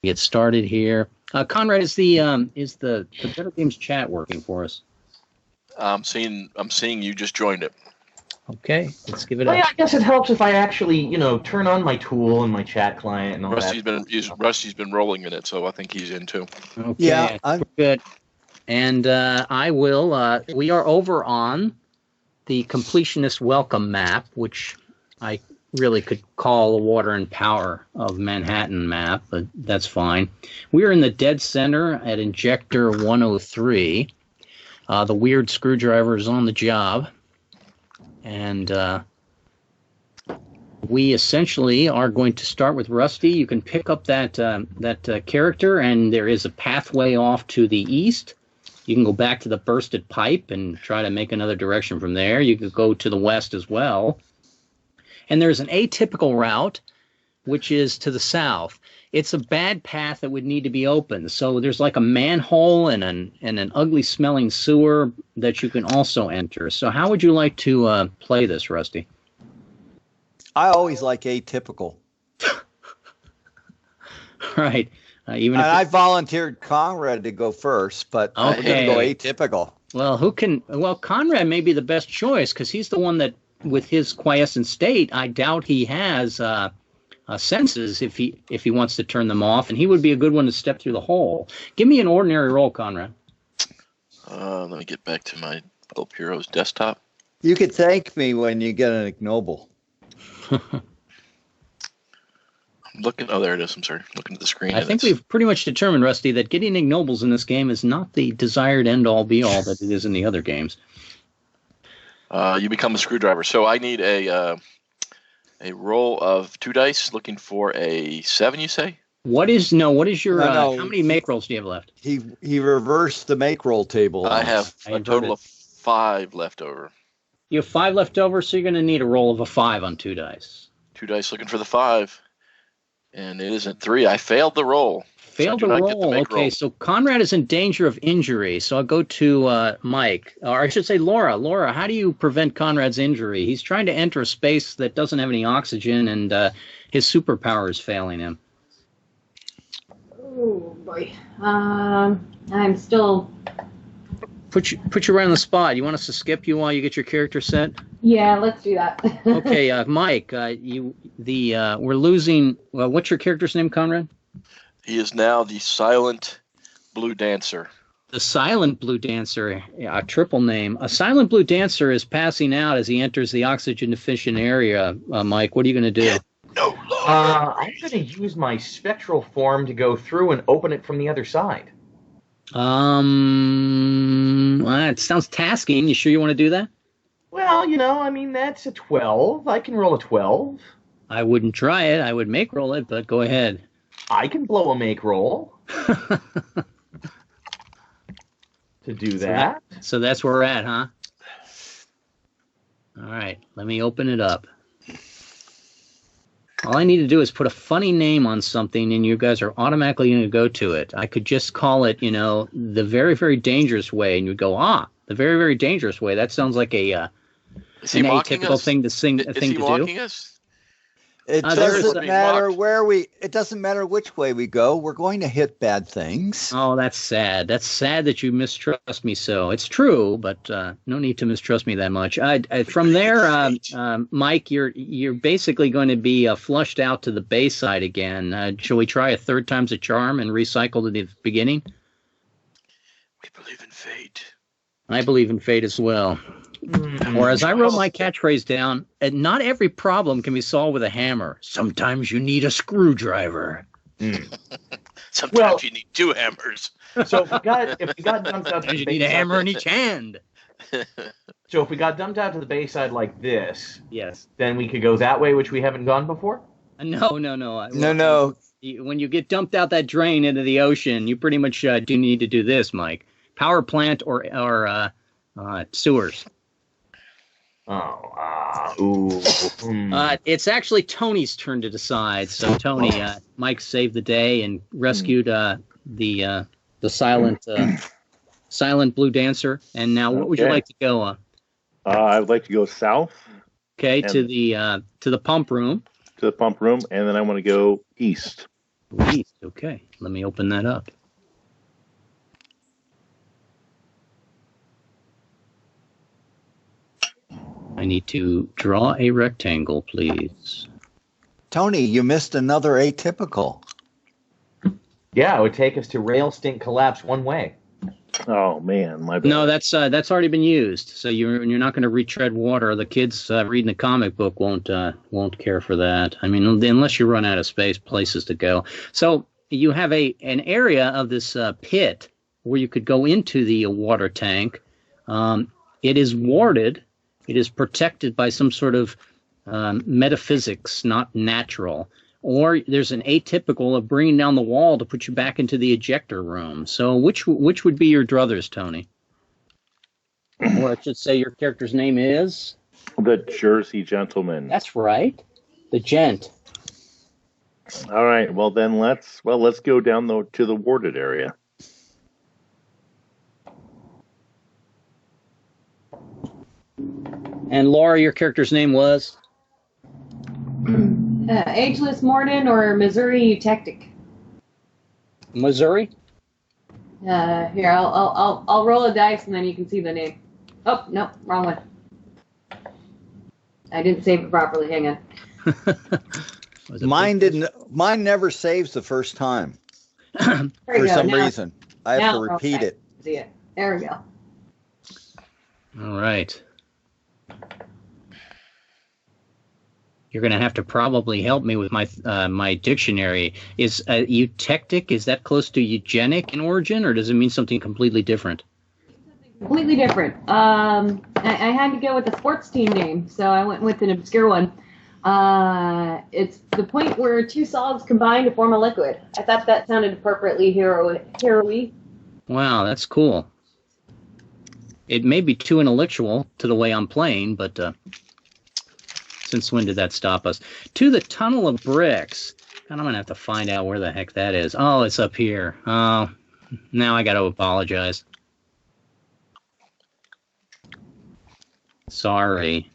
Get started here. Conrad, is the Better Games chat working for us? I'm seeing you just joined it. Okay, let's give it Well, a. yeah, I guess it helps if I actually, turn on my tool and my chat client and all that. Rusty's been rolling in it, so I think he's in too. Okay, Yeah, we're good. And I will. We are over on the completionist welcome map, which I really could call the water and power of Manhattan map, but that's fine. We are in the dead center at Injector 103. The weird screwdriver is on the job. And we essentially are going to start with Rusty. You can pick up that character, and there is a pathway off to the east. You can go back to the bursted pipe and try to make another direction from there. You could go to the west as well. And there's an atypical route, which is to the south. It's a bad path that would need to be opened. So there's like a manhole and an ugly-smelling sewer that you can also enter. So how would you like to play this, Rusty? I always like atypical. Right. I volunteered Conrad to go first, but I'm going to go atypical. Well, Conrad may be the best choice because he's the one that, with his quiescent state, I doubt he has senses if he wants to turn them off, and he would be a good one to step through the hole. Give me an ordinary roll, Conrad. Let me get back to my Pulp Heroes desktop. You could thank me when you get an ignoble. I'm looking. Oh, there it is. I'm sorry. Looking at the screen. I think we've pretty much determined, Rusty, that getting ignobles in this game is not the desired end-all, be-all that it is in the other games. You become a screwdriver. So I need a roll of 2 dice, looking for a 7. You say? What is your? How many make rolls do you have left? He reversed the make roll table. I have a total of 5 left over. You have 5 left over, so you're going to need a roll of a 5 on 2 dice. 2 dice, looking for the 5, and it isn't 3. I failed the roll. Failed the roll. Okay, so Conrad is in danger of injury. So I'll go to Mike, or I should say Laura. Laura, how do you prevent Conrad's injury? He's trying to enter a space that doesn't have any oxygen, and his superpower is failing him. Oh boy, I'm still. Put you right on the spot. You want us to skip you while you get your character set? Yeah, let's do that. Okay, Mike, we're losing. What's your character's name, Conrad? He is now the Silent Blue Dancer. The Silent Blue Dancer, a triple name. A Silent Blue Dancer is passing out as he enters the oxygen-deficient area. Mike, what are you going to do? No, Lord. I'm going to use my spectral form to go through and open it from the other side. It sounds tasking. You sure you want to do that? Well, that's a 12. I can roll a 12. I wouldn't try it. I would make roll it, but go ahead. I can blow a make roll to do that. So that's where we're at, huh? All right, let me open it up. All I need to do is put a funny name on something, and you guys are automatically going to go to it. I could just call it, the very, very dangerous way, and you'd go, the very, very dangerous way. That sounds like an atypical thing to sing. Is he mocking us? It doesn't matter it doesn't matter which way we go. We're going to hit bad things. Oh, that's sad. That's sad that you mistrust me so. It's true, but no need to mistrust me that much. From there, Mike, you're basically going to be flushed out to the Bayside again. Shall we try a third time's a charm and recycle to the beginning? We believe in fate. I believe in fate as well. Or as I wrote my catchphrase down, not every problem can be solved with a hammer. Sometimes you need a screwdriver. Sometimes you need 2 hammers. So if we got dumped out to the you need a hammer in each hand. So if we got dumped out to the Bayside like this, yes, then we could go that way, which we haven't gone before? No. No. When you get dumped out that drain into the ocean, you pretty much do need to do this, Mike. Power plant or sewers. It's actually Tony's turn to decide. So Tony, Mike saved the day and rescued the silent blue dancer. And now, what would you like to go? I would like to go south. Okay, to the pump room. To the pump room, and then I want to go east. East. Okay, let me open that up. I need to draw a rectangle, please. Tony, you missed another atypical. Yeah, it would take us to rail stink collapse one way. Oh man, my bad. No, that's already been used. So you're not going to retread water. The kids reading the comic book won't care for that. I mean, unless you run out of space, places to go. So you have an area of this pit where you could go into the water tank. It is warded. It is protected by some sort of metaphysics, not natural. Or there's an atypical of bringing down the wall to put you back into the ejector room. So which would be your druthers, Tony? Or I should say your character's name is? The Jersey Gentleman. That's right. The gent. All right. Well, then let's go down to the warded area. And Laura, your character's name was? Ageless Morden or Missouri Eutectic. Missouri? Here, I'll roll a dice and then you can see the name. Oh, no, wrong one. I didn't save it properly. Hang on. Mine never saves the first time. For some reason. I have to repeat it. See it. There we go. All right. You're going to have to probably help me with my my dictionary. Is eutectic, is that close to eugenic in origin, or does it mean something completely different? Completely different. I had to go with a sports team name, so I went with an obscure one. It's the point where two solids combine to form a liquid. I thought that sounded appropriately hero-y. Wow, that's cool. It may be too intellectual to the way I'm playing, but since when did that stop us? To the Tunnel of Bricks. God, I'm going to have to find out where the heck that is. Oh, it's up here. Oh, now I got to apologize. Sorry.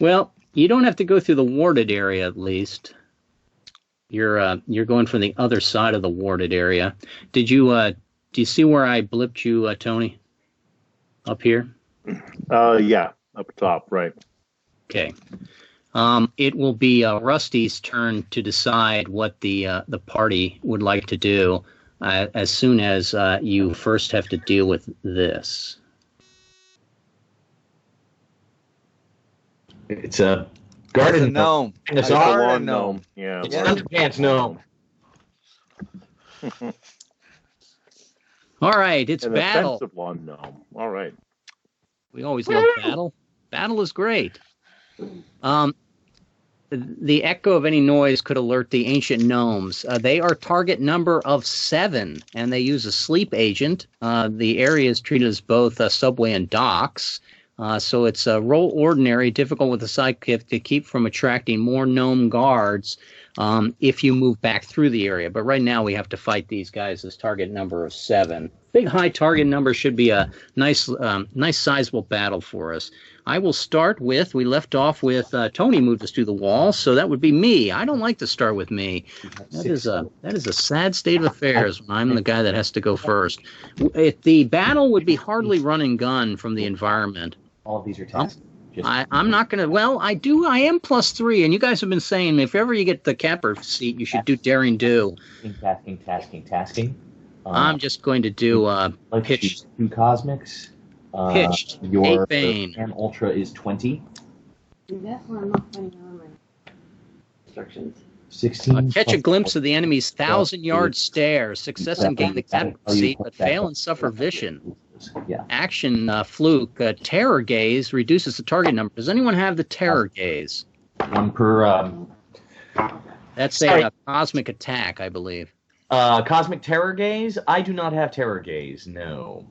Well, you don't have to go through the warded area, at least. You're going from the other side of the warded area. Do you see where I blipped you, Tony? Up here? Yeah, up top, right. Okay. It will be Rusty's turn to decide what the party would like to do as soon as you first have to deal with this. It's a garden gnome. It's a a garden gnome. Yeah. It's an underpants gnome. All right, it's An battle. offensive lawn gnome. All right. We always love battle. Battle is great. The echo of any noise could alert the ancient gnomes. They are target number of 7, and they use a sleep agent. The area is treated as both a subway and docks. So it's roll ordinary, difficult with the sidekick to keep from attracting more gnome guards if you move back through the area. But right now we have to fight these guys as target number of 7. Big high target number should be a nice sizable battle for us. I will start with, we left off with Tony moved us to the wall, so that would be me. I don't like to start with me. That is a sad state of affairs when I'm the guy that has to go first. The battle would be hardly run and gun from the environment. All of these are tasks. I'm not going to, well, I am +3, and you guys have been saying if ever you get the Catbird seat, you should do Daring Do. Tasking. I'm just going to do pitched. 2 cosmics. Pitched. Your 8 Bane. PanUltra is 20. That's why I'm not finding all my instructions. 16. Catch a glimpse of the enemy's 1,000-yard stare. Success in gaining the Catbird seat, but fail and suffer vision. Yeah. Action fluke. Terror gaze reduces the target number. Does anyone have the terror gaze? 1 per. That's a cosmic attack, I believe. Cosmic terror gaze. I do not have terror gaze. No.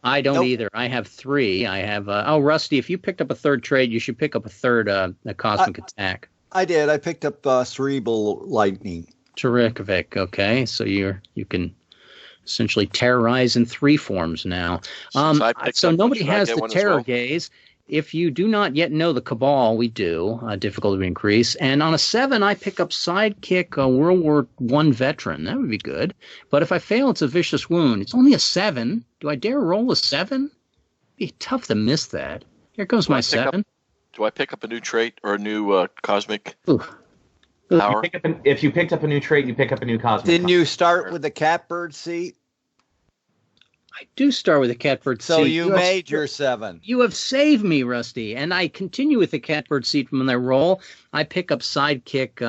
I don't either. I have 3. I have. Rusty, if you picked up a 3rd trade, you should pick up a 3rd a cosmic attack. I did. I picked up Cerebral Lightning. Terrific. Okay, so you can essentially terrorize in 3 forms now. So nobody has the terror gaze. if you do not yet know the Cabal, we do. Difficulty increase. And on a 7, I pick up Sidekick, a World War I veteran. That would be good. But if I fail, it's a vicious wound. It's only a 7. Do I dare roll a 7? It'd be tough to miss that. Here comes my 7. Do I pick up a new trait or a new cosmic Ooh. power? If you picked up a new trait, you pick up a new cosmic. Didn't you start with the catbird seat? I do start with a catbird seat. So you made your 7. You have saved me, Rusty. And I continue with the catbird seat from their roll. I pick up Sidekick,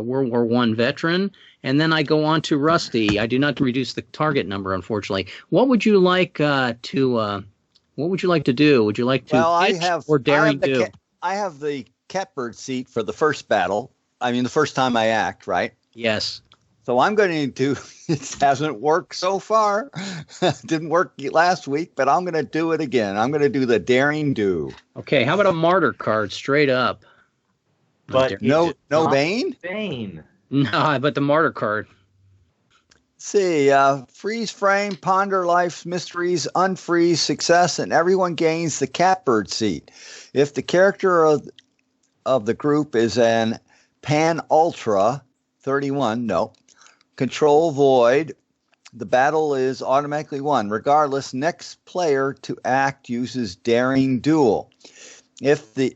World War I veteran, and then I go on to Rusty. I do not reduce the target number, unfortunately. What would you like to do? Would you like to pitch or daring do? I have the catbird seat for the first battle. I mean, the first time I act, right? Yes. So I'm going to, it hasn't worked so far. Didn't work last week, but I'm going to do it again. I'm going to do the daring do. Okay, how about a martyr card straight up? But no Bane? Bane. No, but the martyr card. See, freeze frame, ponder life's mysteries, unfreeze, success, and everyone gains the catbird seat. If the character of the group is an PanUltra 31, no. Control void, the battle is automatically won. Regardless, next player to act uses daring duel. If the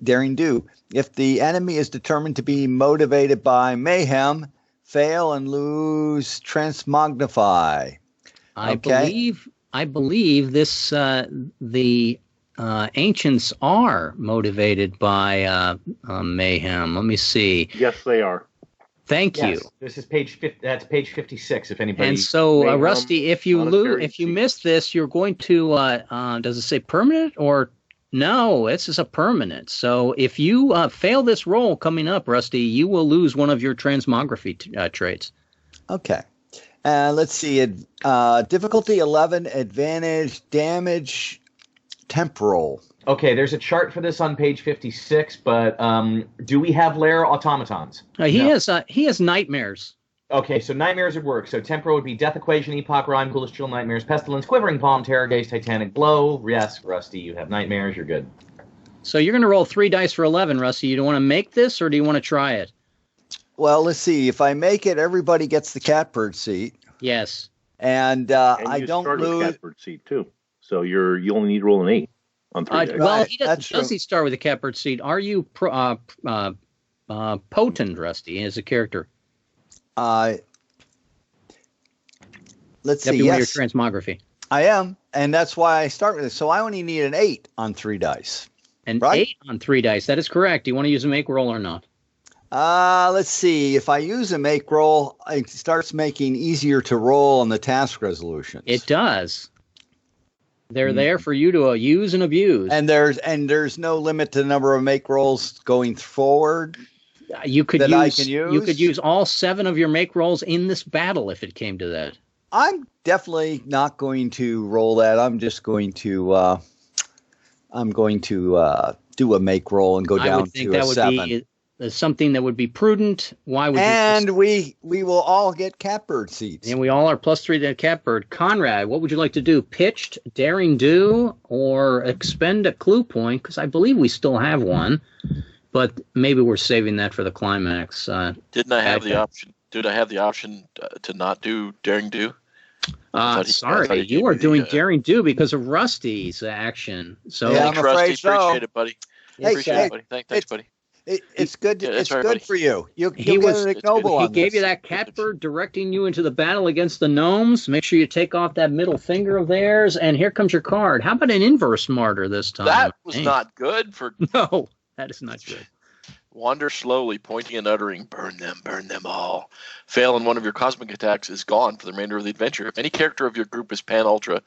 enemy is determined to be motivated by mayhem, fail and lose transmagnify. I believe this the ancients are motivated by mayhem. Let me see. Yes, they are. Thank you. This is page 50. That's page 56. If anybody. And so, Rusty, if you miss this, you're going to. Does it say permanent or no? This is a permanent. So if you fail this roll coming up, Rusty, you will lose one of your transmography traits. Okay. Let's see. Difficulty 11, advantage, damage, temporal. Okay, there's a chart for this on page 56, but do we have lair automatons? He has nightmares. Okay, so nightmares would work. So temporal would be death equation, epoch rhyme, ghoulish chill, nightmares, pestilence, quivering palm, terror gaze, titanic blow. Yes, Rusty, you have nightmares. You're good. So you're going to roll 3 dice for 11, Rusty. You don't want to make this, or do you want to try it? Well, let's see. If I make it, everybody gets the catbird seat. Yes. And I don't lose. With catbird seat too. So you only need to roll an 8 on 3 dice. Well, does he start with a catbird seat? Are you potent, Rusty, as a character? Let's see. Yes. Your transmography. I am, and that's why I start with it. So I only need an 8 on 3 dice. An 8 on 3 dice. That is correct. Do you want to use a make roll or not? Let's see. If I use a make roll, it starts making easier to roll on the task resolutions. It does. They're there for you to use and abuse. And there's no limit to the number of make rolls going forward. You could use all 7 of your make rolls in this battle if it came to that. I'm definitely not going to roll that. I'm just going to do a make roll and go down to a 7. Something that would be prudent. Why would we will all get catbird seats. And we all are +3 to catbird. Conrad, what would you like to do? Pitched, daring do, or expend a clue point? Because I believe we still have one, but maybe we're saving that for the climax. Didn't I have the option? Did I have the option to not do daring do? Sorry, you are doing daring do because of Rusty's action. So yeah, I'm afraid so. Appreciate it, buddy. Appreciate it, buddy. Thanks, buddy. It's good. It's good buddy. for you. You'll get an ignoble on He gave you that catbird directing you into the battle against the gnomes. Make sure you take off that middle finger of theirs, and here comes your card. How about an inverse martyr this time? That was not good for. No, that is not good. Wander slowly, pointing and uttering, burn them all. Fail in one of your cosmic attacks is gone for the remainder of the adventure. If any character of your group is PanUltra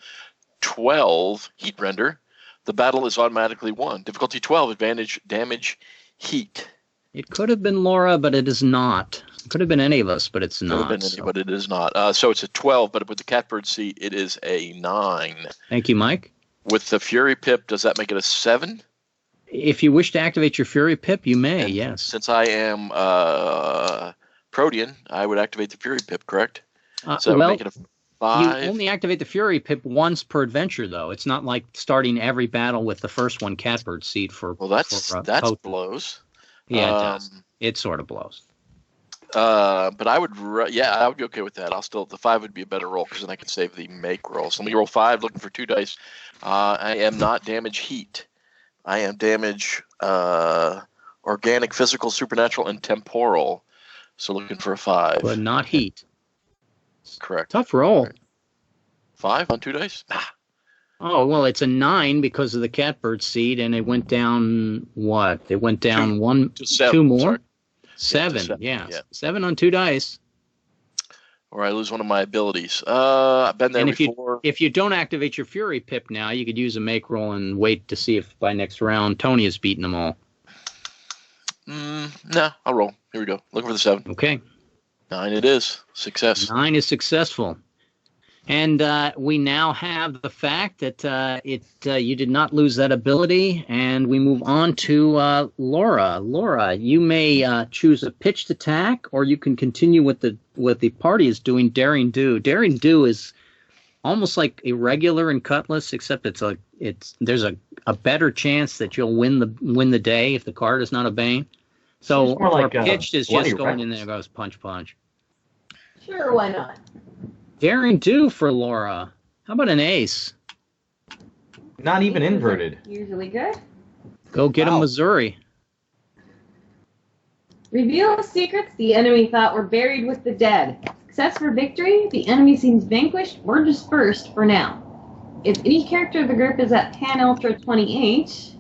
12 heat render, the battle is automatically won. Difficulty 12, advantage, damage, heat. It could have been Laura, but it is not. It could have been any of us, but it's not. Could have been any, but it is not. So it's a 12, but with the catbird seat, it is a 9. Thank you, Mike. With the Fury Pip, does that make it a 7? If you wish to activate your Fury Pip, you may, yes. Since I am Protean, I would activate the Fury Pip, correct? So that would make it 5. You only activate the Fury Pip once per adventure, though. It's not like starting every battle with the first one Catbird seed for. Well, that's Potent. blows. Yeah, it does. It sort of blows. But I would, I would be okay with that. The 5 would be a better roll because then I can save the make roll. So let me roll 5, looking for 2 dice. I am not damage heat. I am damage organic, physical, supernatural, and temporal. So looking for a 5. But not heat. Correct. Tough roll. Right. 5 on 2 dice? Nah. Oh, well, it's a 9 because of the Catbird seed, and it went down what? It went down 1, 2 more? Sorry. 7, yeah. 7 on 2 dice. Or I lose one of my abilities. I've been there before. If you don't activate your Fury Pip now, you could use a make roll and wait to see if by next round Tony has beaten them all. No, I'll roll. Here we go. Looking for the 7. Okay. 9 it is. Success. 9 is successful. And we now have the fact that you did not lose that ability, and we move on to Laura. Laura, you may choose a pitched attack, or you can continue with what the party is doing, Daring Do. Daring Do is almost like irregular in Cutlass, except there's a better chance that you'll win the day if the card is not a Bane. So our pitched is just going in there, goes punch punch. Sure, why not? Daring Do for Laura. How about an ace? Not even inverted. Usually good. Go get him, Missouri. Reveal secrets the enemy thought were buried with the dead. Success for victory. The enemy seems vanquished or dispersed for now. If any character of the group is at PanUltra 28.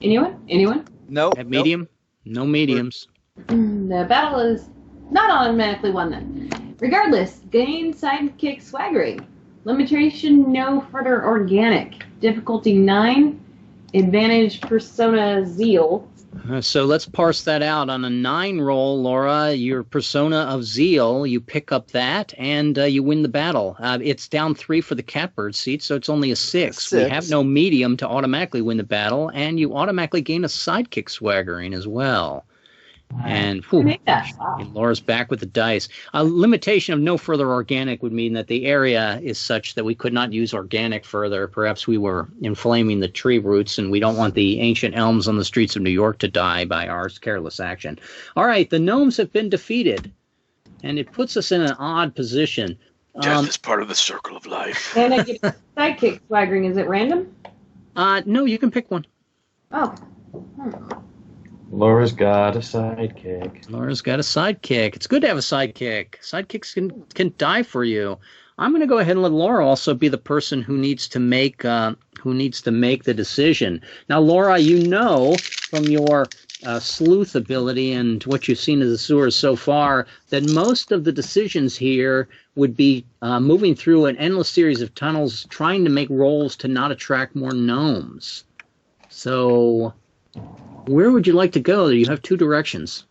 Anyone? Nope. At medium? No mediums. The battle is not automatically won then. Regardless, gain sidekick swaggering. Limitation no further organic. Difficulty 9. Advantage persona zeal. So let's parse that out. On a 9 roll, Laura, your persona of zeal, you pick up that, and you win the battle. It's down 3 for the Catbird seat, so it's only a 6. We have no medium to automatically win the battle, and you automatically gain a sidekick swaggering as well. And Laura's back with the dice. A limitation of no further organic would mean that the area is such that we could not use organic further. Perhaps we were inflaming the tree roots, and we don't want the ancient elms on the streets of New York to die by our careless action. All right, the gnomes have been defeated, and it puts us in an odd position. Death is part of the circle of life. And I get sidekick swaggering. Is it random? No, you can pick one. Oh. Laura's got a sidekick. Laura's got a sidekick. It's good to have a sidekick. Sidekicks can die for you. I'm going to go ahead and let Laura also be the person who needs to make the decision. Now, Laura, you know from your sleuth ability and what you've seen of the sewers so far that most of the decisions here would be moving through an endless series of tunnels, trying to make rolls to not attract more gnomes. So, where would you like to go? You have 2 directions.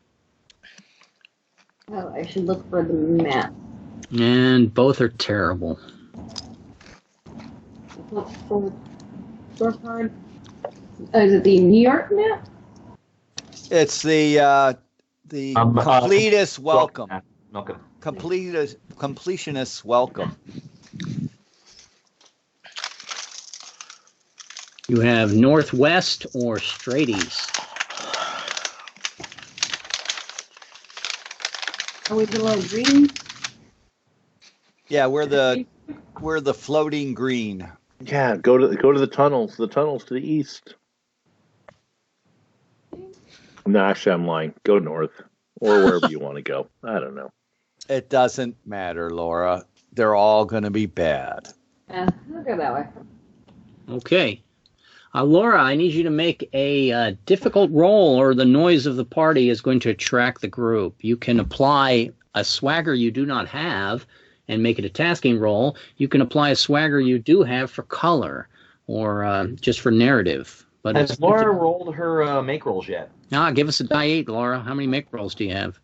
Oh, I should look for the map. And both are terrible. Look for card. Oh, is it the New York map? It's the completist welcome. Completionist welcome. You have northwest or straight east. Are we below green? Yeah, we're the floating green. Yeah, go to the tunnels. The tunnels to the east. No, actually, I'm lying. Go north or wherever you want to go. I don't know. It doesn't matter, Laura. They're all going to be bad. I'll go that way. Okay. Laura, I need you to make a difficult roll, or the noise of the party is going to attract the group. You can apply a swagger you do not have and make it a tasking roll. You can apply a swagger you do have for color or just for narrative. But has Laura rolled her make rolls yet? Give us a die 8, Laura. How many make rolls do you have?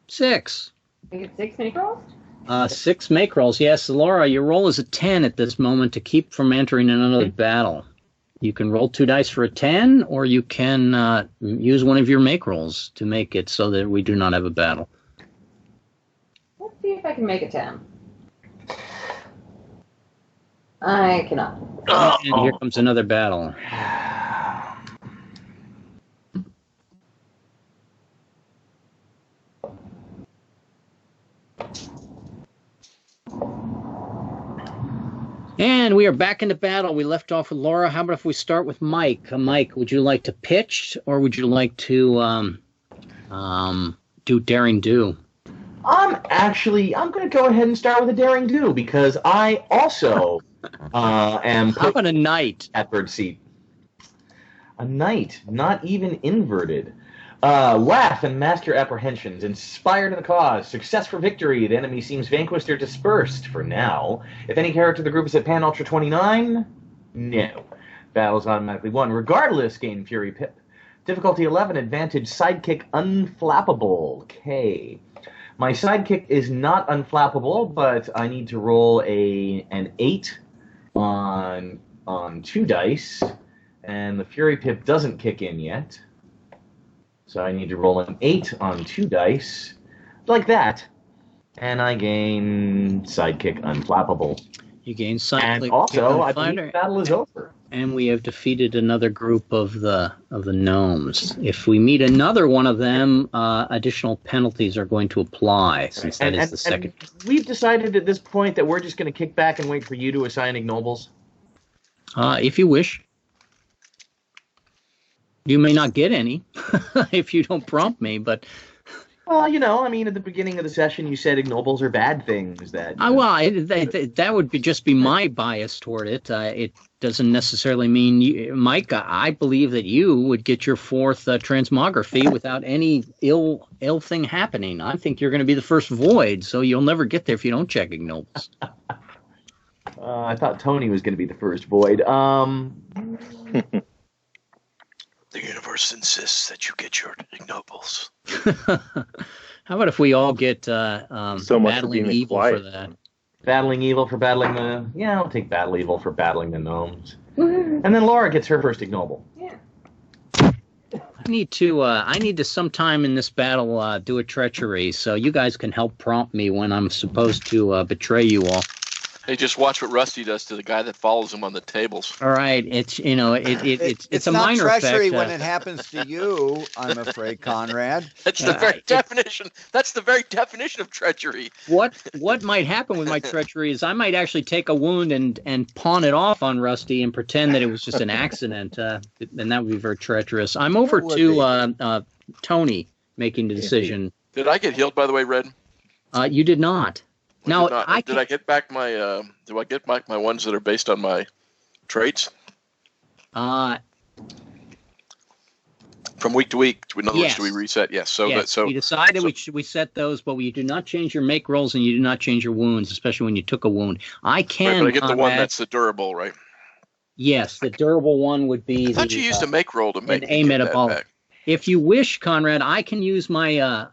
6. I get 6 make rolls? 6 make rolls, yes. Laura, your roll is a 10 at this moment to keep from entering another battle. You can roll 2 dice for a 10, or you can use one of your make rolls to make it so that we do not have a battle. if I can make a 10. I cannot. And here comes another battle. And we are back into battle. We left off with Laura. How about if we start with Mike? Mike, would you like to pitch, or would you like to do Daring Do? I'm going to go ahead and start with a Daring Do, because I also am... How about a knight? Catbird seat. A knight, not even inverted. Laugh and master apprehensions. Inspired in the cause. Success for victory. The enemy seems vanquished or dispersed for now. If any character of the group is at PanUltra 29, no. Battle's automatically won. Regardless, gain Fury Pip. Difficulty 11, advantage sidekick unflappable. K. My sidekick is not unflappable, but I need to roll an 8 on 2 dice, and the Fury Pip doesn't kick in yet. So I need to roll an 8 on 2 dice, like that, and I gain sidekick unflappable. You gain sidekick. And also, I believe the battle is over. And we have defeated another group of the gnomes. If we meet another one of them, additional penalties are going to apply, since that is the second. And we've decided at this point that we're just going to kick back and wait for you to assign ignobles. If you wish. You may not get any if you don't prompt me, but... Well, you know, I mean, at the beginning of the session, you said ignobles are bad things. That that would just be my bias toward it. It doesn't necessarily mean, Mike, I believe that you would get your 4th transmography without any ill thing happening. I think you're going to be the first void, so you'll never get there if you don't check ignobles. I thought Tony was going to be the first void. The universe insists that you get your ignobles. How about if we all get battling evil quiet. for that? Battling evil for battling the... Yeah, I'll take battle evil for battling the gnomes. And then Laura gets her first ignoble. Yeah. I need to sometime in this battle do a treachery, so you guys can help prompt me when I'm supposed to betray you all. Hey, just watch what Rusty does to the guy that follows him on the tables. All right, it's a not minor treachery effect. when it happens to you, I'm afraid, Conrad. That's the very definition. That's the very definition of treachery. What might happen with my treachery is I might actually take a wound and pawn it off on Rusty and pretend that it was just an accident, and that would be very treacherous. I'm over to Tony making the decision. Did I get healed, by the way, Red? You did not. Now, did I get back my? Do I get back my ones that are based on my traits? From week to week. In other words, do we reset? Yes. So we decided we set those, but you do not change your make rolls and you do not change your wounds, especially when you took a wound. I can. Right, but I get the one that's the durable, right? Yes, the durable one would be. I thought you used a make roll to make a metabolic. If you wish, Conrad, I can use my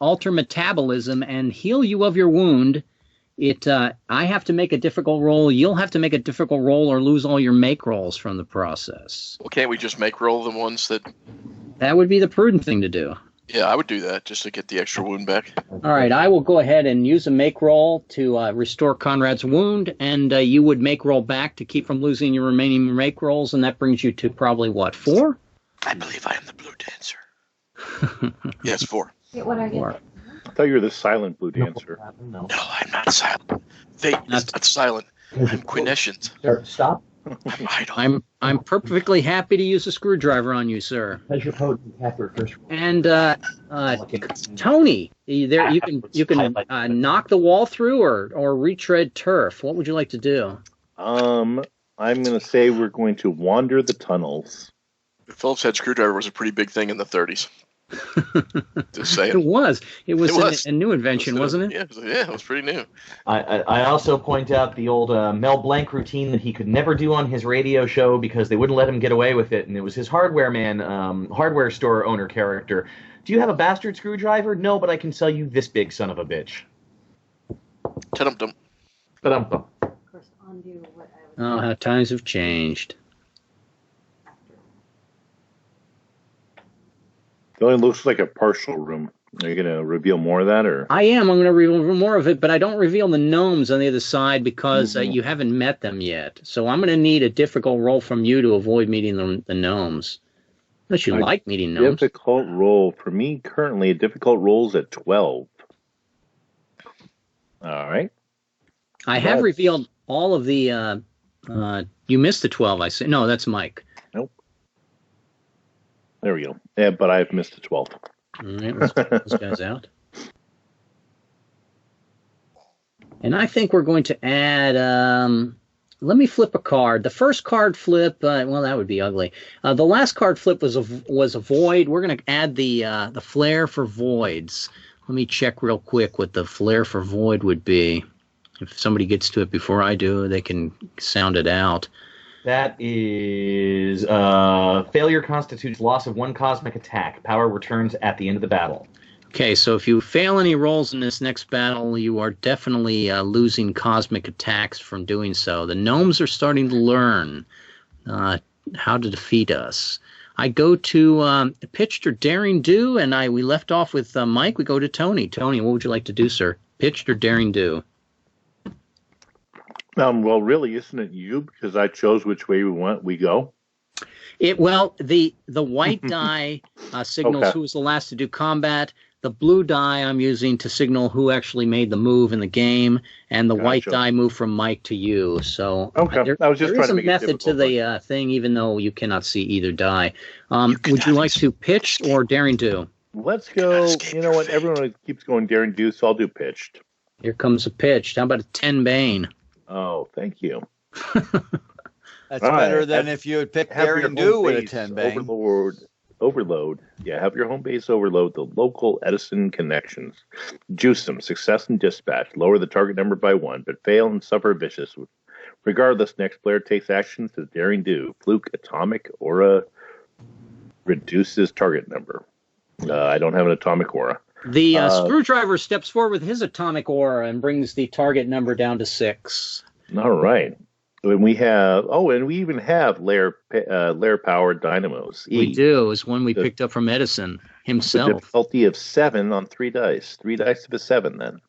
alter metabolism and heal you of your wound. I have to make a difficult roll. You'll have to make a difficult roll or lose all your make rolls from the process. Well, can't we just make roll the ones that... That would be the prudent thing to do. Yeah, I would do that just to get the extra wound back. All right, I will go ahead and use a make roll to restore Conrad's wound, and you would make roll back to keep from losing your remaining make rolls, and that brings you to probably, 4? I believe I am the blue dancer. Yes, 4. What I get? 4. I thought you were the silent blue dancer. No, I'm not silent. Fate is not silent. I'm quiescent. Sir, stop. I'm idle. I'm perfectly happy to use a screwdriver on you, sir. Has your Potent Catbird first roll. And Tony, you can knock the wall through or retread turf. What would you like to do? I'm going to say we're going to wander the tunnels. The Phillips head screwdriver was a pretty big thing in the 30s. Just saying. It was a new invention, wasn't it? Yeah, it was pretty new. I also point out the old Mel Blanc routine that he could never do on his radio show because they wouldn't let him get away with it, and it was his hardware store owner character. Do you have a bastard screwdriver? No, but I can sell you this big son of a bitch. Ta-dum-dum. Ba-dum-bum. Of course, undo what I Oh, how times have changed. It only looks like a partial room. Are you going to reveal more of that, or? I am. I'm going to reveal more of it, but I don't reveal the gnomes on the other side because Mhm. you haven't met them yet. So I'm going to need a difficult roll from you to avoid meeting the gnomes. Unless you like meeting gnomes. Difficult roll. For me, currently, a difficult roll's at 12. All right. I have revealed all of the... you missed the 12, I say. No, that's Mike. Nope. There we go. Yeah, but I've missed the 12. All right, let's check those guys out. And I think we're going to add... let me flip a card. The first card flip, well, that would be ugly. The last card flip was a void. We're going to add the flare for voids. Let me check real quick what the flare for void would be. If somebody gets to it before I do, they can sound it out. That is failure constitutes loss of one cosmic attack. Power returns at the end of the battle. Okay, so if you fail any rolls in this next battle, you are definitely losing cosmic attacks from doing so. The gnomes are starting to learn how to defeat us. I go to pitched or daring do, and we left off with Mike. We go to Tony. Tony, what would you like to do, sir? Pitched or daring do? Well, really, isn't it you? Because I chose which way we go. The white die signals who was the last to do combat. The blue die I'm using to signal who actually made the move in the game, and the white die moved from Mike to you. So I was just there trying is to a make method it to the thing, even though you cannot see either die. Would you like to pitch or daring do? Let's go. You know what? Everyone keeps going daring do, so I'll do pitched. Here comes a pitched. How about a 10 Bane? Oh, thank you. That's better than if you had picked daring do with a 10 Bane. Overload. Yeah, have your home base overload the local Edison connections. Juice them. Success and dispatch. Lower the target number by 1, but fail and suffer vicious. Regardless, next player takes actions as daring do. Fluke, atomic, aura reduces target number. I don't have an atomic aura. The screwdriver steps forward with his atomic aura and brings the target number down to 6. All right. And we have, and we even have layer powered dynamos. We do. It's one we picked up from Edison himself. With a difficulty of 7 on 3 dice. 3 dice to the 7, then.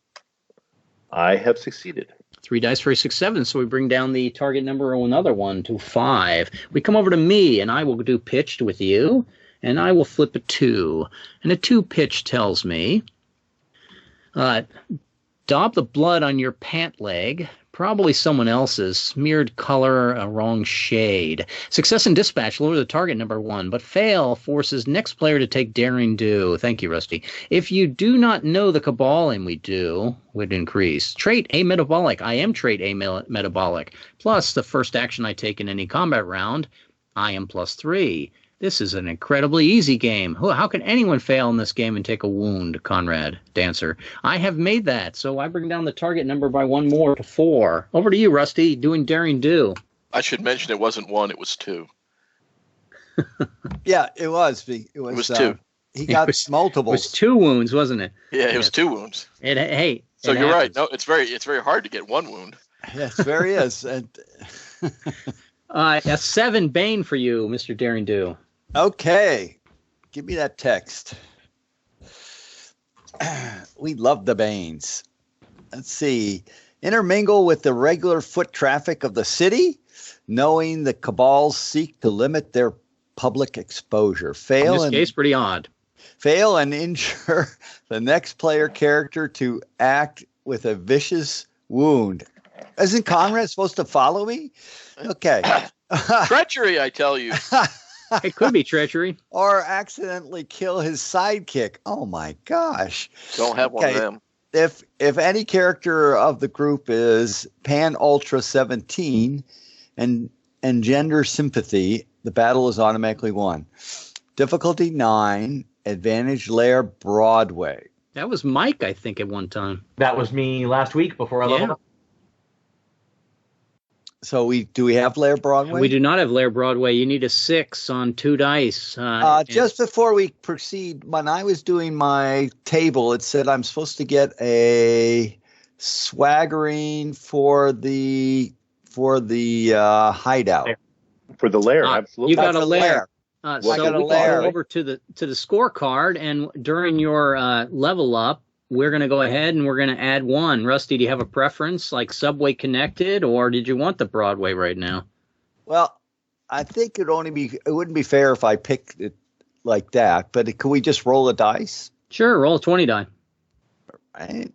I have succeeded. 3 dice for a 6-7, so we bring down the target number of another one to 5. We come over to me, and I will do pitched with you, and I will flip a 2. And a 2 pitch tells me, daub the blood on your pant leg. Probably someone else's. Smeared color, a wrong shade. Success and dispatch, lower the target number 1, but fail forces next player to take daring do. Thank you, Rusty. If you do not know the Cabal, and we do, would increase. Trait ametabolic. I am trait ametabolic. Plus, the first action I take in any combat round, I am +3. This is an incredibly easy game. How can anyone fail in this game and take a wound, Conrad, Dancer? I have made that, so I bring down the target number by 1 more to 4. Over to you, Rusty, doing daring do. I should mention it wasn't 1, it was 2. Yeah, it was. It was 2. He got multiple. It was 2 wounds, wasn't it? Yeah, it was 2 wounds. So you're right. No, it's very hard to get 1 wound. Yes, very is. And a 7 Bane for you, Mr. Daring Do. Okay, give me that text. We love the Banes. Let's see. Intermingle with the regular foot traffic of the city, knowing the Cabals seek to limit their public exposure. In this case, pretty odd. Fail and injure the next player character to act with a vicious wound. Isn't Conrad supposed to follow me? Okay. Treachery, I tell you. It could be treachery. Or accidentally kill his sidekick. Oh my gosh. Don't have one of them. If any character of the group is PanUltra 17 and engender sympathy, the battle is automatically won. Difficulty 9, advantage layer Broadway. That was Mike, I think, at one time. That was me last week before I leveled up. So do we have layer Broadway? We do not have layer Broadway. You need a 6 on 2 dice. Just before we proceed, when I was doing my table, it said I'm supposed to get a swaggering for the hideout. For the lair, absolutely. You got a lair. So we can go over to the scorecard, and during your level up, we're going to go ahead and we're going to add one. Rusty, do you have a preference, like Subway Connected, or did you want the Broadway right now? Well, I think it wouldn't be fair if I picked it like that, but could we just roll the dice? Sure, roll a 20 die. Right.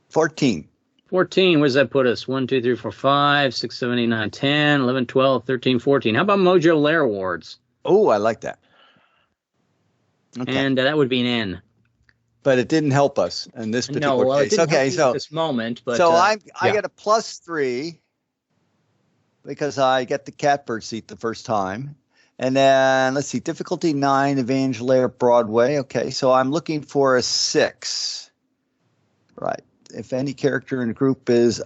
14. 14, where does that put us? 1, 2, 3, 4, 5, 6, 7, 8, 9, 10, 11, 12, 13, 14. How about Mojo Lair Awards? Oh, I like that. Okay. And that would be an N. But it didn't help us in this particular case. It didn't help you at this moment. But, so I get a +3 because I get the Catbird seat the first time. And then, let's see, difficulty 9, Advantage Lair Broadway. Okay, so I'm looking for a 6. Right. If any character in the group is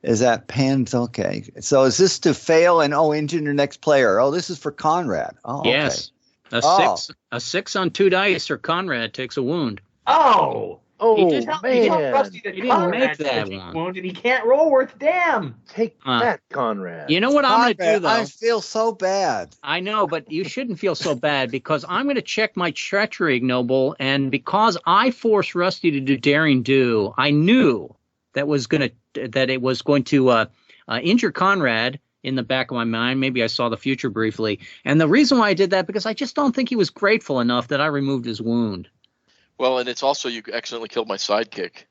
at Pan's, okay. So is this to fail and injure your next player? Oh, this is for Conrad. Oh, yes. Okay. A 6 on 2 dice, or Conrad takes a wound. Oh, man. He didn't make that one. Wound, and he can't roll worth damn. Take that, Conrad. You know what I'm going to do, though? I feel so bad. I know, but you shouldn't feel so bad, because I'm going to check my treachery ignoble, and because I forced Rusty to do Daring Do, I knew that it was going to injure Conrad in the back of my mind. Maybe I saw the future briefly. And the reason why I did that, because I just don't think he was grateful enough that I removed his wound. Well, and it's also you accidentally killed my sidekick.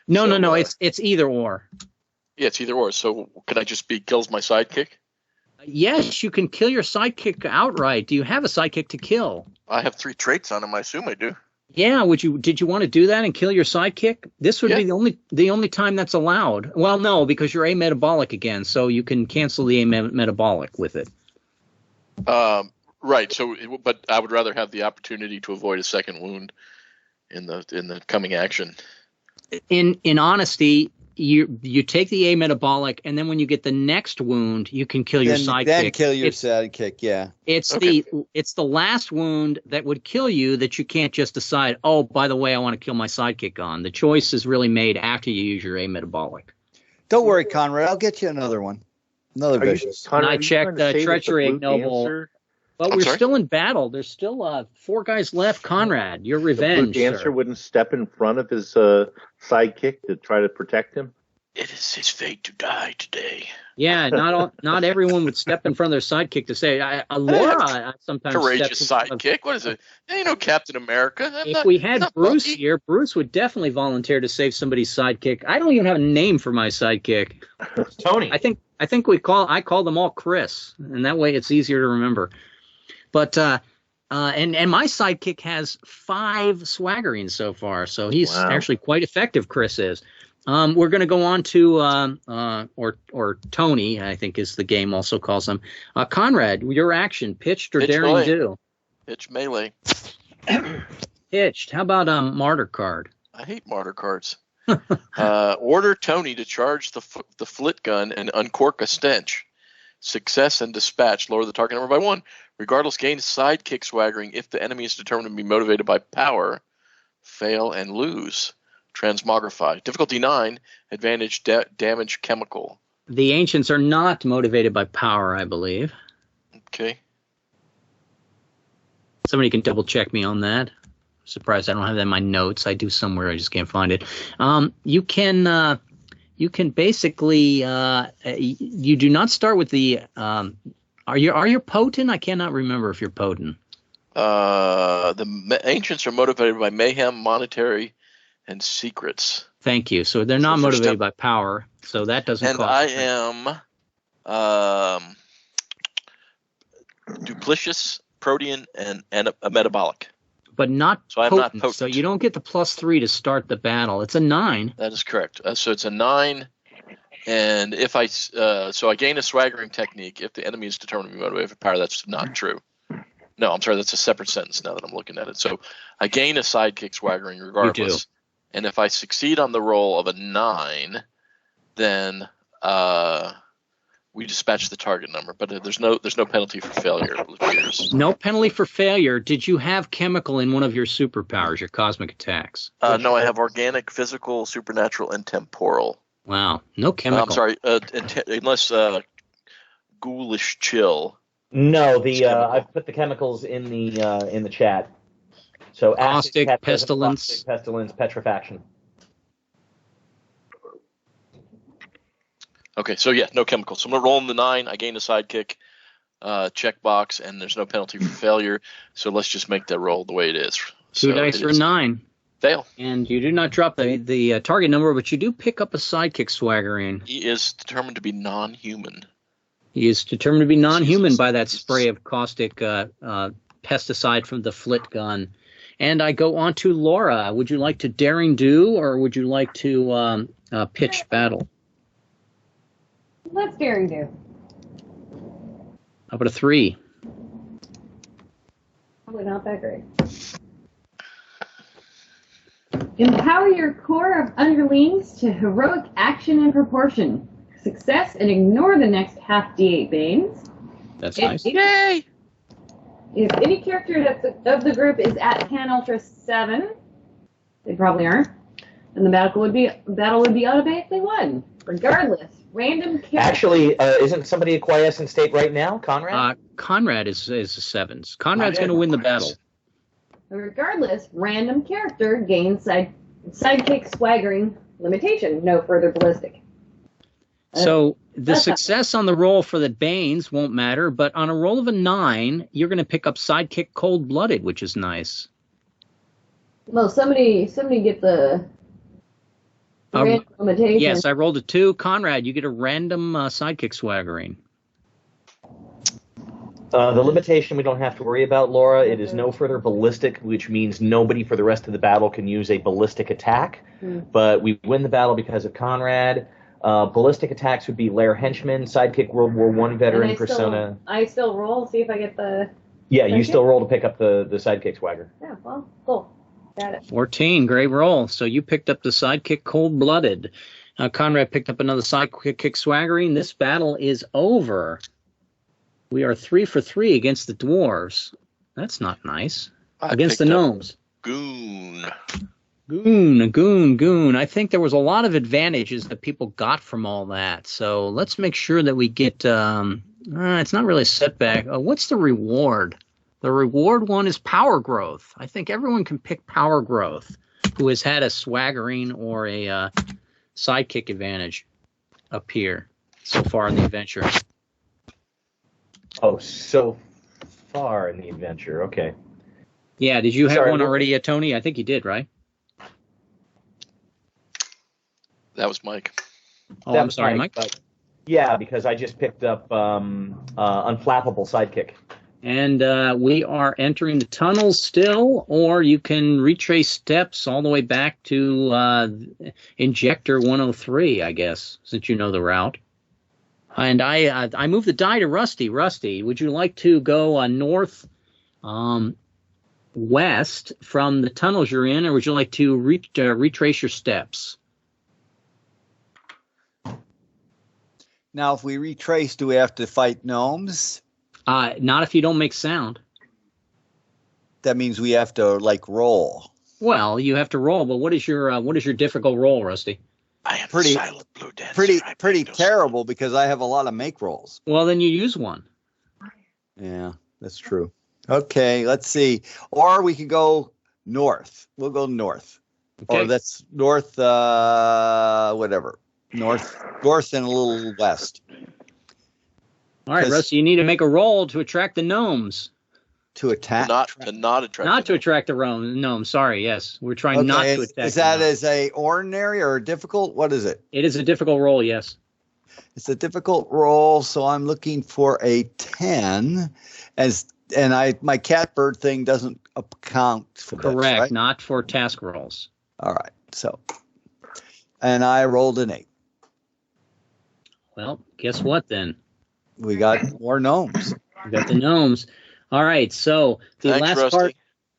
No. It's either or. Yeah, it's either or. So can I just be kills my sidekick? Yes, you can kill your sidekick outright. Do you have a sidekick to kill? I have 3 traits on him. I assume I do. Yeah. Did you want to do that and kill your sidekick? This would be the only time that's allowed. Well, no, because you're ametabolic again, so you can cancel the ametabolic with it. Right. So, but I would rather have the opportunity to avoid a second wound in the coming action. In honesty, you take the ametabolic, and then when you get the next wound, you can kill your sidekick. Then kill your sidekick. Yeah. It's the last wound that would kill you that you can't just decide, oh, by the way, I want to kill my sidekick on. The choice is really made after you use your ametabolic. Don't worry, Conrad. I'll get you another one. Another vicious. And I checked treachery ignoble. But we're still in battle. There's still 4 guys left. Conrad, your revenge. The dancer wouldn't step in front of his sidekick to try to protect him. It is his fate to die today. Yeah, not everyone would step in front of their sidekick to say. Laura sometimes courageous sidekick. What is it? Ain't no Captain America. If we had Bruce here, Bruce would definitely volunteer to save somebody's sidekick. I don't even have a name for my sidekick. Tony. I think I call them all Chris, and that way it's easier to remember. But and my sidekick has 5 swaggerings so far, so he's actually quite effective. Chris is. We're going to go on to or Tony, I think is the game also calls him. Conrad, your action, pitched or daring do? Pitch melee. Pitched. How about martyr card? I hate martyr cards. Order Tony to charge the flit gun and uncork a stench. Success and dispatch. Lower the target number by 1. Regardless, gain sidekick swaggering if the enemy is determined to be motivated by power. Fail and lose. Transmogrify. Difficulty 9. Advantage damage chemical. The ancients are not motivated by power, I believe. Okay. Somebody can double check me on that. Surprised I don't have that in my notes. I do somewhere. I just can't find it. You can basically you do not start with the are you potent? I cannot remember if you're potent. The ancients are motivated by mayhem, monetary, and secrets. Thank you. So they're not motivated by power. So that doesn't. And I am duplicious, protean, and a metabolic. But not so I'm potent. not potent. So you don't get the +3 to start the battle. It's a 9. That is correct. So it's a 9, and if I so I gain a swaggering technique if the enemy is determined to be motivated for power. That's not true. No, I'm sorry. That's a separate sentence now that I'm looking at it. So I gain a sidekick swaggering regardless, and if I succeed on the roll of a 9, then we dispatch the target number, but there's no penalty for failure. It appears. No penalty for failure. Did you have chemical in one of your superpowers, your cosmic attacks? No, I have organic, physical, supernatural, and temporal. Wow, no chemical. I'm sorry, unless ghoulish chill. No, I've put the chemicals in the chat. So Caustic, acid, pestilence. caustic, pestilence, petrifaction. Okay, so yeah, no chemicals. So I'm gonna roll in the 9. I gain a sidekick checkbox, and there's no penalty for failure. So let's just make that roll the way it is. Two dice for a 9. Fail. And you do not drop the target number, but you do pick up a sidekick swaggering. He is determined to be non-human. He is determined to be non-human by that spray of caustic pesticide from the flit gun. And I go on to Laura. Would you like to daring do, or would you like to pitch battle? Let's daring do. How about a 3? Probably not that great. Empower your core of underlings to heroic action and proportion. Success and ignore the next half D8 Banes. That's nice. Yay! If any character of the group is at PanUltra 7, they probably aren't, then the battle would be automatically won. Regardless, random character. Actually, isn't somebody a quiescent state right now? Conrad? Conrad is a 7s. Conrad's going to win the battle. Regardless, random character gains sidekick swaggering limitation. No further ballistic. So the success on the roll for the Banes won't matter, but on a roll of a 9, you're going to pick up sidekick cold-blooded, which is nice. Well, somebody get the random limitation. Yes, I rolled a 2. Conrad, you get a random sidekick swaggering. The limitation we don't have to worry about, Laura. It is no further ballistic, which means nobody for the rest of the battle can use a ballistic attack. But we win the battle because of Conrad. Ballistic attacks would be Lair Henchman, Sidekick World War I veteran persona. I still roll, see if I get the... Yeah, you still roll to pick up the Sidekick Swagger. Yeah, well, cool. Got it. 14, great roll. So you picked up the sidekick cold-blooded. Conrad picked up another sidekick swaggering. This battle is over. We are 3 for 3 against the dwarves. That's not nice. Against the gnomes. Goon. Goon. I think there was a lot of advantages that people got from all that. So let's make sure that we get... it's not really a setback. What's the reward? The reward one is power growth. I think everyone can pick power growth who has had a swaggering or a sidekick advantage up here so far in the adventure. Oh, so far in the adventure. Okay. Yeah, did you have one already, Tony? I think you did, right? That was Mike. Oh, I'm sorry, Mike. Yeah, because I just picked up Unflappable Sidekick. And we are entering the tunnels still, or you can retrace steps all the way back to Injector 103, I guess, since you know the route. And I moved the die to Rusty. Rusty, would you like to go north west from the tunnels you're in, or would you like to retrace your steps? Now, if we retrace, do we have to fight gnomes? Not if you don't make sound. That means we have to roll. Well, you have to roll, but what is your difficult roll, Rusty? I am the silent blue dancer. Pretty terrible because I have a lot of make rolls. Well, then you use one. Yeah, that's true. Okay, let's see. Or we can go north. We'll go north. Okay. Or that's north, whatever. North and a little west. All right, Rusty, you need to make a roll to attract the gnomes. To attack? Not to attract the gnomes. Sorry, yes. We're trying not to attack. Is that as a ordinary or a difficult? What is it? It is a difficult roll, yes. It's a difficult roll, so I'm looking for a 10. My catbird thing doesn't account for that. Correct, right? Not for task rolls. All right, and I rolled an 8. Well, guess what then? We got more gnomes. We got the gnomes. All right, so the last part.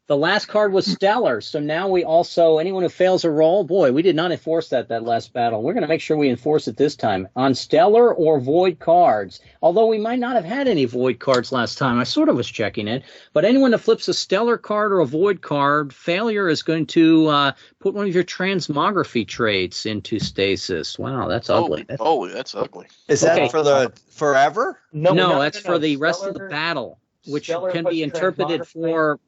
The last card was Stellar, so now we also, anyone who fails a roll, boy, we did not enforce that last battle. We're going to make sure we enforce it this time. On Stellar or Void cards, although we might not have had any Void cards last time. I sort of was checking it. But anyone that flips a Stellar card or a Void card, failure is going to put one of your transmography traits into stasis. Wow, that's ugly. Holy, that's ugly. Is that for the forever? No, that's for the rest of the battle, which can be interpreted for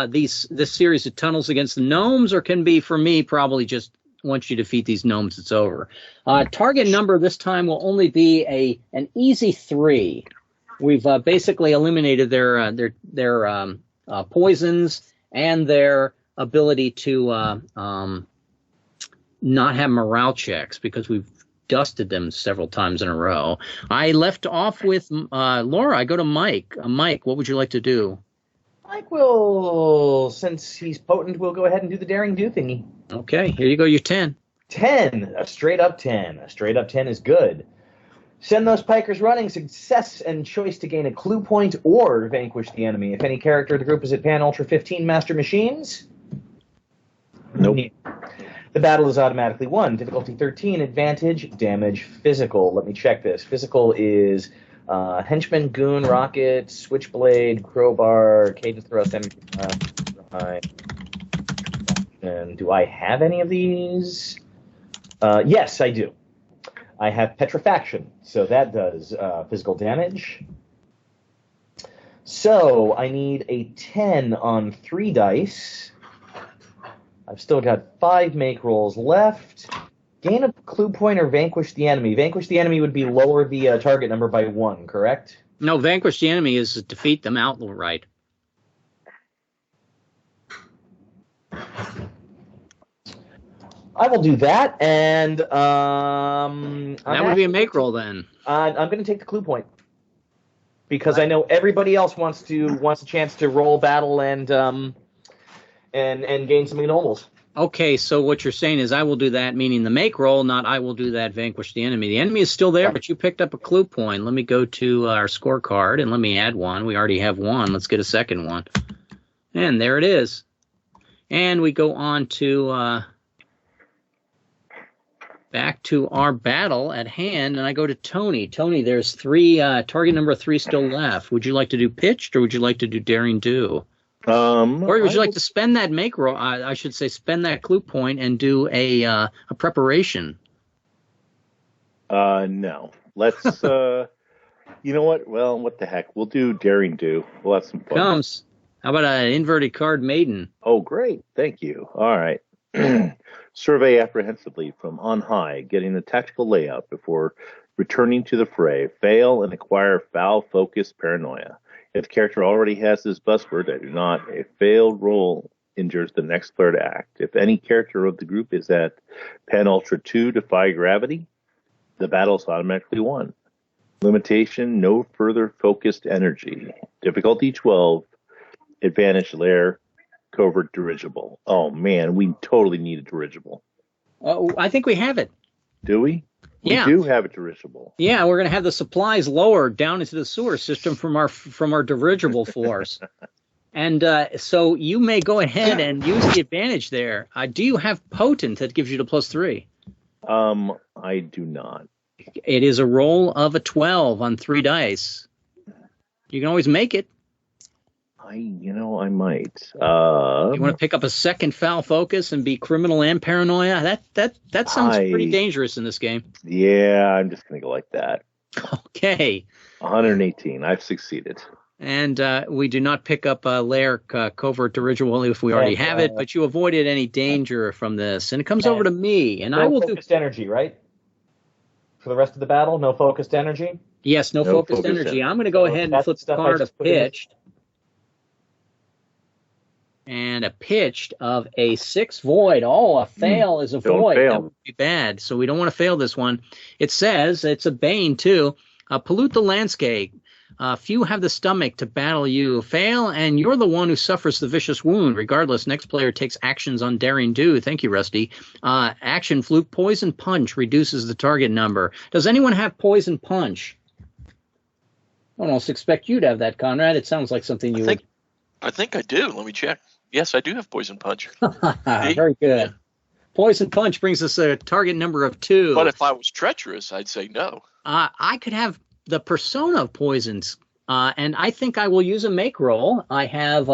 this series of tunnels against the gnomes, or can be, for me, probably just once you defeat these gnomes, it's over. Target number this time will only be an easy 3. We've basically eliminated their poisons and their ability to not have morale checks, because we've dusted them several times in a row. I left off with Laura. I go to Mike. Mike, what would you like to do? Mike will, since he's potent, we'll go ahead and do the daring do thingy. Okay, here you go, your 10. 10, a straight up 10. A straight up 10 is good. Send those pikers running. Success and choice to gain a clue point or vanquish the enemy. If any character of the group is at PanUltra 15 Master Machines. Nope. The battle is automatically won. Difficulty 13, advantage, damage, physical. Let me check this. Physical is henchman, goon, rocket, switchblade, crowbar, cadence thrust, energy and do I have any of these? Yes, I do. I have petrifaction, so that does physical damage. So I need a 10 on 3 dice. I've still got 5 make rolls left. Gain a clue point or vanquish the enemy. Vanquish the enemy would be lower the target number by 1, correct? No, vanquish the enemy is defeat them outright. I will do that, and that would be a make roll then. I'm going to take the clue point because I know everybody else wants a chance to roll battle and gain some ignomals. Okay, so what you're saying is I will do that, meaning the make roll, not I will do that, vanquish the enemy. The enemy is still there, but you picked up a clue point. Let me go to our scorecard, and let me add one. We already have one. Let's get a second one. And there it is. And we go on to back to our battle at hand, and I go to Tony. Tony, there's 3, target number 3 still left. Would you like to do pitched, or would you like to do daring do? Or would you like to spend that make roll? I should say spend that clue point and do a preparation. No. Let's. You know what? Well, what the heck? We'll do daring do. We'll have some fun. Comes. How about an inverted card maiden? Oh, great! Thank you. All right. Survey apprehensively from on high, getting the tactical layout before returning to the fray. Fail and acquire foul-focused paranoia. If the character already has this buzzword, I do not. A failed roll injures the next player to act. If any character of the group is at PanUltra 2, Defy Gravity, the battle is automatically won. Limitation, no further focused energy. Difficulty 12, advantage layer, covert dirigible. Oh, man, we totally need a dirigible. Oh, I think we have it. Do we? Yeah. We do have a dirigible. Yeah, we're going to have the supplies lowered down into the sewer system from our dirigible floors. And so you may go ahead and use the advantage there. Do you have potent that gives you the +3? I do not. It is a roll of a 12 on 3 dice. You can always make it. I might. You want to pick up a second foul focus and be criminal and paranoia? That sounds pretty dangerous in this game. Yeah, I'm just going to go like that. Okay. 118. I've succeeded. And we do not pick up a layer covert dirigible if we already have it, but you avoided any danger from this. And it comes over to me, and I will do focused energy, right? For the rest of the battle, no focused energy? Yes, no focused energy. I'm going to go ahead and flip the card of pitched. And a pitched of a 6 void. Oh, a fail is a void. That would be bad. So we don't want to fail this one. It says, it's a bane too, pollute the landscape. Few have the stomach to battle you. Fail, and you're the one who suffers the vicious wound. Regardless, next player takes actions on daring do. Thank you, Rusty. Action fluke, poison punch reduces the target number. Does anyone have poison punch? I almost expect you to have that, Conrad. It sounds like something you would. I think I do. Let me check. Yes, I do have poison punch. Very good. Poison punch brings us a target number of 2. But if I was treacherous, I'd say no. I could have the persona of poisons, and I think I will use a make roll. I have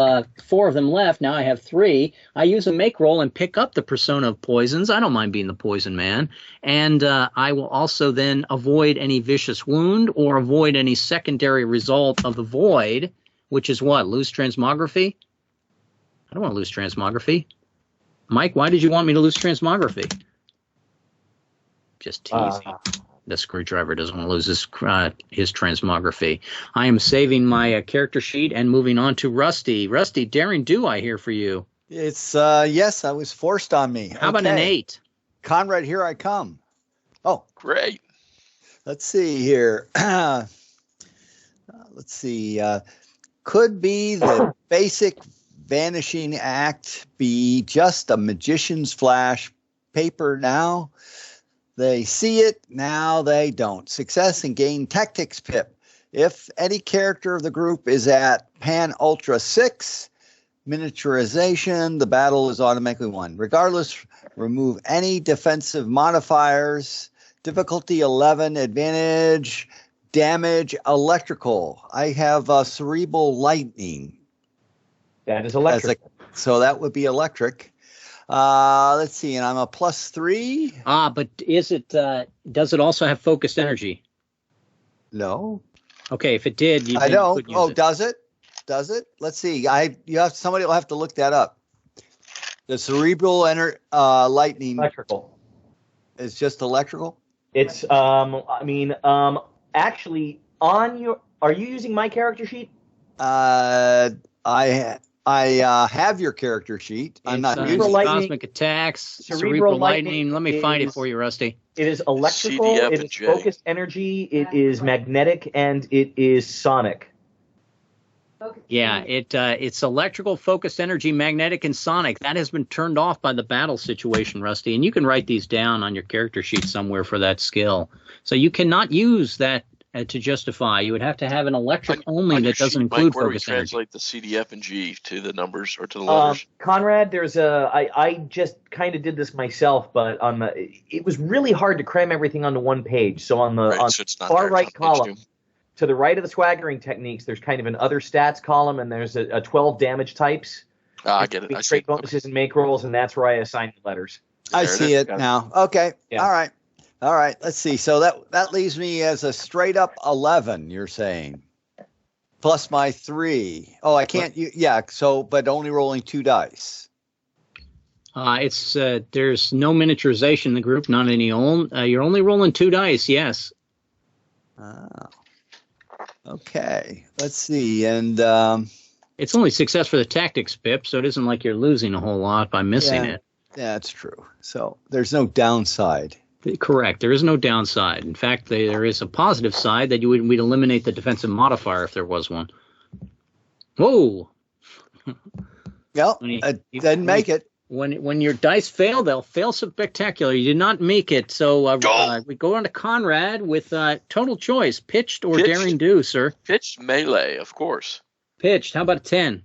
4 of them left. Now I have 3. I use a make roll and pick up the persona of poisons. I don't mind being the poison man. And I will also then avoid any vicious wound or avoid any secondary result of the void, which is what? Lose transmography? I don't want to lose transmography. Mike, why did you want me to lose transmography? Just teasing. The screwdriver doesn't want to lose his transmography. I am saving my character sheet and moving on to Rusty. Rusty, daring do I hear for you? It's yes, I was forced on me. How about an 8? Conrad, here I come. Oh, Great. let's see here. Let's see. Could be the basic vanishing act be just a magician's flash? Paper now. They see it, now they don't. Success and gain tactics pip. If any character of the group is at PanUltra 6, miniaturization, the battle is automatically won. Regardless, remove any defensive modifiers. Difficulty 11, advantage, damage, electrical. I have cerebral lightning. That is electric. So that would be electric. Let's see, and I'm a +3. But is it? Does it also have focused energy? No. Okay, if it did, you I don't. could use Oh, it. does it? Does it? Let's see. Somebody will have to look that up. The cerebral lightning Electrical. is just electrical. It's actually on your. Are you using my character sheet? I have your character sheet. I'm not using Cerebral it. lightning- Cosmic attacks, Cerebral cerebral lightning lightning. Let me find it is- for you, Rusty. It is electrical. CDF It and is J. focused energy. It is magnetic, and it is sonic. Yeah, it's electrical, focused energy, magnetic, and sonic. That has been turned off by the battle situation, Rusty. And you can write these down on your character sheet somewhere for that skill. So you cannot use that to justify. You would have to have an electric only On your that doesn't sheet, include Mike, where do we focused energy. translate the CDF and G to the numbers or to the letters? Conrad, there's I just kind of did this myself, but it was really hard to cram everything onto one page. So on the Right, so it's not far there, right it's on page column, 2. to the right of the swaggering techniques, there's kind of an other stats column, and there's a 12 damage types. I get it. I see. Straight bonuses and make rolls, and that's where I assign the letters. I There it see is. it Got it. now. Okay. Yeah. All right. Let's see. So that leaves me as a straight up 11. You're saying, plus my 3. Oh, I can't. Yeah. So, but only rolling 2 dice. It's there's no miniaturization in the group, not any old. You're only rolling 2 dice. Yes. Okay. Let's see. And It's only success for the tactics pip, so it isn't like you're losing a whole lot by missing it. that's true. So there's no downside. Correct. There is no downside. In fact, there is a positive side that we'd eliminate the defensive modifier if there was one. Whoa! Well, I didn't make it. When your dice fail, they'll fail spectacular. You did not make it. So we go on to Conrad with total choice, pitched or Pitched. daring do, sir. Pitched melee, of course. Pitched. How about a 10?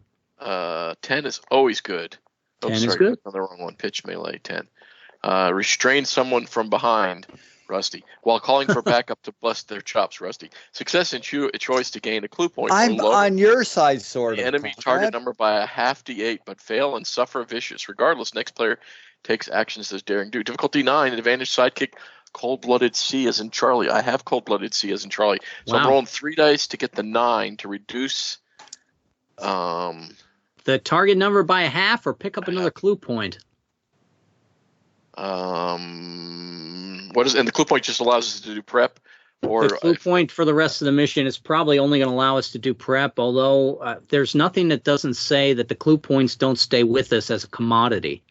10 is always good. 10 is good. Another wrong one. Pitched melee, 10. Restrain someone from behind, Rusty, while calling for backup to bust their chops, Rusty. Success in choice to gain a clue point. or I'm lower on your side, sort the of. enemy Conrad. target number by a half d8, but fail and suffer vicious. Regardless, next player takes actions as daring do. Difficulty 9, advantage sidekick, cold-blooded C as in Charlie. I have cold-blooded C as in Charlie. So I'm Wow. rolling 3 dice to get the 9 to reduce. The target number by a half or pick up another clue point. What is, and the clue point just allows us to do prep, or The clue point for the rest of the mission is probably only going to allow us to do prep, although there's nothing that doesn't say that the clue points don't stay with us as a commodity.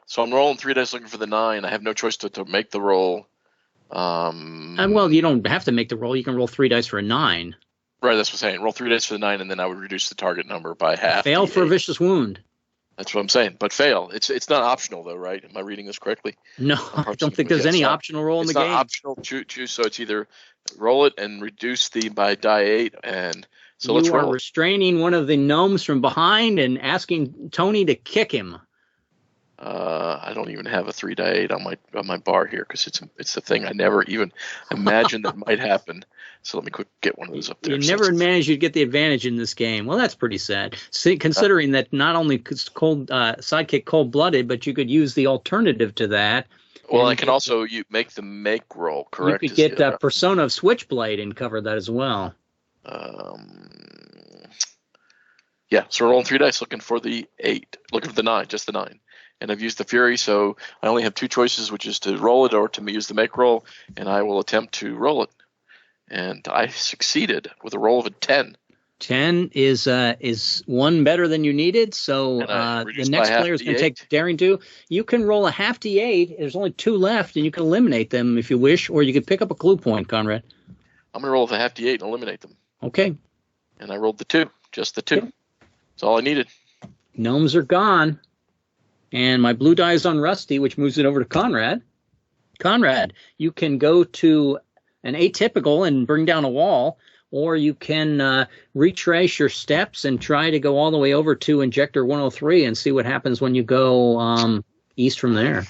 so I'm rolling 3 dice looking for the 9. I have no choice to make the roll. And well, you don't have to make the roll. You can roll 3 dice for a 9. Right, that's what I'm saying. Roll 3 dice for the 9, and then I would reduce the target number by half. Fail for a D8. vicious wound. That's what I'm saying. But fail. It's not optional though, right? Am I reading this correctly? No, I don't think there's any optional roll in It's the not game. optional. Choose. So it's either Roll it and reduce the by die 8, and so let's You are roll it. restraining one of the gnomes from behind and asking Tony to kick him. I don't even have a 3 die 8 on my bar here because it's the thing I never even imagined that might happen. So let me quick get one of those up there. You never managed to get the advantage in this game. Well, that's pretty sad. See, considering that not only is sidekick cold-blooded, but you could use the alternative to that. Well, I can also make the make roll, correct? You could get Persona of Switchblade and cover that as well. Yeah, so we're rolling 3 dice looking for the 8. Looking for the 9, just the 9. And I've used the Fury, so I only have 2 choices, which is to roll it or to use the make roll, and I will attempt to roll it. And I succeeded with a roll of a 10. 10 is one better than you needed, so the next player is going to take daring do. You can roll a half d8. There's only 2 left, and you can eliminate them if you wish, or you can pick up a clue point, Conrad. I'm going to roll with a half d8 and eliminate them. Okay. And I rolled the 2, just the 2. Okay. That's all I needed. Gnomes are gone. And my blue die is on Rusty, which moves it over to Conrad. Conrad, you can go to an atypical and bring down a wall, or you can retrace your steps and try to go all the way over to Injector 103 and see what happens when you go east from there.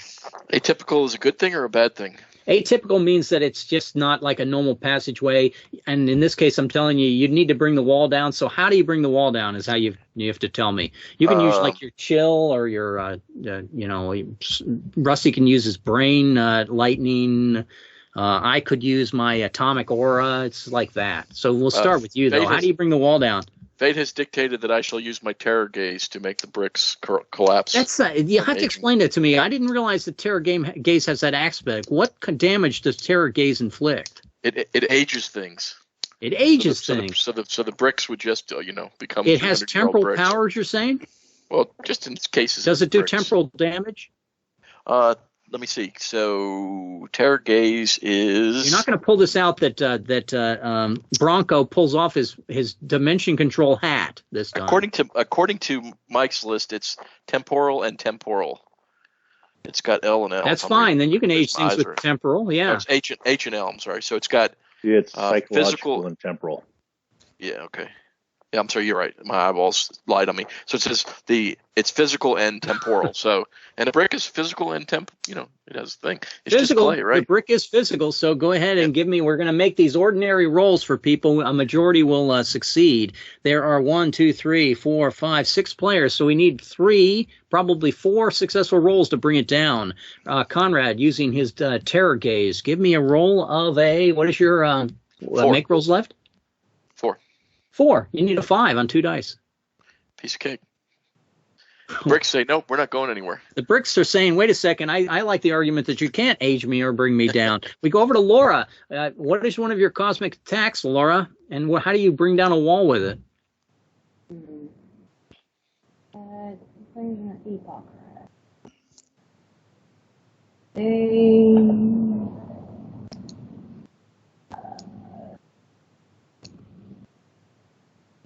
Atypical is a good thing or a bad thing? Atypical means that it's just not like a normal passageway. And in this case, I'm telling you, you need to bring the wall down. So how do you bring the wall down is how you have to tell me. You can use like your chill or your, Rusty can use his brain lightning. I could use my atomic aura. It's like that. So we'll start with you, though. How do you bring the wall down? Fate has dictated that I shall use my terror gaze to make the bricks collapse. That's you have to explain that to me. I didn't realize that terror gaze has that aspect. What damage does terror gaze inflict? It ages things. It ages things. So the bricks would just become. It has temporal powers. You're saying? Well, just in cases. Does it do temporal damage? Let me see. So Terror Gaze is. You're not going to pull this out that Bronco pulls off his dimension control hat this time. According to Mike's list, it's temporal and temporal. It's got L and L. That's fine. Then you can age things with temporal. Yeah. No, it's H and L. I'm sorry. So it's got. It's psychological physical and temporal. Yeah. Okay. Yeah, I'm sorry. You're right. My eyeballs lied on me. So it says it's physical and temporal. So and a brick is physical and it has a thing. It's physical. Just clay, right? The brick is physical. So go ahead and give me. We're going to make these ordinary rolls for people. A majority will succeed. There are 1, 2, 3, 4, 5, 6 players. So we need 3, probably 4 successful rolls to bring it down. Conrad, using his terror gaze, give me a roll of a. What is your make rolls left? 4. You need a 5 on 2 dice. Piece of cake. Bricks say, nope, we're not going anywhere. The bricks are saying, wait a second, I like the argument that you can't age me or bring me down. We go over to Laura. What is one of your cosmic attacks, Laura? And how do you bring down a wall with it?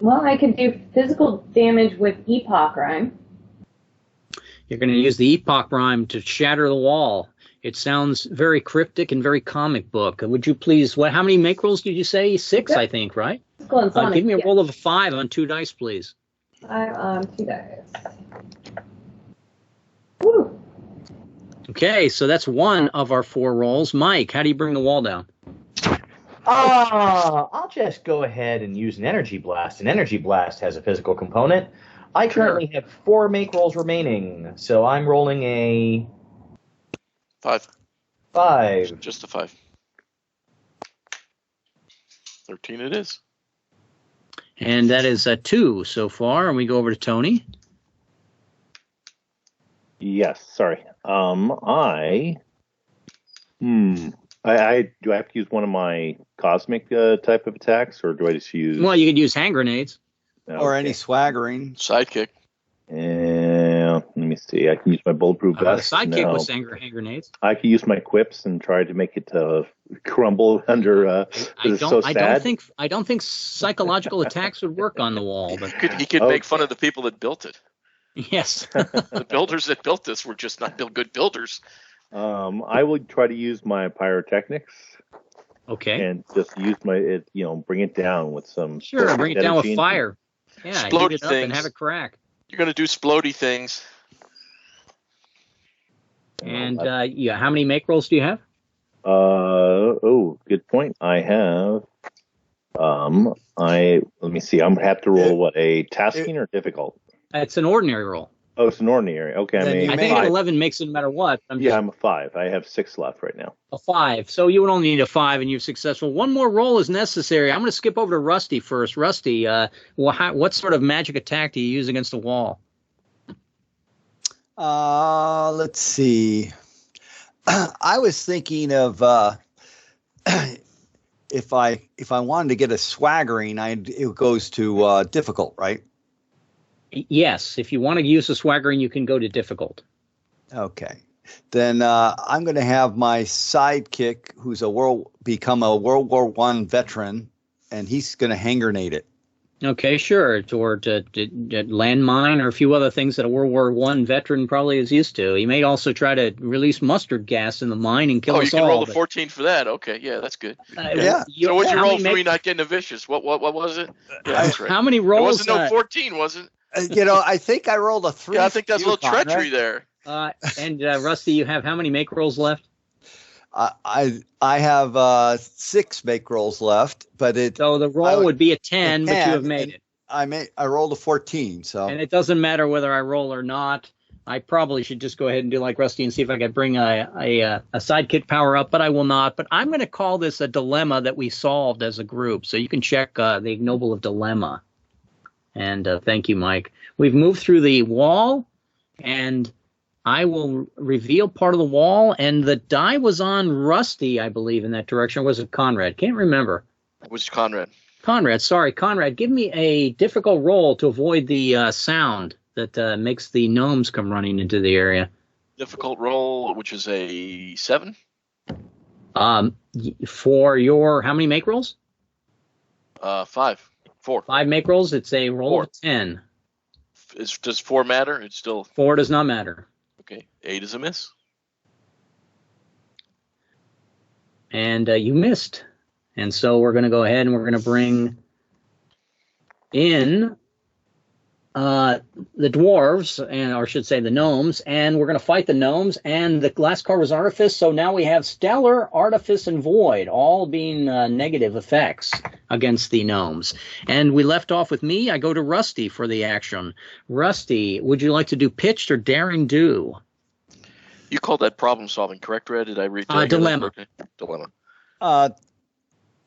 Well, I could do physical damage with Epoch Rhyme. You're going to use the Epoch Rhyme to shatter the wall. It sounds very cryptic and very comic book. Would you please, how many make rolls did you say? 6, I think, right? Give me a roll of a 5 on 2 dice, please. 5 on 2 dice. Woo! Okay, so that's one of our 4 rolls. Mike, how do you bring the wall down? I'll just go ahead and use an Energy Blast. An Energy Blast has a physical component. I currently have 4 make rolls remaining, so I'm rolling a 5. 5. Just a 5. 13 it is. And that is a 2 so far, and we go over to Tony. Yes, sorry. I do I have to use one of my cosmic type of attacks, or do I just use? Well, you could use hand grenades. Okay. Or any swaggering. Sidekick. And let me see. I can use my bulletproof vest. Sidekick with hand grenades. I can use my quips and try to make it crumble under. I don't think psychological attacks would work on the wall. But he could make fun of the people that built it. Yes. The builders that built this were just not good builders. I will try to use my pyrotechnics. Okay. and just use bring it down with some. Sure, bring it down with energy. fire. Yeah, Explodey heat it up things. and have it crack. You're going to do splody things. And how many make rolls do you have? Good point. I have. Let me see. I'm gonna have to roll what, a tasking or difficult? It's an ordinary roll. Oh, it's an ordinary. Okay, Then I think an 11 makes it no matter what. I'm a 5. I have 6 left right now. a 5. So you would only need a 5, and you're successful. One more roll is necessary. I'm going to skip over to Rusty first. Rusty, what sort of magic attack do you use against the wall? Let's see. I was thinking of if I wanted to get a swaggering, it goes to difficult, right? Yes, if you want to use a swaggering, you can go to difficult. Okay. Then I'm going to have my sidekick, who's become a World War I veteran, and he's going to hand grenade it. Okay, sure. Or to landmine or a few other things that a World War I veteran probably is used to. He may also try to release mustard gas in the mine and kill us all. Oh, you can roll the 14 for that. Okay, yeah, that's good. Yeah. So what'd you roll for me not getting a vicious? What was it? Yeah, that's right. How many rolls? It wasn't 14, was it? I think I rolled a 3. Yeah, I think that's a little treachery right? there. And Rusty, you have how many make rolls left? I have 6 make rolls left, but so the roll would be a 10, but you have made it. I rolled a 14, so. And it doesn't matter whether I roll or not. I probably should just go ahead and do like Rusty and see if I can bring a sidekick power up, but I will not. But I'm going to call this a dilemma that we solved as a group. So you can check the ignoble of dilemma. And thank you, Mike. We've moved through the wall, and I will reveal part of the wall. And the die was on Rusty, I believe, in that direction. Or was it Conrad? Can't remember. It was Conrad. Sorry, Conrad. Give me a difficult roll to avoid the sound that makes the gnomes come running into the area. Difficult roll, which is a 7. For your how many make rolls? 5. 4. 5 make rolls. It's a roll 4. of 10. Does 4 matter? It's still 4 does not matter. Okay. 8 is a miss. And you missed. And so we're going to go ahead and we're going to bring in the dwarves, or I should say the gnomes, and we're going to fight the gnomes. And the last card was Artifice, so now we have Stellar, Artifice, and Void, all being negative effects against the gnomes. And we left off with me. I go to Rusty for the action. Rusty, would you like to do Pitched or Daring Do? You called that problem solving, correct, Red? Did I read Dilemma. Dilemma.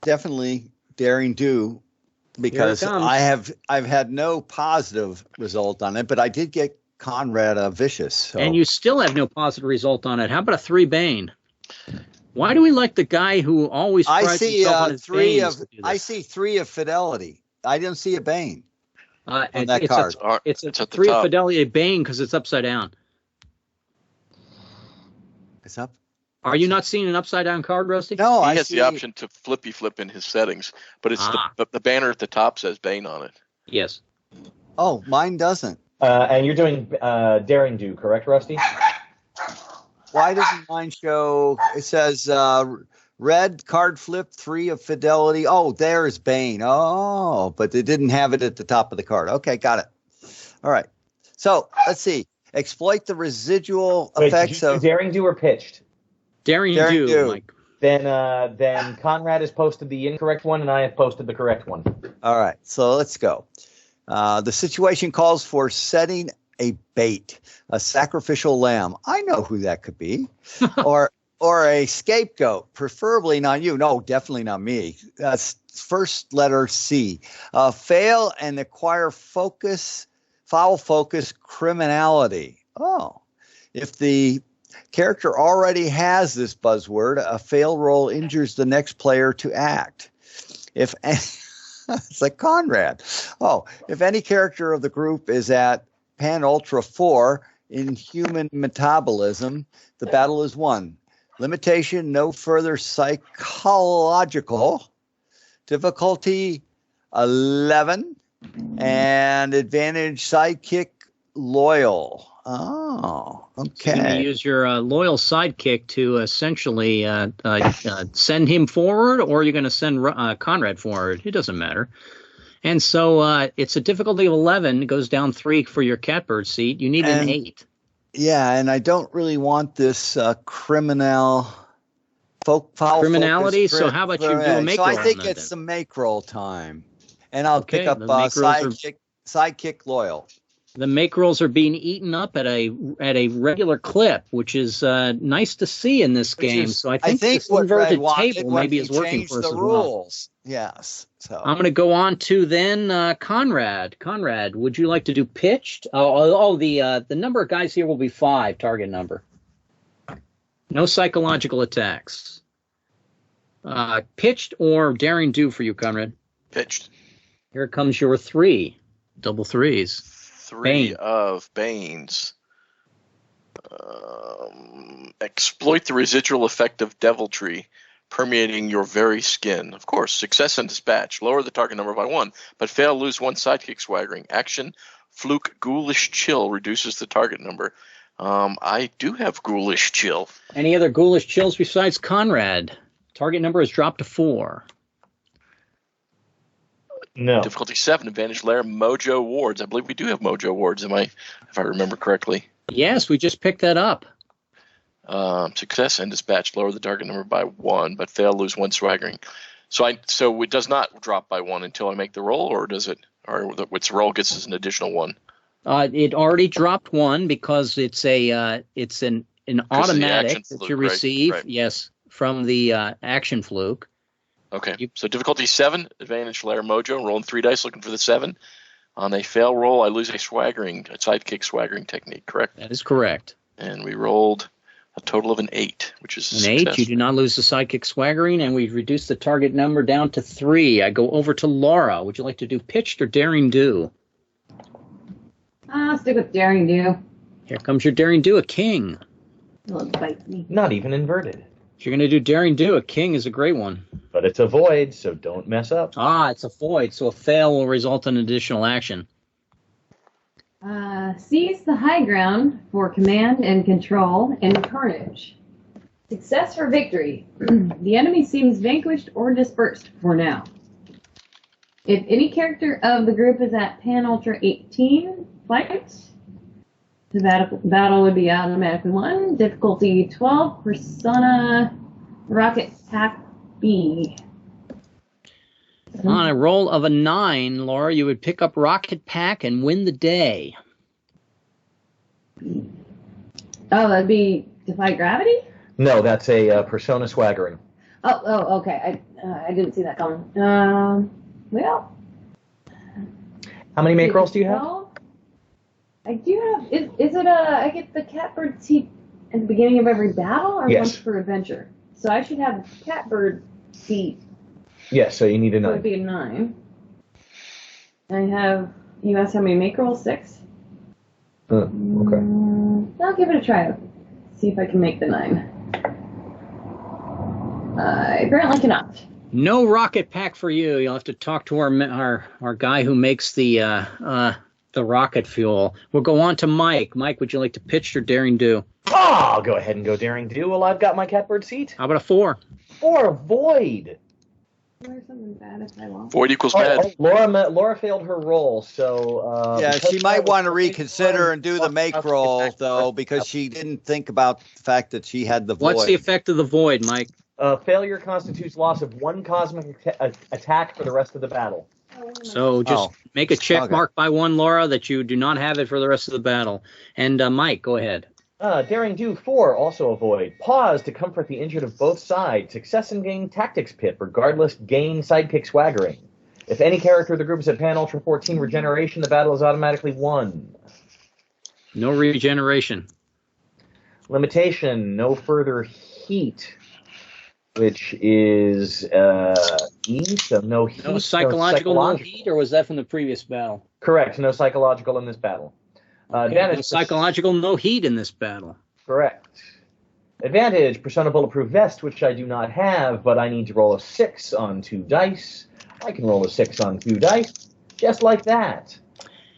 Definitely Daring Do. Because I've had no positive result on it, but I did get Conrad vicious. So. And you still have no positive result on it. How about a 3 Bane? Why do we like the guy who always tries himself on his Banes? I see 3 of Fidelity. I didn't see a Bane on that it's card. It's a 3 of Fidelity Bane because it's upside down. It's up. Are you not seeing an upside down card, Rusty? No, he has the option to flippy flip in his settings, but it's the banner at the top says Bane on it. Yes. Oh, mine doesn't. And you're doing Daring Do, correct, Rusty? Why doesn't mine show? It says red card flip 3 of Fidelity. Oh, there's Bane. Oh, but they didn't have it at the top of the card. Okay, got it. All right. So let's see. Exploit the residual effects of Daring Do or Pitched. Daring Do, Mike. Then Conrad has posted the incorrect one, and I have posted the correct one. All right, so let's go. The situation calls for setting a bait, a sacrificial lamb. I know who that could be, or a scapegoat, preferably not you. No, definitely not me. First letter C. Fail and acquire foul focus, criminality. Oh, if the character already has this buzzword, a fail roll injures the next player to act. It's like Conrad. Oh, if any character of the group is at PanUltra 4 in human metabolism, the battle is won. Limitation, no further psychological. Difficulty 11. And advantage, sidekick loyal. Oh, So you're going to okay. use your loyal sidekick to essentially send him forward, or you're going to send Conrad forward. It doesn't matter. And so it's a difficulty of 11. It goes down 3 for your catbird seat. You need an And 8. yeah, and I don't really want this foul Criminality. focus. So how about you do a make So I roll think on that it's then? the make roll time, and I'll Okay, pick up the make rolls are sidekick loyal. the make rolls are being eaten up at a regular clip, which is nice to see in this game. So I think this what Red inverted wanted table when maybe he is working changed for us the as well. rules. Yes. So I'm going to go on to then Conrad. Conrad, would you like to do pitched? The number of guys here will be 5, target number. No psychological attacks. Pitched or daring do for you, Conrad? Pitched. Here comes your 3. Double 3s. 3 Bane. of Banes. Exploit the residual effect of deviltry permeating your very skin. Of course, success and dispatch. Lower the target number by 1, but fail, lose 1 sidekick swaggering. Action, fluke, ghoulish chill reduces the target number. I do have ghoulish chill. Any other ghoulish chills besides Conrad? Target number is dropped to 4. No. Difficulty 7, advantage layer, mojo wards. I believe we do have mojo wards, if I remember correctly. Yes, we just picked that up. Success and dispatch, lower the target number by 1, but fail, lose 1 swaggering. So it does not drop by 1 until I make the roll, or does it? Or which roll gets us an additional 1? It already dropped 1 because it's an automatic that fluke, you receive. right. Yes, from the action fluke. Okay, so difficulty 7, advantage layer mojo, rolling 3 dice, looking for the 7. On a fail roll, I lose a sidekick swaggering technique, correct? That is correct. And we rolled a total of an 8, which is a An 8, success. you do not lose the sidekick swaggering, and we've reduced the target number down to 3. I go over to Laura. Would you like to do pitched or daring do? I'll stick with daring do. Here comes your daring do, a king. It'll bite me. Not even inverted. If you're going to do daring do, a king is a great one. But it's a void, so don't mess up. It's a void, so a fail will result in additional action. Seize the high ground for command and control and carnage. Success for victory. The enemy seems vanquished or dispersed for now. If any character of the group is at PanUltra 18, fight. The battle would be automatically won. Difficulty 12, Persona Rocket Pack B. On a roll of a 9, Laura, you would pick up Rocket Pack and win the day. Oh, that'd be Defy Gravity? No, that's a Persona swaggering. Oh, okay. I didn't see that coming. Well. How many make rolls do you have? Well, I do have. Is it I get the catbird seat at the beginning of every battle, or Yes. once per adventure? So I should have catbird seat. Yes, so you need a So it 9. would be a 9. I have. You asked how many make rolls? 6. Okay. I'll give it a try. See if I can make the 9. I apparently cannot. No Rocket Pack for you. You'll have to talk to our guy who makes the rocket fuel. We'll go on to Mike. Mike, would you like to pitch or daring do? Oh, I'll go ahead and go daring do. Well, I've got my catbird seat. How about a 4? Or void. Or something bad if I lost. Void equals bad. Laura failed her roll, so Yeah, because she that might was want to the reconsider one, and do the make I'll roll, get back to though, her. because she didn't think about the fact that she had the void. What's the effect of the void, Mike? Failure constitutes loss of 1 cosmic attack for the rest of the battle. So just make a check mark by 1, Laura, that you do not have it for the rest of the battle. And Mike, go ahead. Daring do 4, also a void. Pause to comfort the injured of both sides. Success and gain tactics pip, regardless gain sidekick swaggering. If any character of the group is at PanUltra 14 regeneration, the battle is automatically won. No regeneration. Limitation, no further heat, which is E, so no heat. No psychological no heat, or was that from the previous battle? Correct, no psychological in this battle. Advantage, No psychological no heat in this battle. Correct. Advantage, Persona Bulletproof Vest, which I do not have, but I need to roll a 6 on 2 dice. I can roll a 6 on 2 dice, just like that.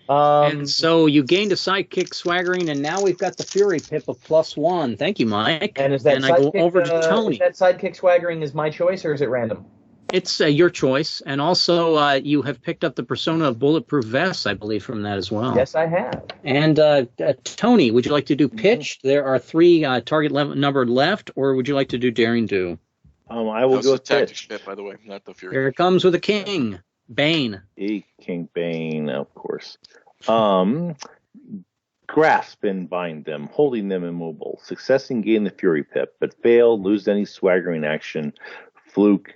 And so you gained a sidekick swaggering, and now we've got the Fury pip of +1. Thank you, Mike. And is that I go over to Tony. Is that sidekick swaggering is my choice, or is it random? It's your choice. And also, you have picked up the persona of Bulletproof Vests, I believe, from that as well. Yes, I have. And Tony, would you like to do pitched? There are 3 target numbered left, or would you like to do daring do? I will go with tactic pitch. ship, by the way, not the Fury. Here it comes with a king. Bane. King Bane, of course. Grasp and bind them, holding them immobile. Success and gain the Fury pip, but fail, lose any swaggering action, fluke,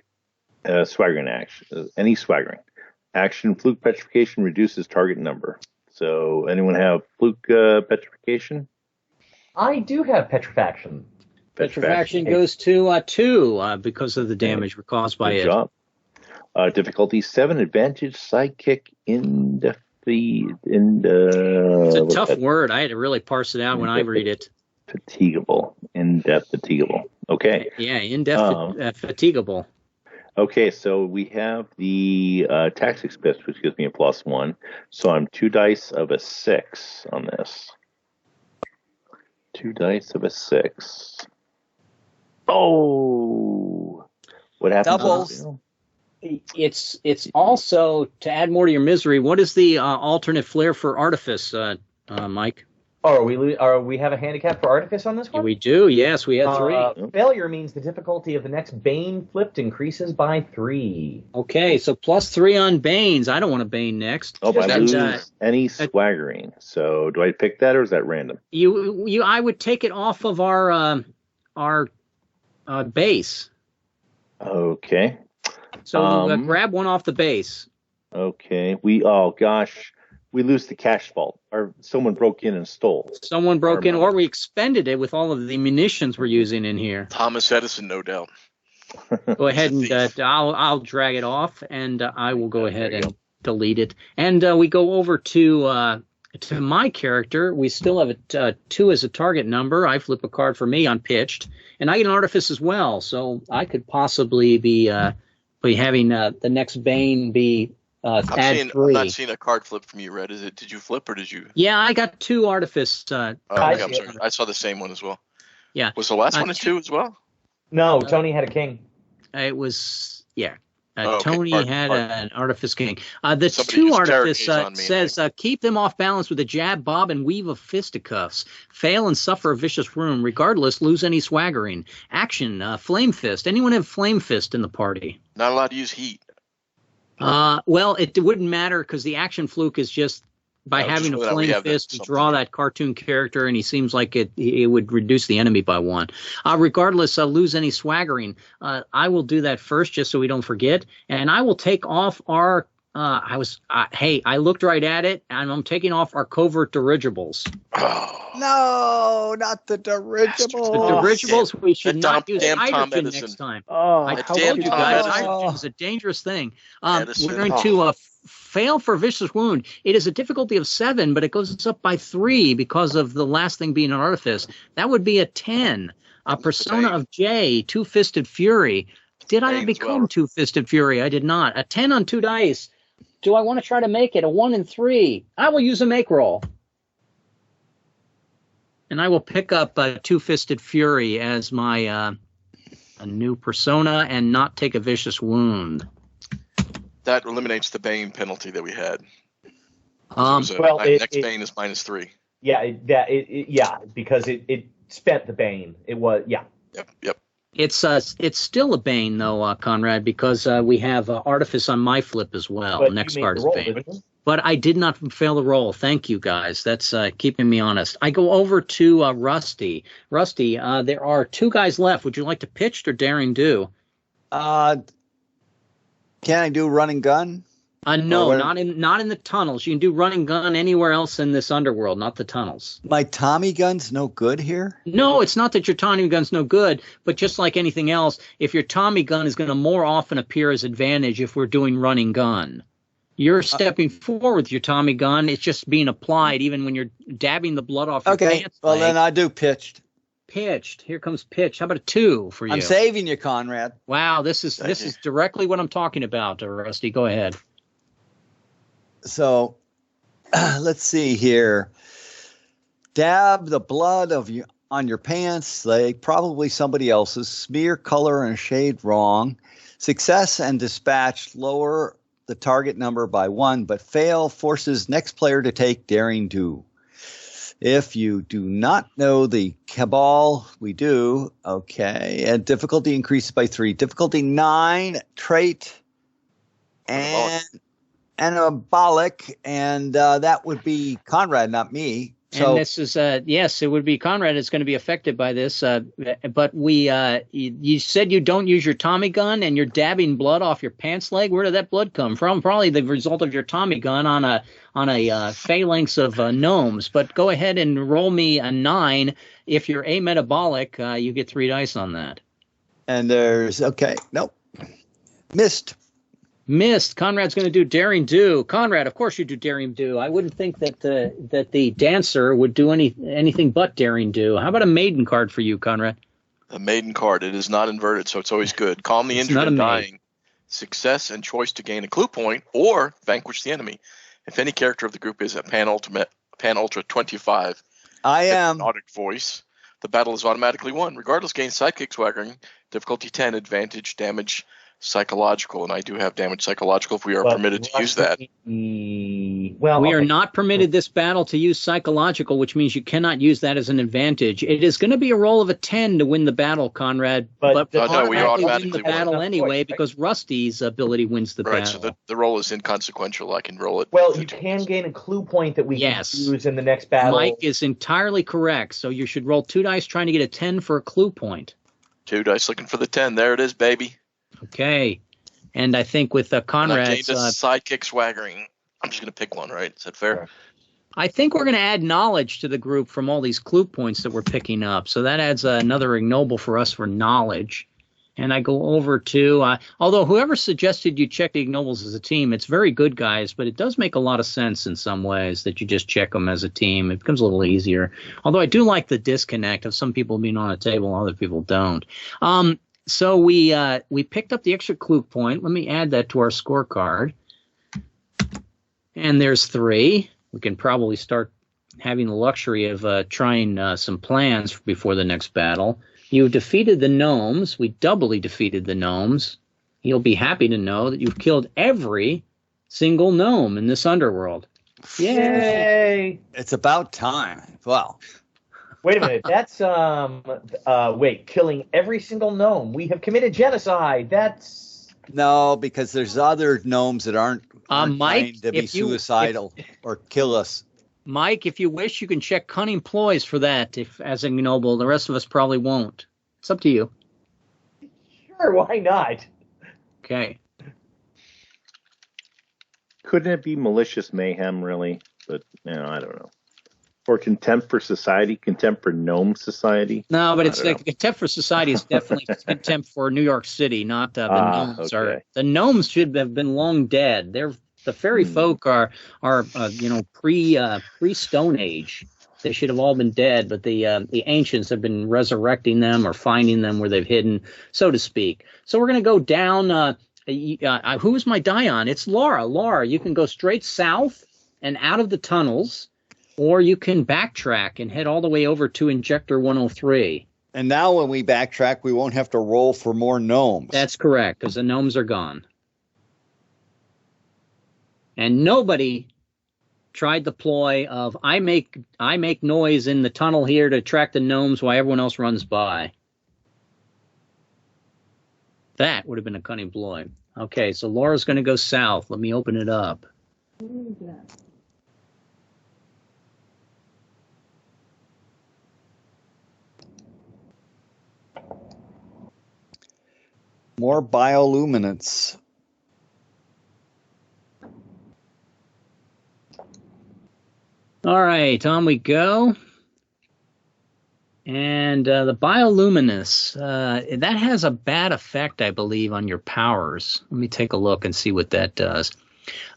swaggering action, any swaggering action. Fluke petrification reduces target number. So, anyone have fluke petrification? I do have petrifaction. Petrifaction goes to 2 because of the damage caused by Good it. job. Difficulty 7, advantage, sidekick, It's a tough word. I had to really parse it out when I read it. Fatigable. In-depth fatigable. Okay. Yeah, in-depth fatigable. Okay, so we have the tactics pitch, which gives me a +1. So I'm 2 dice of a 6 on this. 2 dice of a 6. Oh! What happens? Doubles. It's also, to add more to your misery, what is the alternate flair for artifice, Mike? Oh, we have a handicap for artifice on this one? We do, yes. We had 3. Failure means the difficulty of the next Bane flipped increases by 3. Okay, so +3 on Banes. I don't want a Bane next. Oh, but I lose any swaggering. So do I pick that, or is that random? I would take it off of our base. Okay. So grab one off the base. Okay. We lose the cash vault, or someone broke in and stole. Someone broke in, or we expended it with all of the munitions we're using in here. Thomas Edison, no doubt. Go ahead and I'll drag it off, and I will go ahead and delete it. And we go over to my character. We still have 2 as a target number. I flip a card for me on pitched, and I get an artifice as well. So I could possibly be having the next Bane be I'm not seeing a card flip from you, Red. Did you flip or did you? Yeah, I got 2 artifice. I'm sorry. I saw the same one as well. Yeah. Was the last one a 2 as well? No, Tony had a king. It was, yeah. Okay. Tony had an artifice king. The Somebody 2 artifice me, says, keep them off balance with a jab, bob, and weave of fisticuffs. Fail and suffer a vicious wound. Regardless, lose any swaggering. Action, flame fist. Anyone have flame fist in the party? Not allowed to use heat. Well, it wouldn't matter because the action fluke is just by having a flame fist to draw that cartoon character, and he seems like it would reduce the enemy by 1. Regardless, lose any swaggering. I will do that first just so we don't forget, and I will take off our. I looked right at it, and I'm taking off our covert dirigibles. No, not the dirigibles. The dirigibles, we should not use hydrogen Edison. Next time. I told you guys, hydrogen is a dangerous thing. We're going to fail for vicious wound. It is a difficulty of 7, but it goes up by 3 because of the last thing being an artifice. That would be a 10. A persona of J, Two-Fisted Fury. Did I become Two-Fisted Fury? I did not. A 10 on 2 dice. Do I want to try to make it a 1 and 3? I will use a make roll. And I will pick up Two-Fisted Fury as my a new persona and not take a vicious wound. That eliminates the Bane penalty that we had. Next Bane is -3. Yeah, because it spent the Bane. It was, yeah. Yep. It's still a Bane though, Conrad, because we have Artifice on my flip as well. But next you card is roll, Bane. But I did not fail the roll. Thank you, guys. That's keeping me honest. I go over to Rusty. Rusty, there are 2 guys left. Would you like to pitch or daring do? Can I do run and gun? No, not in the tunnels. You can do run and gun anywhere else in this underworld, not the tunnels. My Tommy gun's no good here? No, it's not that your Tommy gun's no good, but just like anything else, if your Tommy gun is going to more often appear as advantage if we're doing running gun. You're stepping forward with your Tommy gun. It's just being applied even when you're dabbing the blood off your pants. Well, then I do pitched. Pitched. Here comes pitch. How about a 2 for you? I'm saving you, Conrad. Wow, this is directly what I'm talking about, Rusty. Go ahead. So Let's see here. Dab the blood on your pants, like probably somebody else's. Smear color and shade wrong. Success and dispatch lower the target number by 1, but fail forces next player to take daring do. If you do not know the cabal, we do. Okay. And difficulty increases by 3. Difficulty 9, trait, and anabolic. And that would be Conrad, not me. So, and this is, yes, it would be Conrad is going to be affected by this. But you said you don't use your Tommy gun and you're dabbing blood off your pants leg. Where did that blood come from? Probably the result of your Tommy gun on a phalanx of gnomes. But go ahead and roll me a 9. If you're ametabolic, you get 3 dice on that. And there's, okay, nope. Missed. Conrad's going to do daring do. Conrad, of course you do daring do. I wouldn't think that the dancer would do anything but daring do. How about a maiden card for you, Conrad? A maiden card. It is not inverted, so it's always good. Calm the injured and dying. Success and choice to gain a clue point or vanquish the enemy. If any character of the group is at PanUltra 25, I am. Hypnotic voice. The battle is automatically won. Regardless, gain sidekick swaggering. Difficulty 10, advantage, damage, psychological, and I do have damage psychological if we are permitted to use that. Well, we are not permitted this battle to use psychological, which means you cannot use that as an advantage. It is going to be a roll of a 10 to win the battle, Conrad. But no, we automatically win the battle anyway because Rusty's ability wins the battle. Right, so the roll is inconsequential. I can roll it. Well, you can gain a clue point that we can use in the next battle. Mike is entirely correct. So you should roll 2 dice trying to get a 10 for a clue point. 2 dice looking for the 10. There it is, baby. Okay, and I think with Conrad's sidekick swaggering, I'm just going to pick one, right? Is that fair? I think we're going to add knowledge to the group from all these clue points that we're picking up. So that adds another ignoble for us for knowledge. And I go over to, although whoever suggested you check the ignobles as a team, it's very good, guys, but it does make a lot of sense in some ways that you just check them as a team. It becomes a little easier. Although I do like the disconnect of some people being on a table and other people don't. So we picked up the extra clue point. Let me add that to our scorecard. And there's 3. We can probably start having the luxury of trying some plans before the next battle. You defeated the gnomes. We doubly defeated the gnomes. You'll be happy to know that you've killed every single gnome in this underworld. Yay! It's about time. Wow. Wait a minute. That's killing every single gnome. We have committed genocide. That's no, because there's other gnomes that aren't Mike, trying to be suicidal or kill us. Mike, if you wish, you can check cunning ploys for that. If as a noble, the rest of us probably won't. It's up to you. Sure, why not? Okay. Couldn't it be malicious mayhem, really? But I don't know. Or contempt for society, contempt for gnome society. No, but it's contempt for society is definitely contempt for New York City, not the gnomes. Okay. The gnomes should have been long dead. The fairy folk are pre Stone Age. They should have all been dead, but the ancients have been resurrecting them or finding them where they've hidden, so to speak. So we're going to go down. Who's my die on? It's Laura. Laura, you can go straight south and out of the tunnels. Or you can backtrack and head all the way over to Injector 103. And now when we backtrack, we won't have to roll for more gnomes. That's correct, because the gnomes are gone. And nobody tried the ploy of, I make noise in the tunnel here to attract the gnomes while everyone else runs by. That would have been a cunning ploy. Okay, so Laura's going to go south. Let me open it up. More bioluminescence. All right, on we go. And the bioluminous, that has a bad effect, I believe, on your powers. Let me take a look and see what that does.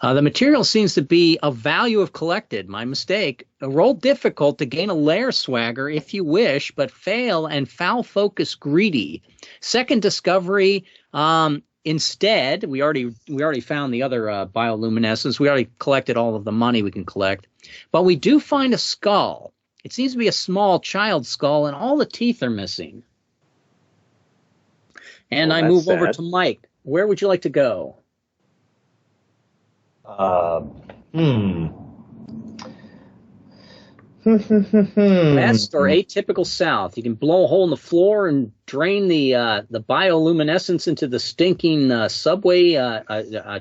The material seems to be of value if collected. My mistake. Roll difficult to gain a lair swagger if you wish, but fail and foul focus greedy. Second discovery, instead, we already found the other bioluminescence. We already collected all of the money we can collect, but we do find a skull. It seems to be a small child skull, and all the teeth are missing. And Well, I that's move over sad. to Mike. Where would you like to go? West or atypical south? You can blow a hole in the floor and drain the bioluminescence into the stinking subway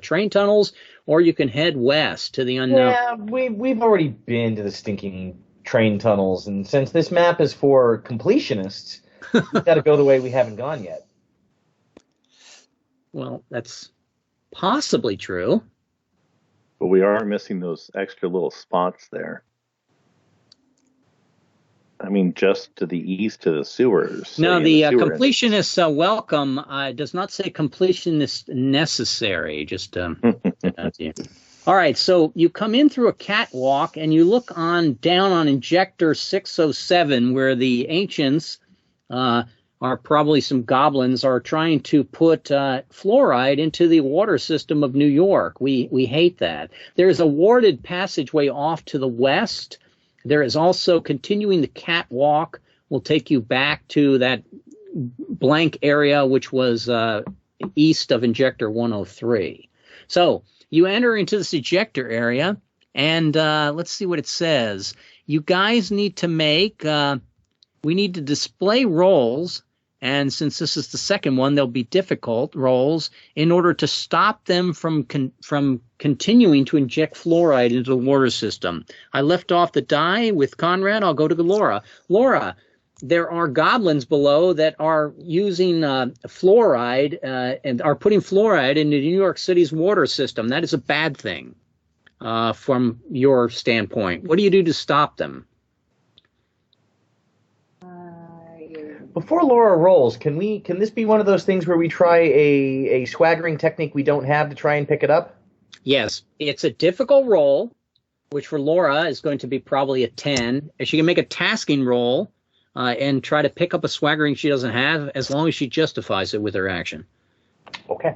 train tunnels, or you can head west to the unknown. Yeah, we've already been to the stinking train tunnels, and since this map is for completionists, we've got to go the way we haven't gone yet. Well, that's possibly true. But we are missing those extra little spots there. I mean, just to the east of the sewers. No, say, the in sewer completionist welcome does not say completionist necessary. Just all right. So you come in through a catwalk and you look down on Injector 607, where the ancients are probably some goblins are trying to put fluoride into the water system of New York. We hate that. There is a warded passageway off to the west. There is also continuing the catwalk will take you back to that blank area, which was east of Injector 103. So you enter into this ejector area, and let's see what it says. You guys need to we need to display rolls, and since this is the second one, they'll be difficult rolls in order to stop them from continuing to inject fluoride into the water system. I left off the die with Conrad. I'll go to Laura. Laura, there are goblins below that are using fluoride and are putting fluoride into New York City's water system. That is a bad thing from your standpoint. What do you do to stop them? Before Laura rolls, can this be one of those things where we try a swaggering technique we don't have to try and pick it up? Yes, it's a difficult roll, which for Laura is going to be probably a 10. She can make a tasking roll and try to pick up a swaggering she doesn't have, as long as she justifies it with her action. Okay.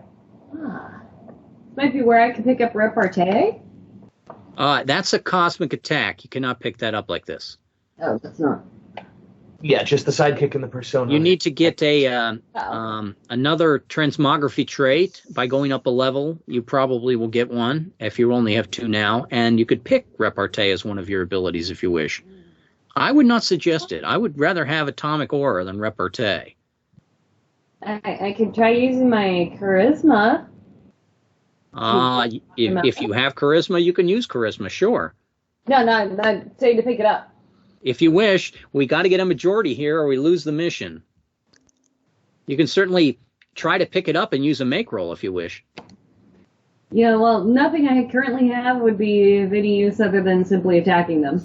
Might be where I can pick up repartee. That's a cosmic attack. You cannot pick that up like this. Oh, that's not. Yeah, just the sidekick and the persona. You need to get another transmography trait by going up a level. You probably will get one if you only have 2 now, and you could pick repartee as one of your abilities if you wish. I would not suggest it. I would rather have atomic aura than repartee. I could try using my charisma. If you have charisma, you can use charisma, sure. No, not say to pick it up. If you wish, we got to get a majority here or we lose the mission. You can certainly try to pick it up and use a make roll if you wish. Yeah, well, nothing I currently have would be of any use other than simply attacking them.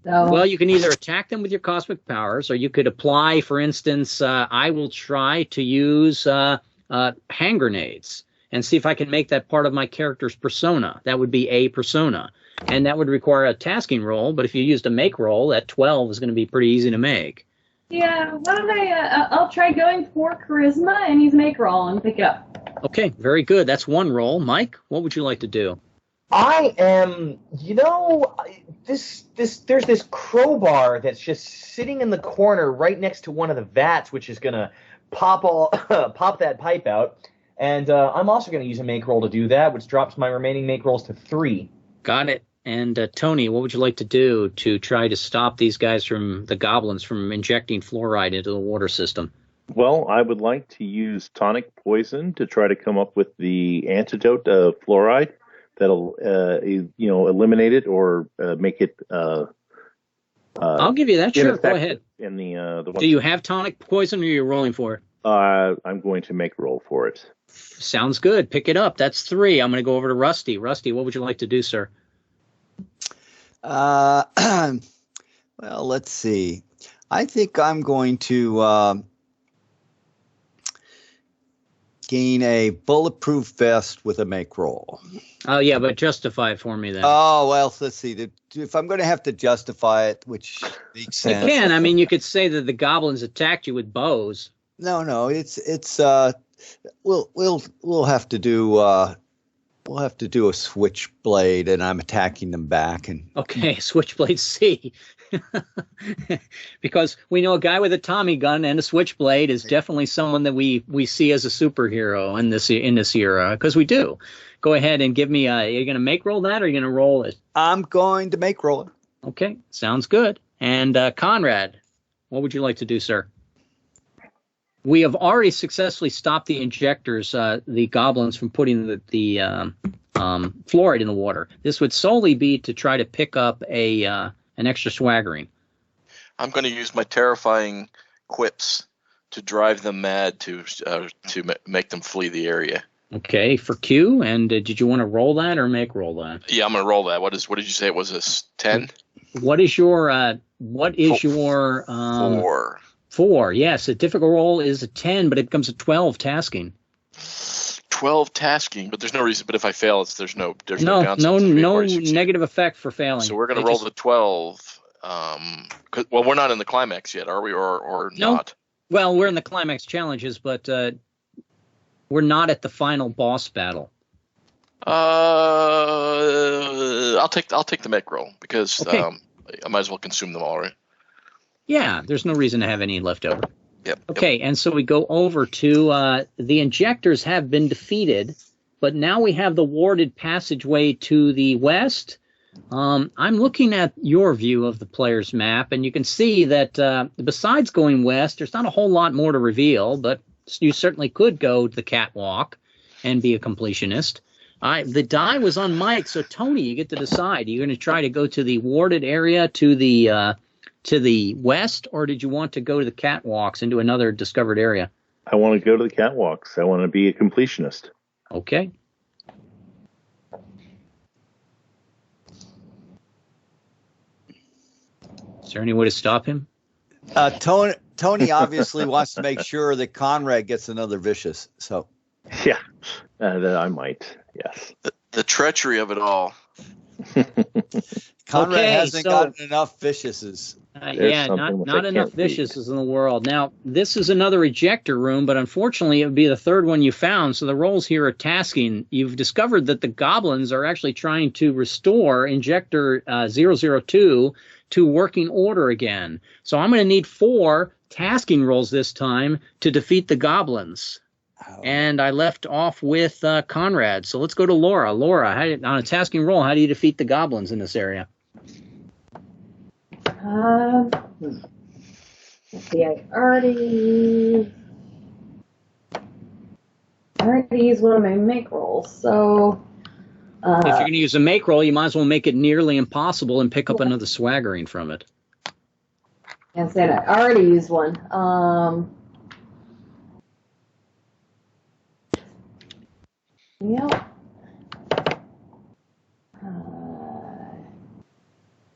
So. Well, you can either attack them with your cosmic powers, or you could apply, for instance, I will try to use hand grenades and see if I can make that part of my character's persona. That would be a persona. And that would require a tasking roll, but if you used a make roll, that 12 is going to be pretty easy to make. Yeah, why don't I'll try going for charisma and use make roll and pick it up. Okay, very good. That's one roll. Mike, what would you like to do? I am, there's this crowbar that's just sitting in the corner right next to one of the vats, which is going to pop that pipe out. And I'm also going to use a make roll to do that, which drops my remaining make rolls to 3. Got it. And Tony, what would you like to do to try to stop these guys the goblins from injecting fluoride into the water system? Well, I would like to use tonic poison to try to come up with the antidote of fluoride that'll, eliminate it or make it. I'll give you that. Sure, go ahead. In the do you have tonic poison, or are you rolling for it? I'm going to make roll for it. Sounds good. Pick it up. That's 3. I'm going to go over to Rusty. Rusty, what would you like to do, sir? Well, let's see. I think I'm going to gain a bulletproof vest with a make roll. Oh, yeah, but justify it for me then. Oh, well, let's see. If I'm going to have to justify it, which makes sense. You can. I mean, you could say that the goblins attacked you with bows. No, it's We'll have to do a switchblade, and I'm attacking them back. And Okay, switchblade C. Because we know a guy with a Tommy gun and a switchblade is definitely someone that we see as a superhero in this era, because we do. Go ahead and give me are you going to make roll that, or are you going to roll it? I'm going to make roll it. Okay, sounds good. And Conrad, what would you like to do, sir? We have already successfully stopped the injectors, the goblins, from putting the fluoride in the water. This would solely be to try to pick up an extra swaggering. I'm going to use my terrifying quips to drive them mad to make them flee the area. Okay, for Q. And did you want to roll that or make roll that? Yeah, I'm going to roll that. What did you say it was? A 10? What is your 4? 4? Yes, a difficult roll is a 10, but it becomes a 12 tasking. 12 tasking, but there's no reason. But if I fail, there's no negative effect for failing. So we're going to roll the 12. Well, we're not in the climax yet, are we? Or no. Not? Well, we're in the climax challenges, but we're not at the final boss battle. I'll take the mech roll because okay. I might as well consume them all, right? Yeah, there's no reason to have any left over. Yep. Okay, and so we go over to the injectors have been defeated, but now we have the warded passageway to the west. I'm looking at your view of the player's map, and you can see that besides going west, there's not a whole lot more to reveal, but you certainly could go to the catwalk and be a completionist. The die was on Mike, so Tony, you get to decide. Are you going to try to go to the warded area to the west, or did you want to go to the catwalks into another discovered area? I want to go to the catwalks. I want to be a completionist. Okay. Is there any way to stop him? Tony obviously wants to make sure that Conrad gets another vicious. So, yeah, I might. Yes. The treachery of it all. Conrad hasn't gotten enough viciouses. Not enough viciouses in the world. Now, this is another ejector room, but unfortunately, it would be the third one you found. So the roles here are tasking. You've discovered that the goblins are actually trying to restore Injector 002 to working order again. So I'm going to need 4 tasking rolls this time to defeat the goblins. Oh. And I left off with Conrad. So let's go to Laura. Laura, on a tasking roll, how do you defeat the goblins in this area? Let's see, I already used one of my make rolls, so... if you're going to use a make roll, you might as well make it nearly impossible and pick up another swaggering from it. I said I already used one. Yep.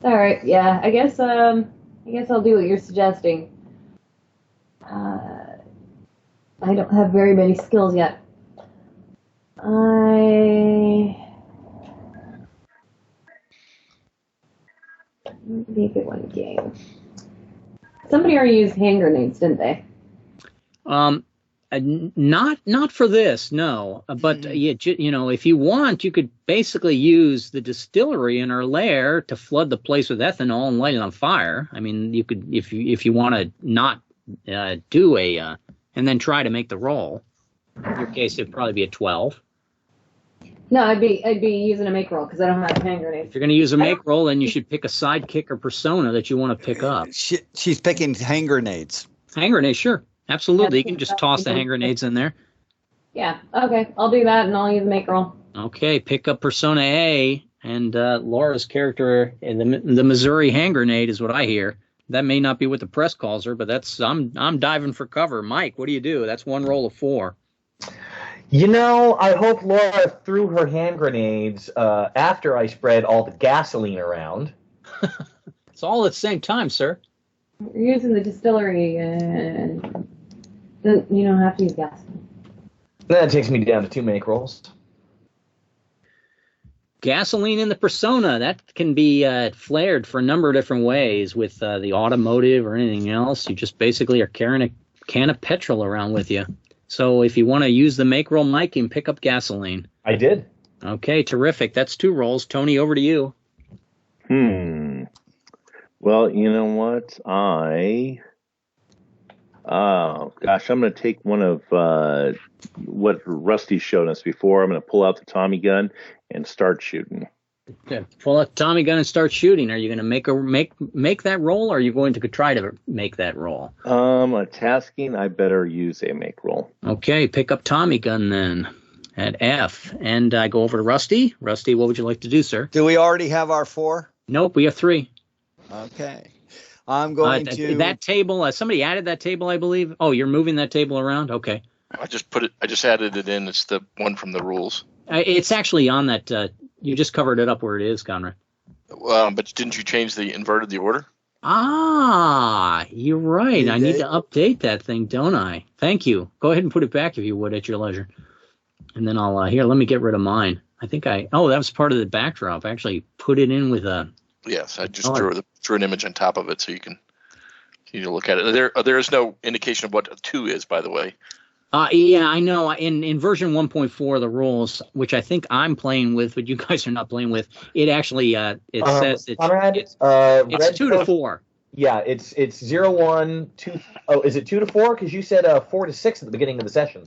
All right. Yeah. I guess I'll do what you're suggesting. I don't have very many skills yet. Be a good one game. Somebody already used hand grenades, didn't they? Not for this, no. But if you want, you could basically use the distillery in our lair to flood the place with ethanol and light it on fire. I mean, you could, if you want to not do and then try to make the roll. In your case, it'd probably be a 12. No, I'd be using a make roll because I don't have hand grenades. If you're going to use a make roll, then you should pick a sidekick or persona that you want to pick up. She's picking hand grenades. Hand grenades, sure. Absolutely. You can just toss the hand grenades in there. Yeah, okay. I'll do that, and I'll use a make roll. Okay, pick up Persona A, and Laura's character in the Missouri hand grenade is what I hear. That may not be what the press calls her, but I'm diving for cover. Mike, what do you do? That's one roll of 4. I hope Laura threw her hand grenades after I spread all the gasoline around. It's all at the same time, sir. You're using the distillery, and you don't have to use gasoline. That takes me down to 2 make rolls. Gasoline in the persona, that can be flared for a number of different ways with the automotive or anything else. You just basically are carrying a can of petrol around with you. So if you want to use the make roll, Mike, you can pick up gasoline. I did. Okay, terrific. That's 2 rolls. Tony, over to you. Well, you know what? Oh, gosh, I'm going to take one of what Rusty showed us before. I'm going to pull out the Tommy gun and start shooting. Okay. Pull out the Tommy gun and start shooting. Are you going to make that roll, or are you going to try to make that roll? A tasking, I better use a make roll. Okay, pick up Tommy gun then at F. And I go over to Rusty. Rusty, what would you like to do, sir? Do we already have our 4? Nope, we have 3. Okay. I'm going to... That table, somebody added that table, I believe. Oh, you're moving that table around? Okay. I just added it in. It's the one from the rules. It's actually on that... you just covered it up where it is, Conrad. But didn't you change the order? Ah, you're right. You I need to update that thing, don't I? Thank you. Go ahead and put it back if you would at your leisure. And then I'll... here, let me get rid of mine. I think that was part of the backdrop. I actually put it in with a... Yes, I just drew an image on top of it so you can look at it. There is no indication of what a 2 is, by the way. Yeah, I know. In version 1.4 of the rules, which I think I'm playing with, but you guys are not playing with, it actually says it's 2 to 4. Yeah, it's 0, 1, 2. Oh, is it 2 to 4? Because you said 4 to 6 at the beginning of the session.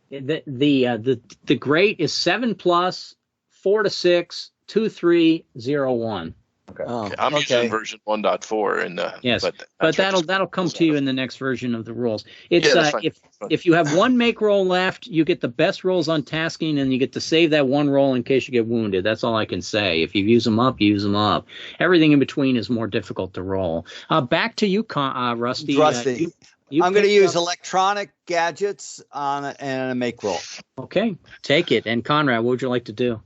The great is 7 plus, 4 to 6, 2, 3, 0, 1. Okay. Oh, I'm using version 1.4, and yes, but that'll come to you in the next version of the rules. It's fine. if you have 1 make roll left, you get the best rolls on tasking, and you get to save that 1 roll in case you get wounded. That's all I can say. If you use them up, you use them up. Everything in between is more difficult to roll. Back to you, Rusty. Rusty. I'm going to use electronic gadgets and a make roll. Okay, take it. And Conrad, what would you like to do?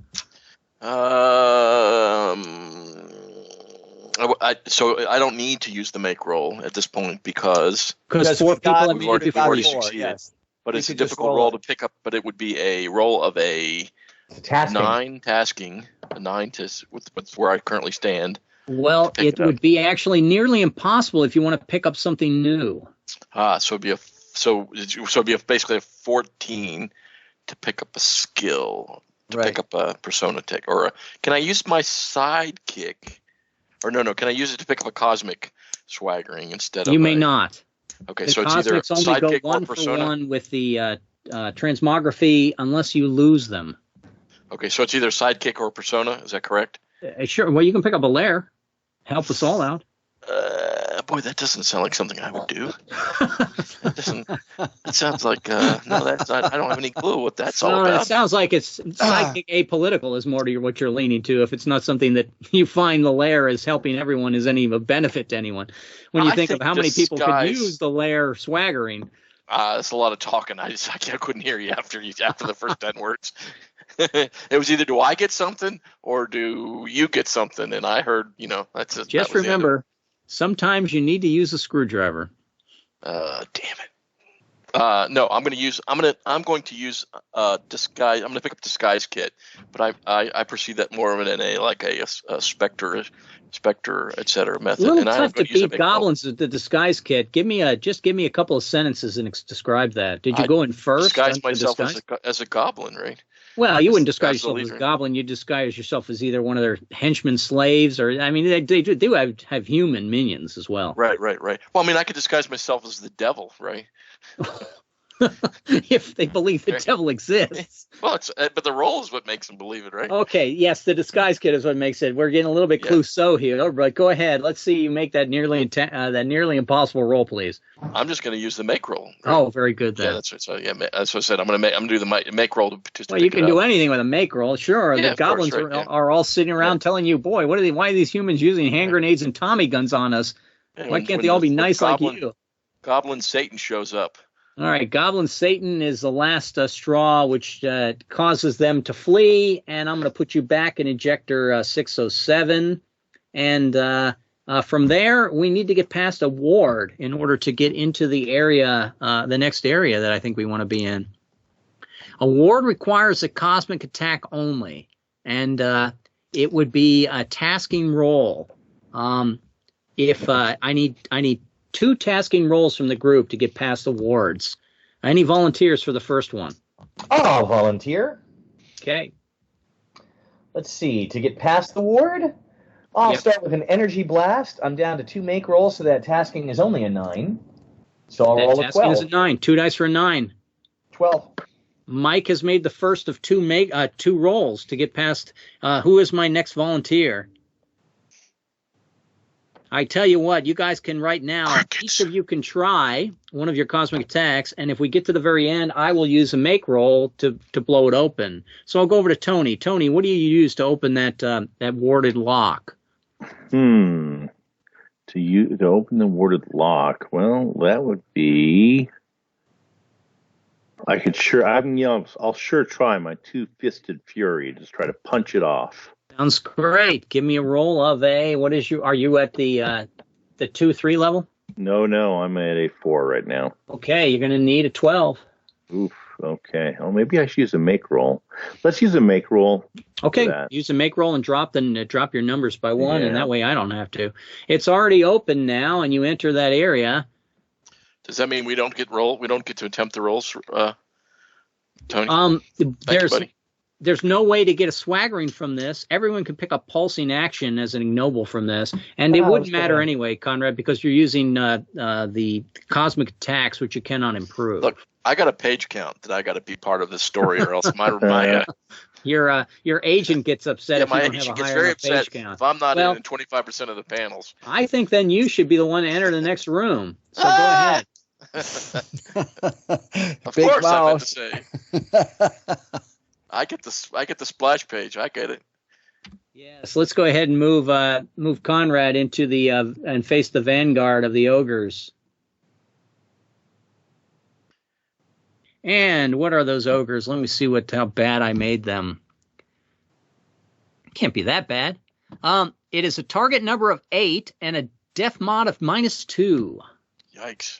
So I don't need to use the make roll at this point because 4 people have we've already before. succeeded. Yes. But it's a difficult roll to pick up. But it would be a roll of a 9 tasking, a 9 with where I currently stand. Well, it would be actually nearly impossible if you want to pick up something new. So it'd be basically a 14 to pick up a skill, pick up a persona tick, or can I use my sidekick? Or no, can I use it to pick up a cosmic swaggering instead of? You may not. Okay, the so it's either cosmics only go sidekick 1 or persona. for 1 with the transmography unless you lose them. Okay, so it's either sidekick or persona. Is that correct? Sure. Well, you can pick up a lair. Help us all out. Boy, that doesn't sound like something I would do. It sounds like no. That's not. I don't have any clue what that's all about. It sounds like it's psychic apolitical is more to what you're leaning to. If it's not something that you find the lair is helping everyone is any of a benefit to anyone. When you think of how many people could use the lair swaggering. That's a lot of talking. I couldn't hear you after the first 10 words. It was either do I get something or do you get something, and I heard that's it. Just remember, sometimes you need to use a screwdriver. Damn it. No, I'm going to use disguise. I'm going to pick up disguise kit, but I perceive that more of in a specter, etc. method. A little and tough to beat goblins with the disguise kit. Give me a couple of sentences and describe that. Did you go in first? Disguise myself as a goblin, right? Well, you wouldn't disguise yourself as a goblin. You disguise yourself as either one of their henchmen, slaves, or they do have human minions as well. Right. Well, I mean, I could disguise myself as the devil, right? If they believe the devil exists. Well, but the role is what makes them believe it, right? Okay, yes, the disguise kit is what makes it. We're getting a little bit Clouseau here, but go ahead. Let's see you make that nearly impossible roll, please. I'm just going to use the make roll. Right? Oh, very good then. Yeah, that's right. So that's what I said. I'm going to do the make roll to well, you can do anything with a make roll, sure. Yeah, the goblins course, right, are all sitting around telling you, boy, why are these humans using hand grenades and Tommy guns on us? Yeah, why can't they all be nice like you? Goblin Satan shows up. All right, Goblin Satan is the last straw, which causes them to flee, and I'm going to put you back in Ejector 607. And from there, we need to get past a ward in order to get into the area, the next area that I think we want to be in. A ward requires a cosmic attack only, and it would be a tasking roll. If I need 2 tasking rolls from the group to get past the wards. Any volunteers for the first one? I'll volunteer. Okay. Let's see. To get past the ward, I'll start with an energy blast. I'm down to 2 make rolls, so that tasking is only a 9. So I'll roll a 12. Tasking is a 9. 2 dice for a 9. 12. Mike has made the first of 2 rolls to get past. Who is my next volunteer? I tell you what, you guys can right now, each of you can try one of your cosmic attacks, and if we get to the very end, I will use a make roll to blow it open. So I'll go over to Tony. Tony, what do you use to open that warded lock? To open the warded lock, well, that would be... I'll sure try my two-fisted fury, just try to punch it off. Sounds great. Give me a roll of a, are you at the 2-3 level? No, I'm at a 4 right now. Okay, you're going to need a 12. Oof, okay. Oh, maybe I should use a make roll. Let's use a make roll. Okay, use a make roll and drop your numbers by 1, and that way I don't have to. It's already open now, and you enter that area. Does that mean we don't get to attempt the rolls, Tony? There's no way to get a swaggering from this. Everyone can pick up pulsing action as an ignoble from this, and it wouldn't matter anyway, Conrad, because you're using the cosmic attacks, which you cannot improve. Look, I got a page count that I got to be part of this story, or else your agent gets upset. My agent gets very upset if I'm not in 25% of the panels. I think then you should be the one to enter the next room. So go ahead. Of course, I meant to say. I get the splash page. I get it. Yes, let's go ahead and move Conrad into the and face the vanguard of the ogres. And what are those ogres? Let me see how bad I made them. Can't be that bad. It is a target number of 8 and a def mod of -2. Yikes.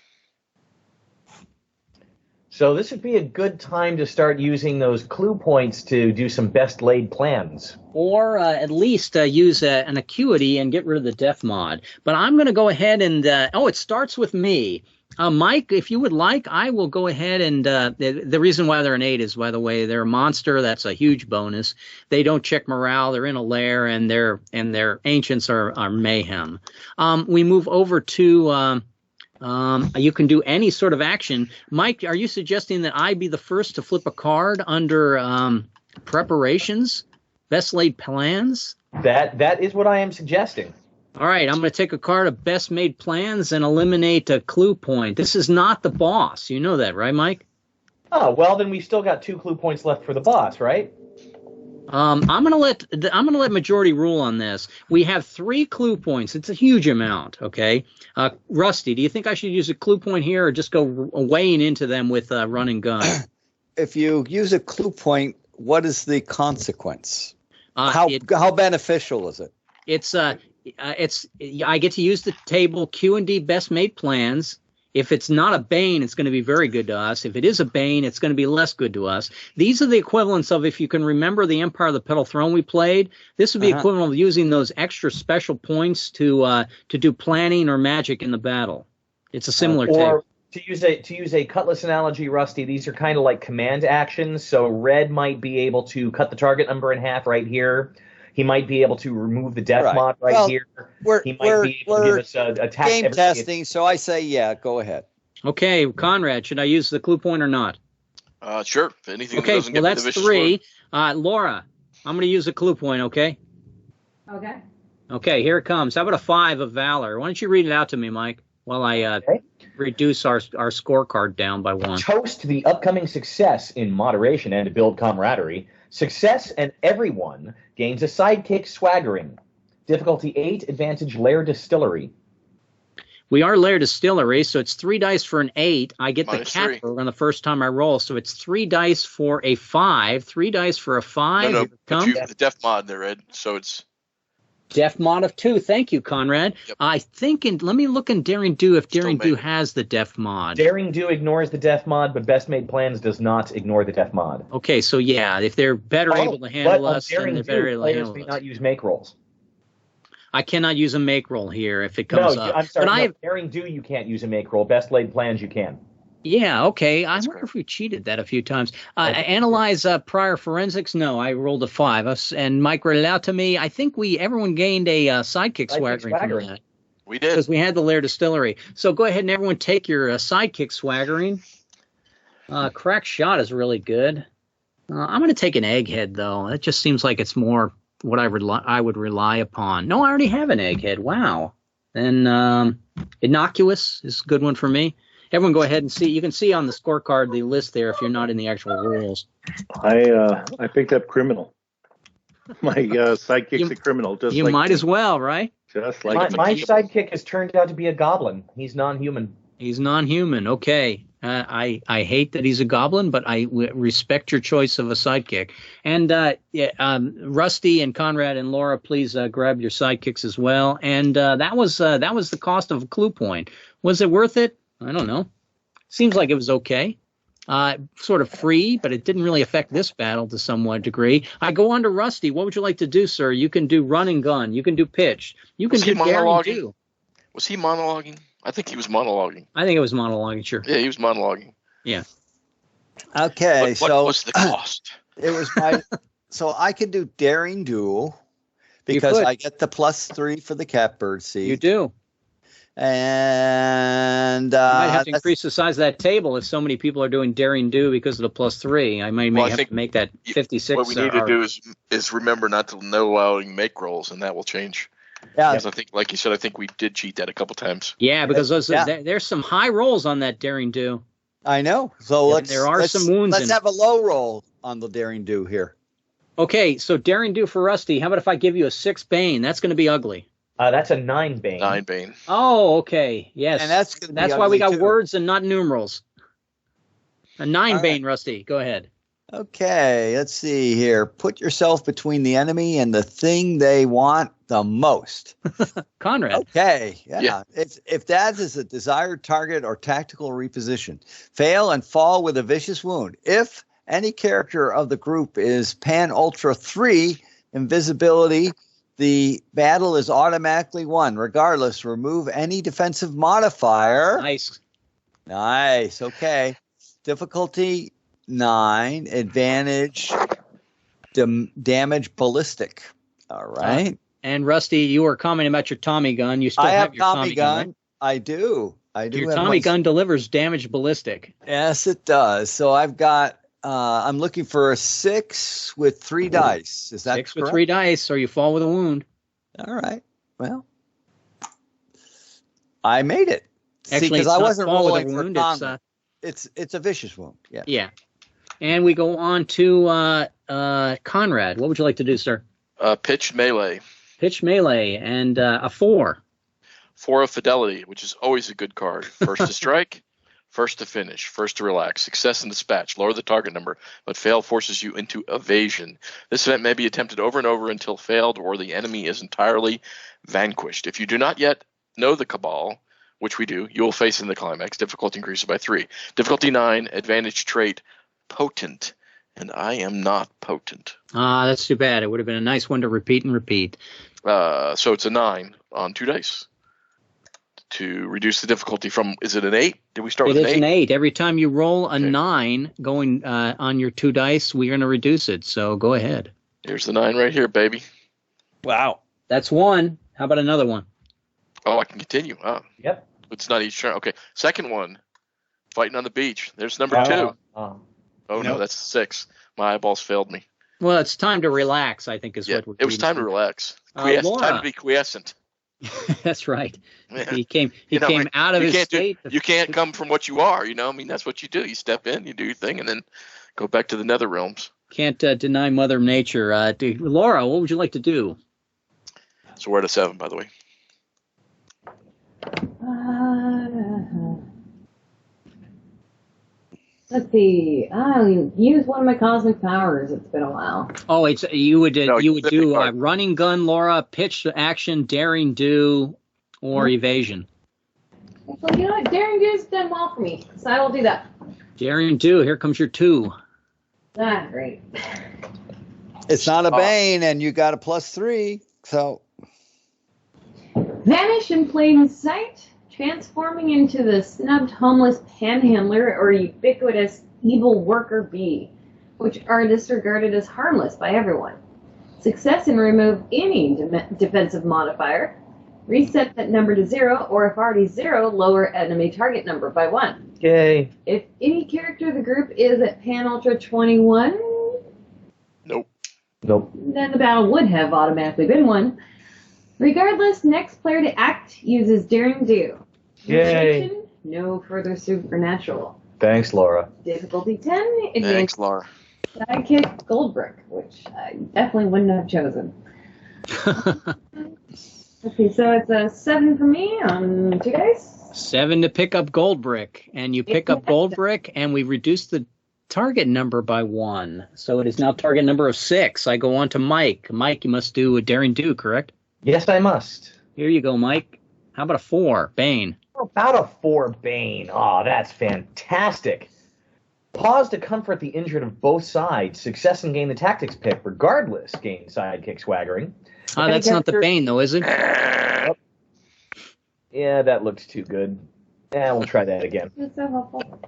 So this would be a good time to start using those clue points to do some best laid plans. Or at least use an acuity and get rid of the def mod. But I'm going to go ahead and... it starts with me. Mike, if you would like, I will go ahead and... the reason why they're an 8 is, by the way, they're a monster. That's a huge bonus. They don't check morale. They're in a lair, and their ancients are mayhem. We move over to... you can do any sort of action. Mike, are you suggesting that I be the first to flip a card under preparations, best laid plans? That is what I am suggesting. All right, I'm going to take a card of best made plans and eliminate a clue point. This is not the boss. You know that, right, Mike? Oh, well, then we still got 2 clue points left for the boss, right? I'm gonna let majority rule on this. We have 3 clue points. It's a huge amount. Okay, Rusty, do you think I should use a clue point here, or just go weighing into them with run and gun? If you use a clue point, what is the consequence? How beneficial is it? It's I get to use the table Q&D best made plans. If it's not a bane, it's going to be very good to us. If it is a bane, it's going to be less good to us. These are the equivalents of, if you can remember the Empire of the Petal Throne we played, this would be equivalent of using those extra special points to do planning or magic in the battle. It's a similar table. To use a cutlass analogy, Rusty, these are kind of like command actions. So red might be able to cut the target number in half right here. He might be able to remove the death mod here. He might be able to give us an attack. Game testing, so I say, go ahead. Okay, Conrad, should I use the clue point or not? Sure. If anything okay, doesn't get that's the 3. Laura, I'm going to use a clue point, okay? Okay. Okay, here it comes. How about a 5 of Valor? Why don't you read it out to me, Mike, while I reduce our scorecard down by 1. Toast the upcoming success in moderation and to build camaraderie. Success and everyone gains a sidekick swaggering. Difficulty 8, advantage Lair Distillery. We are Lair Distillery, so it's 3 dice for an 8. I get Minus the Catbird on the first time I roll, so it's 3 dice for a 5. 3 dice for a 5. No, but you have the def mod there, Ed, so it's... Def mod of 2. Thank you, Conrad. Yep. I think, let me look in Daring Do if Daring Do has the def mod. Daring Do ignores the def mod, but Best Made Plans does not ignore the def mod. Okay, so if they're better able to handle us, then they're better able to handle us. Players may not use make rolls. I cannot use a make roll here if it comes up. I'm sorry. But Daring Do you can't use a make roll. Best Laid Plans you can. Yeah, okay. I That's wonder correct. if we cheated that a few times. I think- Analyze prior forensics. No, I rolled a 5. And Mike read it out to me. I think everyone gained a sidekick swaggering from swaggering. that We did. because we had the Lair Distillery. So go ahead and everyone take your sidekick swaggering. Crack shot is really good. I'm going to take an egghead though. That just seems like it's more what I would rely upon. No, I already have an egghead. Wow. And innocuous is a good one for me. Everyone go ahead and see. You can see on the scorecard the list there if you're not in the actual rules. I picked up criminal. My sidekick's a criminal. Just You like might as well, right? Just My, like my sidekick has turned out to be a goblin. He's non-human. He's non-human. Okay. I hate that he's a goblin, but I respect your choice of a sidekick. And Rusty and Conrad and Laura, please grab your sidekicks as well. And that was the cost of a clue point. Was it worth it? I don't know. Seems like it was okay. Sort of free, but it didn't really affect this battle to somewhat degree. I go on to Rusty. What would you like to do, sir? You can do run and gun. You can do pitch. You can do daring do. Was he monologuing? I think he was monologuing. I think it was monologuing, sure. Yeah, he was monologuing. Yeah. Okay, What was the cost? it was my. So I could do daring duel because could. I get the +3 for the catbird seat. You do. And You might have to increase the size of that table if so many people are doing daring do because of the +3. I may have to make that 56. What we need to do is remember not to allowing make rolls, and that will change. Yeah, Because I think, like you said, I think we did cheat that a couple times. Yeah, because there's some high rolls on that daring do. I know. So there are some wounds Let's in it. have a low roll on the daring do here. Okay, so daring do for Rusty. How about if I give you a 6 Bane? That's going to be ugly. That's a 9 Bane. 9 Bane. Oh, okay. Yes. And that's gonna be why we ugly, got too. words and not numerals. A 9 All Bane, Rusty. Go ahead. Okay, let's see here. Put yourself between the enemy and the thing they want the most. Conrad. Okay, yeah. Yeah. If that is a desired target or tactical reposition, fail and fall with a vicious wound. If any character of the group is PanUltra 3, invisibility, the battle is automatically won. Regardless, remove any defensive modifier. Nice. Nice. Okay. Difficulty 9. Advantage damage ballistic. All right. And Rusty, you were commenting about your Tommy gun. You still I have your Tommy gun. Right? I do. Your have Tommy gun delivers damage ballistic. Yes, it does. So I've got. I'm looking for a 6 with 3 dice. Is that 6 correct? with 3 dice, or you fall with a wound. All right. Well, I made it. Actually, because it's I not wasn't fall with a rolling for wound. combat. It's a vicious wound. Yeah. Yeah. And we go on to Conrad. What would you like to do, sir? Pitch melee. Pitch melee and a 4. 4 of fidelity, which is always a good card. First to strike, first to finish, first to relax. Success in dispatch. Lower the target number, but fail forces you into evasion. This event may be attempted over and over until failed or the enemy is entirely vanquished. If you do not yet know the Cabal, which we do, you will face in the climax. Difficulty increases by 3. Difficulty 9, advantage trait, potent. And I am not potent. That's too bad. It would have been a nice one to repeat and repeat. So it's a 9 on 2 dice. To reduce the difficulty from, is it an 8? Did we start with an 8? It is an 8. Every time you roll a 9 going on your 2 dice, we're going to reduce it. So go ahead. Here's the 9 right here, baby. Wow. That's 1. How about another one? Oh, I can continue. Oh. Yep. It's not each turn. Okay. Second one, fighting on the beach. There's number 2. Oh, no, that's 6. My eyeballs failed me. Well, it's time to relax, I think is what we're it was time to relax. Time to be quiescent. That's right. Yeah. He came out of his state. You can't come from what you are, I mean, that's what you do. You step in, you do your thing, and then go back to the nether realms. Can't deny Mother Nature. Laura, what would you like to do? So we're at a 7, by the way. Let's see. I'll use one of my cosmic powers. It's been a while. Oh, you would do card. running gun, Laura, pitch action, daring do, or evasion. Well, you know what? Daring do's done well for me, so I will do that. Daring do. Here comes your 2. Great. It's not a Bane, and you got a +3. So Vanish in plain sight. transforming into the snubbed homeless panhandler or ubiquitous evil worker bee, which are disregarded as harmless by everyone. Success and remove any defensive modifier. Reset that number to 0, or if already 0, lower enemy target number by 1. Yay. If any character of the group is at PanUltra 21, Nope. then the battle would have automatically been won. Regardless, next player to act uses Daring Do. Yay. Limitation, no further supernatural. Thanks, Laura. Difficulty 10, Thanks, advanced Laura. sidekick Goldbrick, which I definitely wouldn't have chosen. Okay, so it's a 7 for me on 2 dice. 7 to pick up Goldbrick, and you pick up Goldbrick, and we reduce the target number by 1. So it is now target number of 6. I go on to Mike. Mike, you must do a Daring Do, correct? Yes, I must. Here you go, Mike. How about a 4, Bane? About a 4 Bane. Oh, that's fantastic. Pause to comfort the injured of both sides. Success and gain the tactics pick. Regardless, gain sidekick swaggering. That's not the Bane, though, is it? Oh. Yeah, that looks too good. Yeah, we'll try that again. That's so helpful.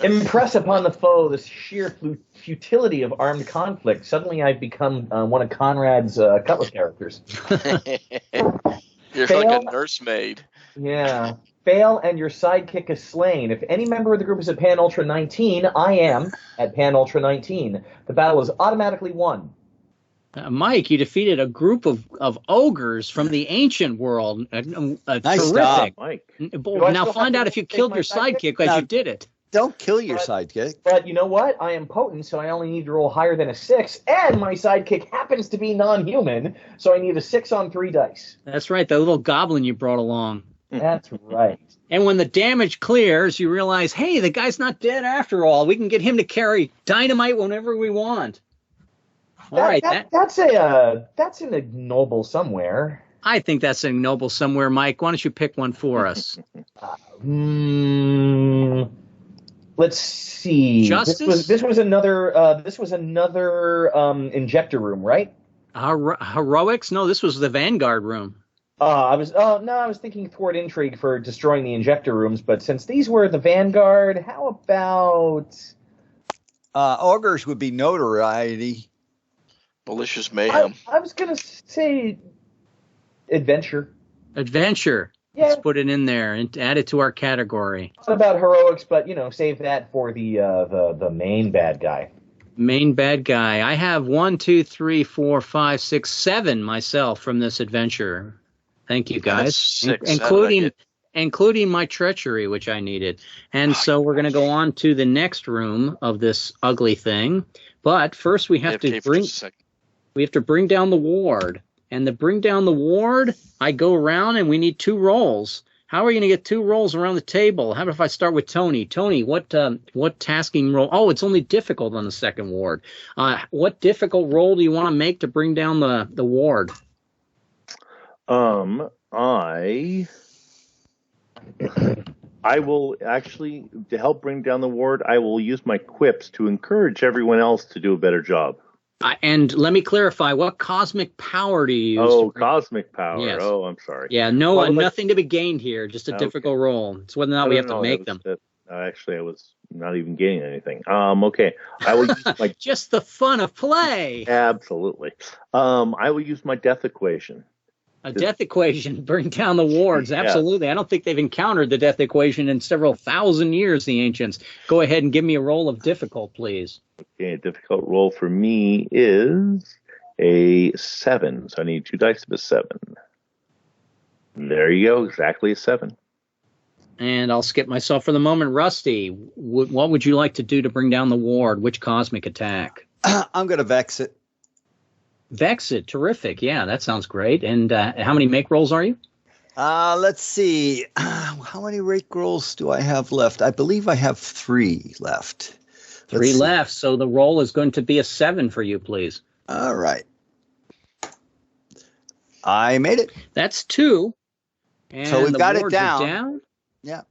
Impress upon the foe the sheer futility of armed conflict. Suddenly I've become one of Conrad's Cutlass characters. You're Fail. like a nursemaid. Yeah. Fail and your sidekick is slain. If any member of the group is at PanUltra 19, I am at PanUltra 19. The battle is automatically won. Mike, you defeated a group of ogres from the ancient world. Nice terrific. job. Mike. Now find out if you killed your sidekick as you did it. Don't kill your sidekick. But you know what? I am potent, so I only need to roll higher than a 6, and my sidekick happens to be non-human, so I need a 6 on 3 dice. That's right, the little goblin you brought along. That's right. And when the damage clears, you realize, hey, the guy's not dead after all. We can get him to carry dynamite whenever we want. All right, That's an ignoble somewhere. I think that's ignoble somewhere, Mike. Why don't you pick one for us? Let's see. Justice? This was another injector room, right? Heroics? No, this was the Vanguard room. I was thinking thwart intrigue for destroying the injector rooms, but since these were the Vanguard, how about Ogres would be notoriety. Malicious mayhem. I was gonna say adventure. Adventure. Yeah. Let's put it in there and add it to our category. Not about heroics, but save that for the main bad guy. Main bad guy. I have 1, 2, 3, 4, 5, 6, 7 myself from this adventure. Thank you, guys. Six, including my treachery, which I needed. And so we're going to go on to the next room of this ugly thing. But first we have to bring down the ward. And to bring down the ward, I go around and we need 2 rolls. How are you going to get 2 rolls around the table? How about if I start with Tony? Tony, what tasking roll? Oh, it's only difficult on the second ward. What difficult roll do you want to make to bring down the ward? I will actually, to help bring down the ward, I will use my quips to encourage everyone else to do a better job. And let me clarify, what cosmic power do you use? Oh, cosmic power. Yes. Oh, I'm sorry. Yeah, nothing to be gained here, just a difficult roll. It's whether or not we have to make them. Actually, I was not even getting anything. Okay. I will use my just the fun of play. Absolutely. I will use my death equation. A death equation, bring down the wards. Absolutely. Yeah. I don't think they've encountered the death equation in several thousand years, the ancients. Go ahead and give me a roll of difficult, please. Okay, a difficult roll for me is a 7. So I need 2 dice of a 7. There you go, exactly a 7. And I'll skip myself for the moment. Rusty, what would you like to do to bring down the ward? Which cosmic attack? I'm going to vex it. Vex it. Terrific. Yeah, that sounds great. And how many make rolls are you? Let's see. How many rake rolls do I have left? I believe I have 3 left. 3 left. So the roll is going to be a 7 for you, please. All right. I made it. That's 2. And so we've got it down. Yeah.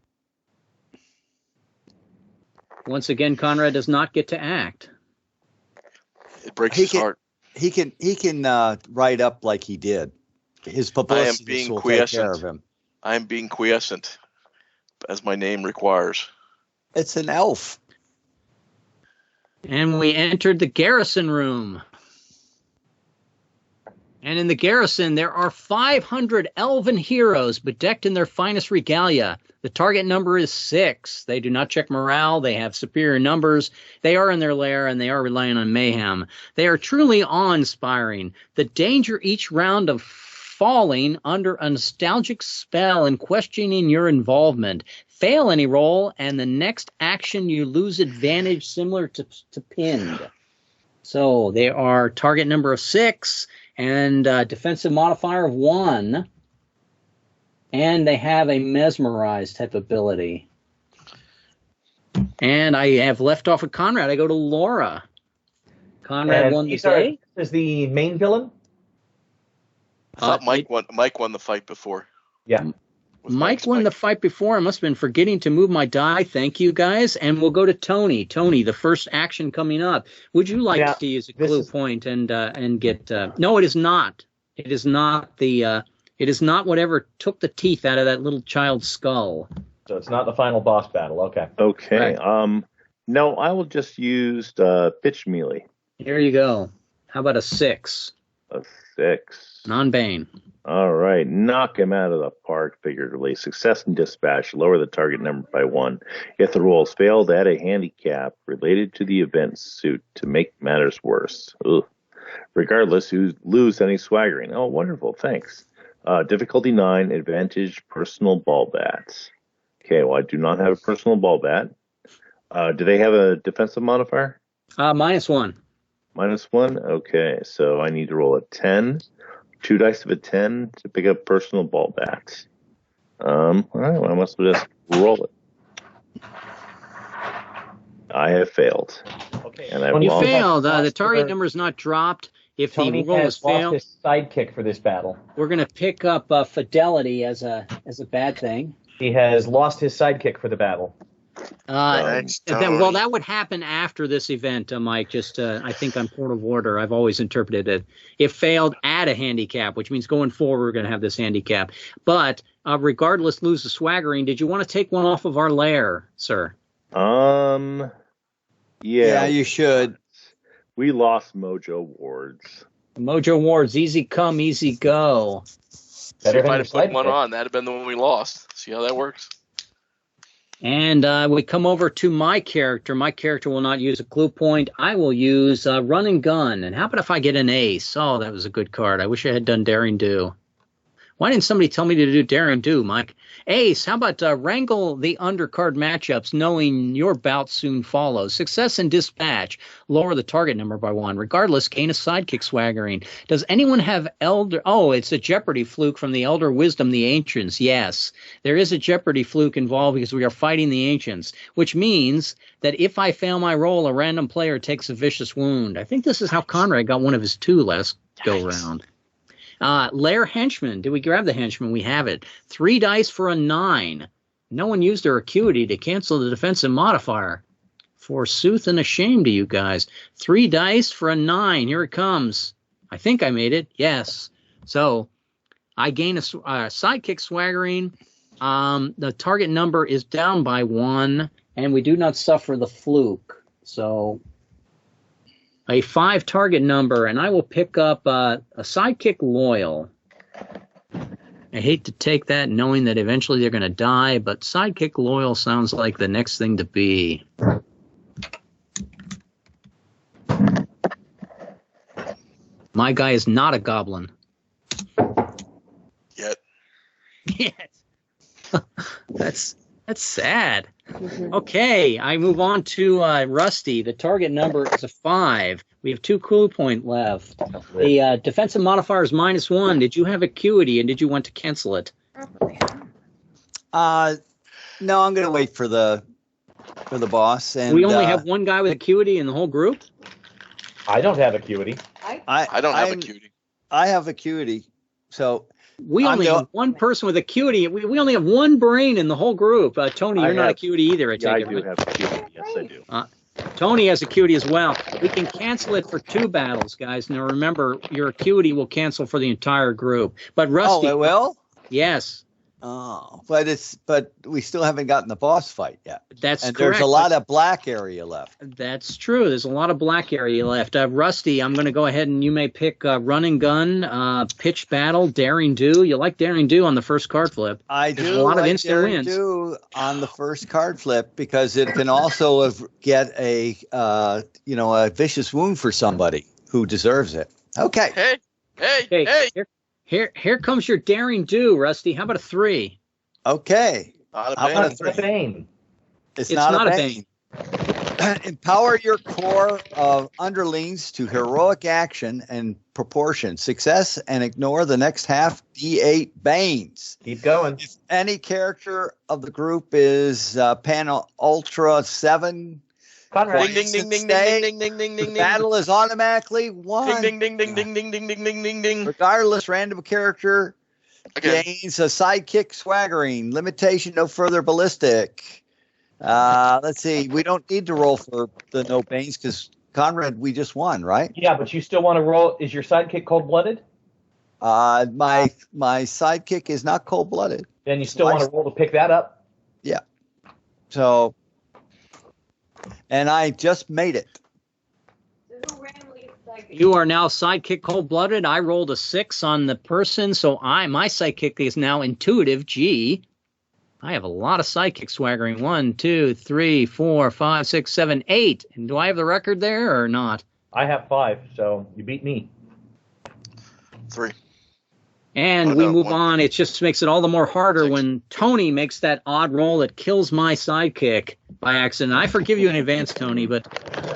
Once again, Conrad does not get to act. It breaks his heart. He can write up like he did. His publicist will take care of him. I'm being quiescent, as my name requires. It's an elf. And we entered the garrison room. And in the garrison, there are 500 elven heroes bedecked in their finest regalia. The target number is 6. They do not check morale. They have superior numbers. They are in their lair, and they are relying on mayhem. They are truly awe-inspiring. The danger each round of falling under a nostalgic spell and questioning your involvement. Fail any roll, and the next action you lose advantage similar to pinned. So they are target number of 6 and defensive modifier of 1. And they have a mesmerize type ability. And I have left off with Conrad. I go to Laura. Conrad won the day. Is the main villain? I thought Mike won the fight before. Yeah. Mike won the fight before. I must have been forgetting to move my die. Thank you, guys. And we'll go to Tony. Tony, the first action coming up. Would you like to use a clue point and get? No, it is not. It is not the. It is not whatever took the teeth out of that little child's skull. So it's not the final boss battle. Okay. Okay. Right. No, I will just use pitch melee. Here you go. How about a 6? A 6. Non-bane. All right. Knock him out of the park, figuratively. Success and dispatch. Lower the target number by 1. If the roll is failed, add a handicap related to the event suit to make matters worse. Ugh. Regardless, you lose any swaggering. Oh, wonderful. Thanks. Difficulty 9, advantage, personal ball bats. Okay, well, I do not have a personal ball bat. Do they have a defensive modifier? -1. -1? Okay, so I need to roll a 10. 2 dice of a 10 to pick up personal ball bats. All right, well, I must just roll it. I have failed. Okay. And I've You lost. failed. The target number is not dropped. If Tony the roll is has lost failed, his sidekick for this battle. we're going to pick up fidelity as a bad thing. He has lost his sidekick for the battle. Well, that would happen after this event, Mike. Just I think on point of order, I've always interpreted it. If failed, add a handicap, which means going forward we're going to have this handicap. But regardless, lose the swaggering. Did you want to take one off of our lair, sir? Yeah, you should. We lost Mojo Wards. Mojo Wards, easy come, easy go. See if I'd have put one on. That'd have been the one we lost. See how that works? And we come over to my character. My character will not use a clue point. I will use run and gun. And how about if I get an ace? Oh, that was a good card. I wish I had done Daring Do. Why didn't somebody tell me to do Daring Do, Mike? Ace, how about wrangle the undercard matchups, knowing your bout soon follows. Success and dispatch. Lower the target number by 1. Regardless, gain a sidekick swaggering. Does anyone have Elder... Oh, it's a Jeopardy fluke from the Elder Wisdom, the Ancients. Yes, there is a Jeopardy fluke involved because we are fighting the Ancients, which means that if I fail my roll, a random player takes a vicious wound. I think this is how Conrad got one of his 2 last go-round. Lair Henchman. Did we grab the Henchman? We have it. 3 dice for a 9. No one used their acuity to cancel the defensive modifier. Forsooth and a shame to you guys. 3 dice for a 9. Here it comes. I think I made it. Yes. So I gain a sidekick swaggering. The target number is down by 1, and we do not suffer the fluke. So a 5 target number, and I will pick up a sidekick loyal. I hate to take that knowing that eventually they're going to die, but sidekick loyal sounds like the next thing to be. My guy is not a goblin. Yet. Yes. That's sad. Okay, I move on to Rusty. The target number is a 5. We have 2 clue point left. The defensive modifier is -1. Did you have acuity, and did you want to cancel it? No, I'm going to wait for the boss. And we only have one guy with acuity in the whole group? I don't have acuity. I don't have acuity. I have acuity, so... We only have one person with acuity. We only have one brain in the whole group. Tony, you're not acuity either, I take it. I do have acuity. Yes, I do. Tony has acuity as well. We can cancel it for 2 battles, guys. Now, remember, your acuity will cancel for the entire group. But Rusty... Oh, it will? Yes. Oh, but we still haven't gotten the boss fight yet. That's and correct. There's a lot of black area left. That's true. There's a lot of black area left. Rusty, I'm going to go ahead and you may pick Run and Gun, Pitch Battle, Daring Do. You like Daring Do on the first card flip. I There's do a lot of like instant Daring wins. Do on the first card flip because it can also get a vicious wound for somebody who deserves it. Okay. Hey. Here comes your Daring Do, Rusty. How about a 3? Okay. Not a How about bane. a 3? Bane. It's not not a a bane. Empower your core of underlings to heroic action and proportion. Success and ignore the next half D8 banes. Keep going. If any character of the group is PanUltra 7, Conrad. Ding ding ding ding ding ding ding ding the ding. battle is automatically won. Ding ding ding ding ding ding ding ding ding ding. Regardless, random character Okay. gains a sidekick swaggering. Limitation, no further ballistic. Let's see. We don't need to roll for the no banes because Conrad, we just won, right? Yeah, but you still want to roll. Is your sidekick cold-blooded? My sidekick is not cold blooded. Then you still want to roll to pick that up? Yeah. So, and I just made it. You are now sidekick cold-blooded. I rolled a 6 on the person, so my sidekick is now intuitive G. I have a lot of sidekick swaggering. 1, 2, 3, 4, 5, 6, 7, 8. And do I have the record there or not? I have 5, so you beat me. 3. And Oh, we no, move 1. on. It just makes it all the more harder 6. when Tony makes that odd roll that kills my sidekick by accident. I forgive you in advance, Tony, but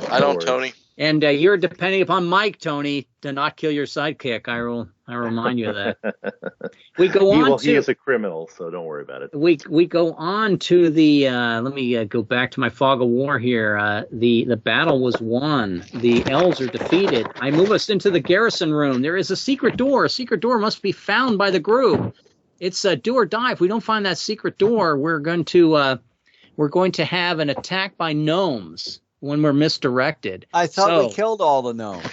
I don't, Tony. and you're depending upon Mike, Tony, to not kill your sidekick. I remind you of that. We go on He is a criminal, so don't worry about it. We go on to the let me go back to my fog of war here. The battle was won. The elves are defeated. I move us into the garrison room. There is a secret door. A secret door must be found by the group. It's do or die. If we don't find that secret door, we're going to have an attack by gnomes when we're misdirected. I thought we killed all the gnomes.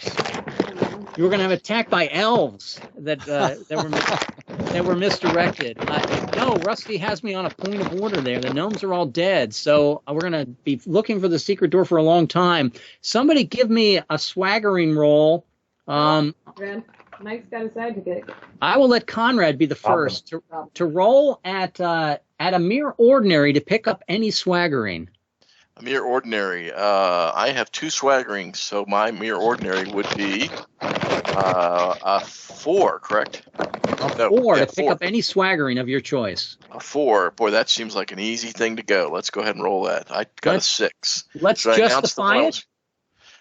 You were going to have attacked by elves that were misdirected. No, Rusty has me on a point of order there. The gnomes are all dead, so we're going to be looking for the secret door for a long time. Somebody give me a swaggering roll. Mike's got a sidekick. I will let Conrad be the first to roll at a mere ordinary to pick up any swaggering. A mere ordinary. I have 2 swaggerings, so my mere ordinary would be a 4, correct? Or to pick up any swaggering of your choice. A 4. Boy, that seems like an easy thing to go. Let's go ahead and roll that. I got a 6. Let's Should I announce the justify rolls?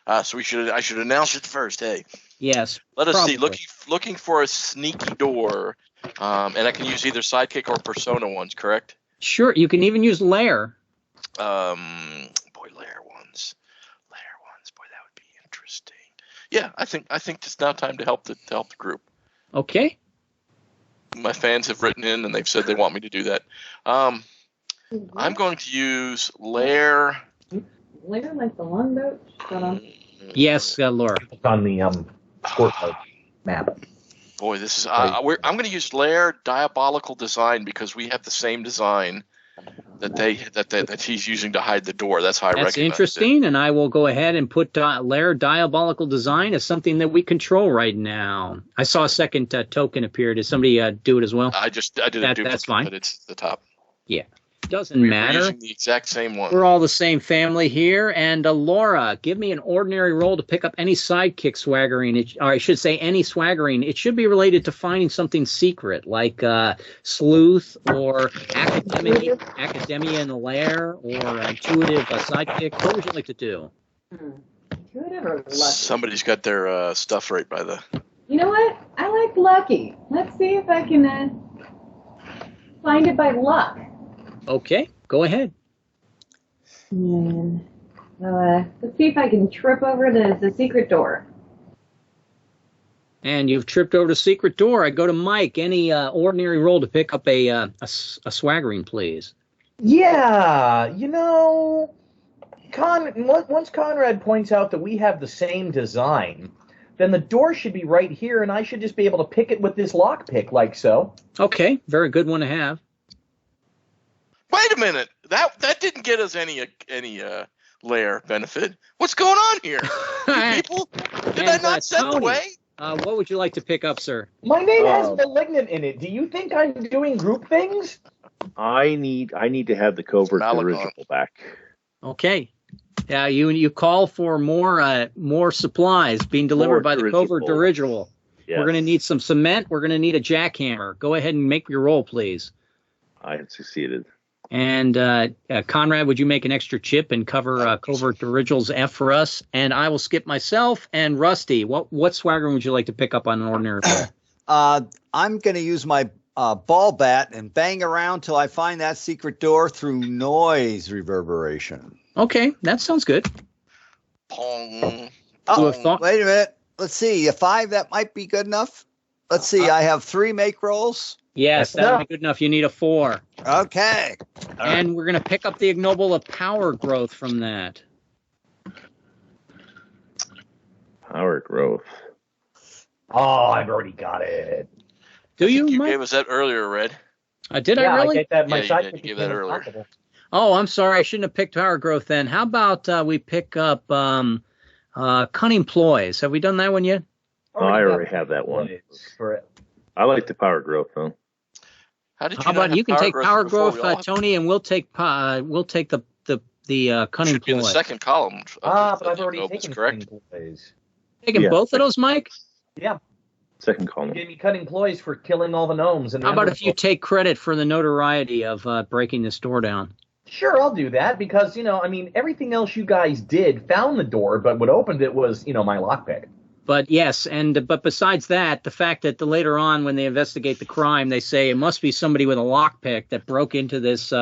it. So I should announce it first. Hey. Yes. Let us probably. see. Looking for a sneaky door, and I can use either sidekick or persona ones. Correct? Sure. You can even use lair. Lair ones. Boy, that would be interesting. Yeah, I think it's now time to help the group. Okay. My fans have written in and they've said they want me to do that. I'm going to use lair. Later, like the longboat? Yes, Laura. It's on the sport mode map. Boy, this is. I'm going to use lair diabolical design because we have the same design that he's using to hide the door. That's how I recognize it. That's interesting, and I will go ahead and put lair diabolical design as something that we control right now. I saw a second token appear. Did somebody do it as well? I did a duplicate, that's fine. but it's the top. Yeah. Doesn't We're matter. using the exact same one. We're all the same family here. And Laura, give me an ordinary roll to pick up any sidekick swaggering. Or I should say any swaggering. It should be related to finding something secret, like sleuth or academia in the lair, or intuitive sidekick. What would you like to do? Intuitive or lucky? Somebody's got their stuff right by the... You know what? I like lucky. Let's see if I can find it by luck. Okay, go ahead. And, let's see if I can trip over the secret door. And you've tripped over the secret door. I go to Mike. Any ordinary roll to pick up a swaggering, please. Yeah, once Conrad points out that we have the same design, then the door should be right here, and I should just be able to pick it with this lockpick, like so. Okay, very good one to have. Wait a minute. That didn't get us any layer benefit. What's going on here? You people? Did I not set the Tony, way? what would you like to pick up, sir? My name has malignant in it. Do you think I'm doing group things? I need to have the covert dirigible back. Okay. Yeah, you call for more supplies being delivered by the covert dirigible. Yes. We're going to need some cement. We're going to need a jackhammer. Go ahead and make your roll, please. I had succeeded. And Conrad, would you make an extra chip and cover covert dirigible's F for us? And I will skip myself. And Rusty, what swagger would you like to pick up on an ordinary roll? I'm going to use my ball bat and bang around till I find that secret door through noise reverberation. Okay, that sounds good. Pong. Oh, wait a minute. Let's see. A 5, that might be good enough. Let's see. I have 3 make rolls. Yes, that'll be good enough. You need a 4. Okay. And we're going to pick up the ignoble of power growth from that. Power growth. Oh, I've already got it. Do you, You Mike? gave us that earlier, Red. Did I really? I get that. My Yeah, you gave that earlier. Possible. Oh, I'm sorry. I shouldn't have picked power growth then. How about we pick up cunning ploys? Have we done that one yet? I already have that one. I like the power growth though. How about you can take power growth, Tony, and we'll take the cunning should be in the ploy. second column. But I've already taken correct. cunning ploys. Taking both of those, Mike? Yeah. Second column. You gave me cunning ploys for killing all the gnomes. And How about if you take credit for the notoriety of breaking this door down? Sure, I'll do that because, everything else you guys did found the door, but what opened it was, my lockpick. But yes, but besides that, the fact that later on when they investigate the crime, they say it must be somebody with a lockpick that broke into this,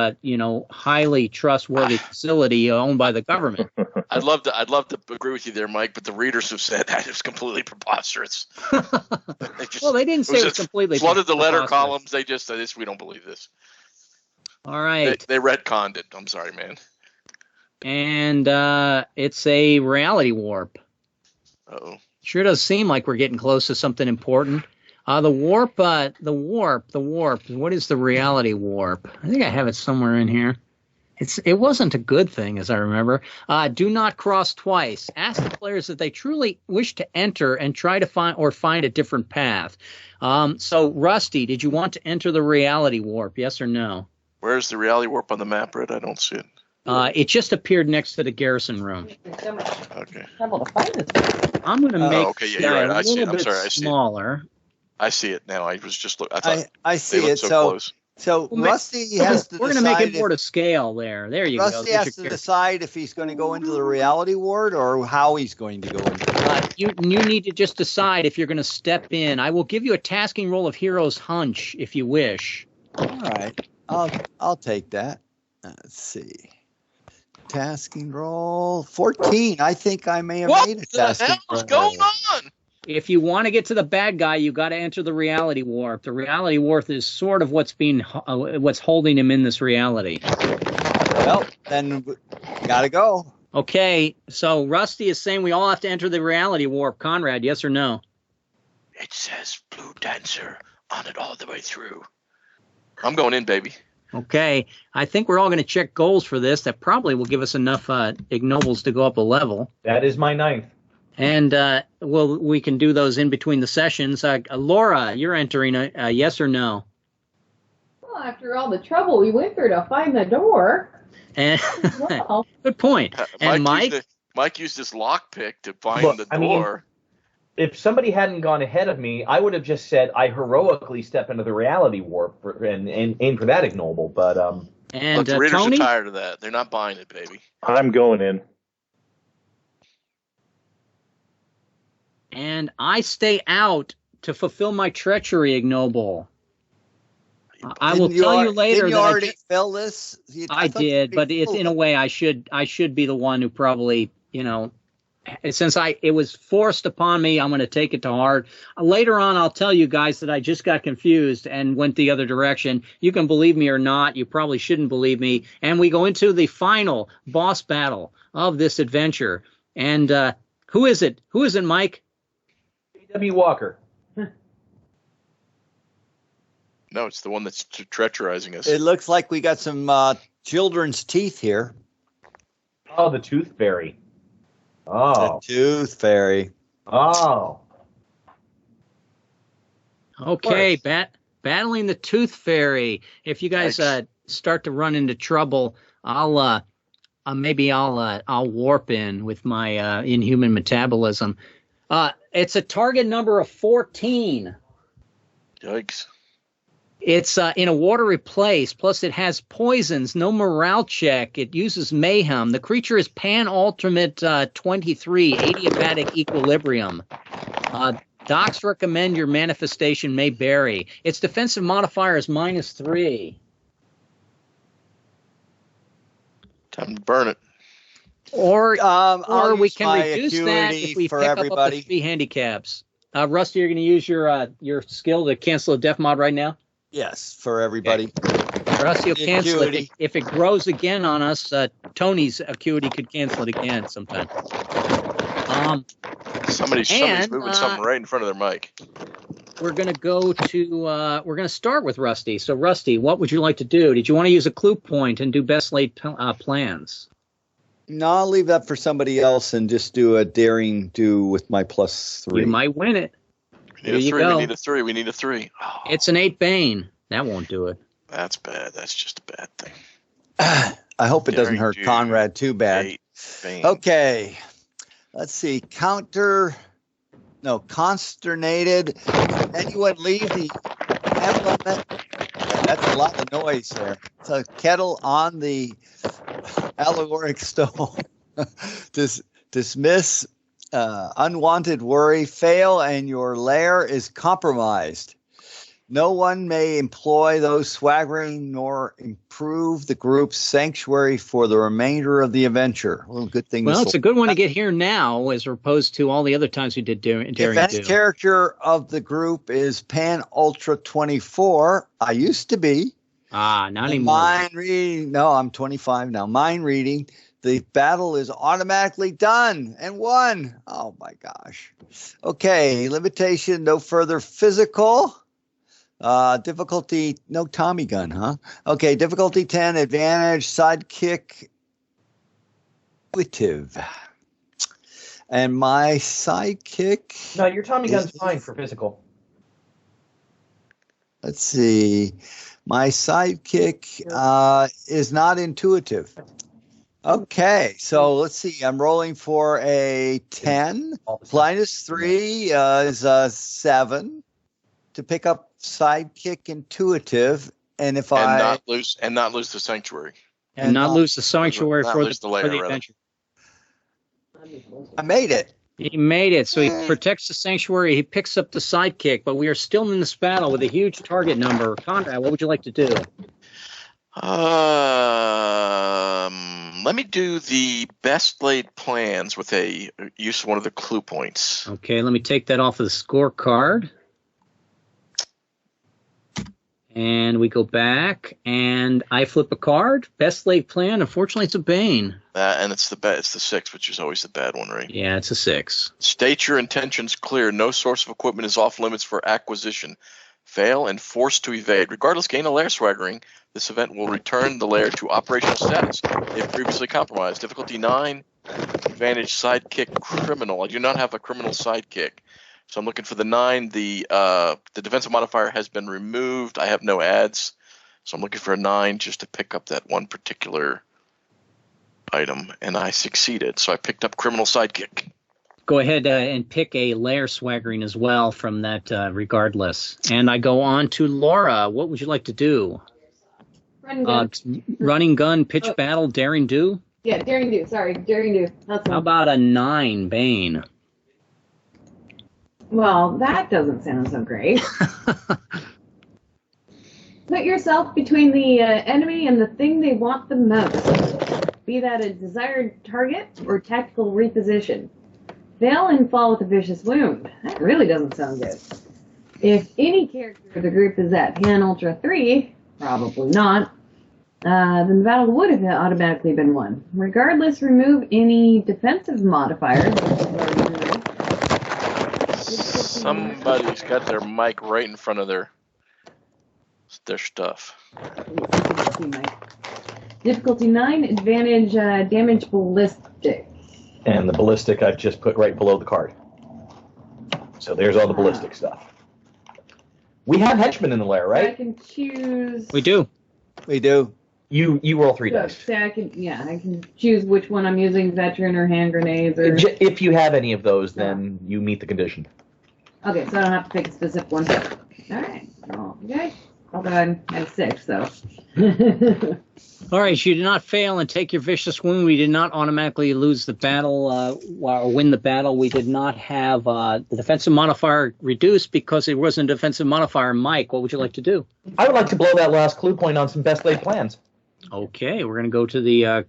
highly trustworthy facility owned by the government. I'd love to agree with you there, Mike, but the readers have said that it's completely preposterous. They didn't say it was completely flooded the letter columns. They just said this. We don't believe this. All right. They retconned it. I'm sorry, man. And it's a reality warp. Uh-oh. Sure does seem like we're getting close to something important. The warp. What is the reality warp? I think I have it somewhere in here. It wasn't a good thing, as I remember. Do not cross twice. Ask the players if they truly wish to enter and try to find a different path. So, Rusty, did you want to enter the reality warp? Yes or no? Where's the reality warp on the map, Red? I don't see it. It just appeared next to the garrison room. Okay. I'm going to make it a little bit smaller. I see it now. I was just looking. I thought I see it. Close. So Rusty has to. We're going to make it more to scale. There you go. Rusty has to decide if he's going to go into the reality ward or how he's going to go into. You need to just decide if you're going to step in. I will give you a tasking roll of Hero's Hunch if you wish. All right, I'll take that. Let's see. Tasking roll 14. I think I may have made a tasking roll. What the hell is going on? If you want to get to the bad guy, you got to enter the reality warp. The reality warp is sort of what's holding him in this reality. Well, then gotta go. Okay, so Rusty is saying we all have to enter the reality warp. Conrad, yes or no? It says Blue Dancer on it all the way through. I'm going in, baby. Okay, I think we're all going to check goals for this. That probably will give us enough ignobles to go up a level. That is my 9th. And we can do those in between the sessions. Laura, you're entering a yes or no? Well, after all the trouble we went through to find the door. And, good point. And Mike used his lockpick to find the door. If somebody hadn't gone ahead of me, I would have just said I heroically step into the reality warp and aim for that ignoble. But look, the readers are tired of that. They're not buying it, baby. I'm going in. And I stay out to fulfill my treachery, ignoble. I will tell you later. Didn't you already fill this? I did, but it's in a way I should be the one who probably, since it was forced upon me, I'm going to take it to heart. Later on, I'll tell you guys that I just got confused and went the other direction. You can believe me or not. You probably shouldn't believe me. And we go into the final boss battle of this adventure. And who is it? Who is it, Mike? W. Walker. No, it's the one that's treacherizing us. It looks like we got some children's teeth here. Oh, the Tooth Faery. Oh. The Tooth Fairy. Oh. Okay, battling the Tooth Fairy. If you guys start to run into trouble, I'll warp in with my inhuman metabolism. It's a target number of 14. Yikes. It's in a watery place, plus it has poisons, no morale check. It uses mayhem. The creature is PanUltra 23, adiabatic equilibrium. Docs recommend your manifestation may vary. Its defensive modifier is -3. Time to burn it. Or we can my reduce that acuity if we for pick up everybody. the 3 handicaps. Rusty, you're going to use your skill to cancel a death mod right now? Yes, for everybody. Rusty will cancel it. Acuity. If it grows again on us, Tony's acuity could cancel it again sometime. Somebody's moving something right in front of their mic. We're going to start with Rusty. So, Rusty, what would you like to do? Did you want to use a clue point and do best laid plans? No, I'll leave that for somebody else and just do a daring do with my +3. You might win it. We need a 3. We need a 3. Oh, It's an 8 Bane. That won't do it. that's bad. That's just a bad thing. I hope it doesn't Daring hurt do Conrad too bad. 8 Bane. Okay. Let's see. Consternated. Anyone leave the kettle on that? That's a lot of noise there. It's a kettle on the allegoric stove. Dismiss unwanted worry, fail, and your lair is compromised. No one may employ those swaggering nor improve the group's sanctuary for the remainder of the adventure. Well, good thing. Well, it's a good one to get here now as opposed to all the other times we did daring If any do. character of the group is PanUltra 24, I used to be. Not anymore. Mind reading. No, I'm 25 now. Mind reading. The battle is automatically done and won. Oh my gosh. Okay. Limitation. No further physical. Difficulty. No Tommy gun, huh? Okay. Difficulty 10. Advantage. Sidekick. Intuitive. And my sidekick. No, your Tommy gun's fine for physical. Let's see. My sidekick is not intuitive. Okay, so let's see. I'm rolling for a 10. -3 is 7 to pick up sidekick intuitive, and not lose the sanctuary. And not lose the sanctuary Not for lose the lair, the rather. adventure. I made it. He made it, so he protects the sanctuary. He picks up the sidekick, but we are still in this battle with a huge target number. Conrad, what would you like to do? Let me do the best laid plans with a use of one of the clue points. Okay, let me take that off of the scorecard. And we go back, and I flip a card. Best laid plan. Unfortunately, it's a Bane. And it's the 6, which is always the bad one, right? Yeah, it's a 6. State your intentions clear. No source of equipment is off limits for acquisition. Fail and force to evade. Regardless, gain a lair swaggering. This event will return the lair to operational status if previously compromised. Difficulty 9. Advantage sidekick criminal. I do not have a criminal sidekick. So I'm looking for the 9. The defensive modifier has been removed. I have no ads. So I'm looking for a 9 just to pick up that one particular item. And I succeeded. So I picked up criminal sidekick. Go ahead and pick a lair swaggering as well from that regardless. And I go on to Laura. What would you like to do? Running gun, pitch battle, daring do? Yeah, daring do. Sorry, daring do. That's How about a 9 Bane? Well, that doesn't sound so great. Put yourself between the enemy and the thing they want the most. Be that a desired target or tactical reposition. Fail and fall with a vicious wound. That really doesn't sound good. If any character of the group is at PanUltra 3, probably not, then the battle would have automatically been won. Regardless, remove any defensive modifiers. Somebody's got their mic right in front of their their stuff. Difficulty 9, advantage, damage ballistic. And the ballistic I've just put right below the card. So there's all the ballistic stuff. We have henchmen in the lair, I right? can choose. We do. We do. You roll 3 dice. So I can choose which one I'm using, veteran or hand grenades. Or... If you have any of those, then you meet the condition. Okay, so I don't have to pick a specific one. All right. Okay. I'll go ahead and have 6, so. All right, you did not fail and take your vicious wound. We did not automatically lose the battle or win the battle. We did not have the defensive modifier reduced because it wasn't a defensive modifier. Mike, what would you like to do? I would like to blow that last clue point on some best laid plans. Okay, we're going to go to the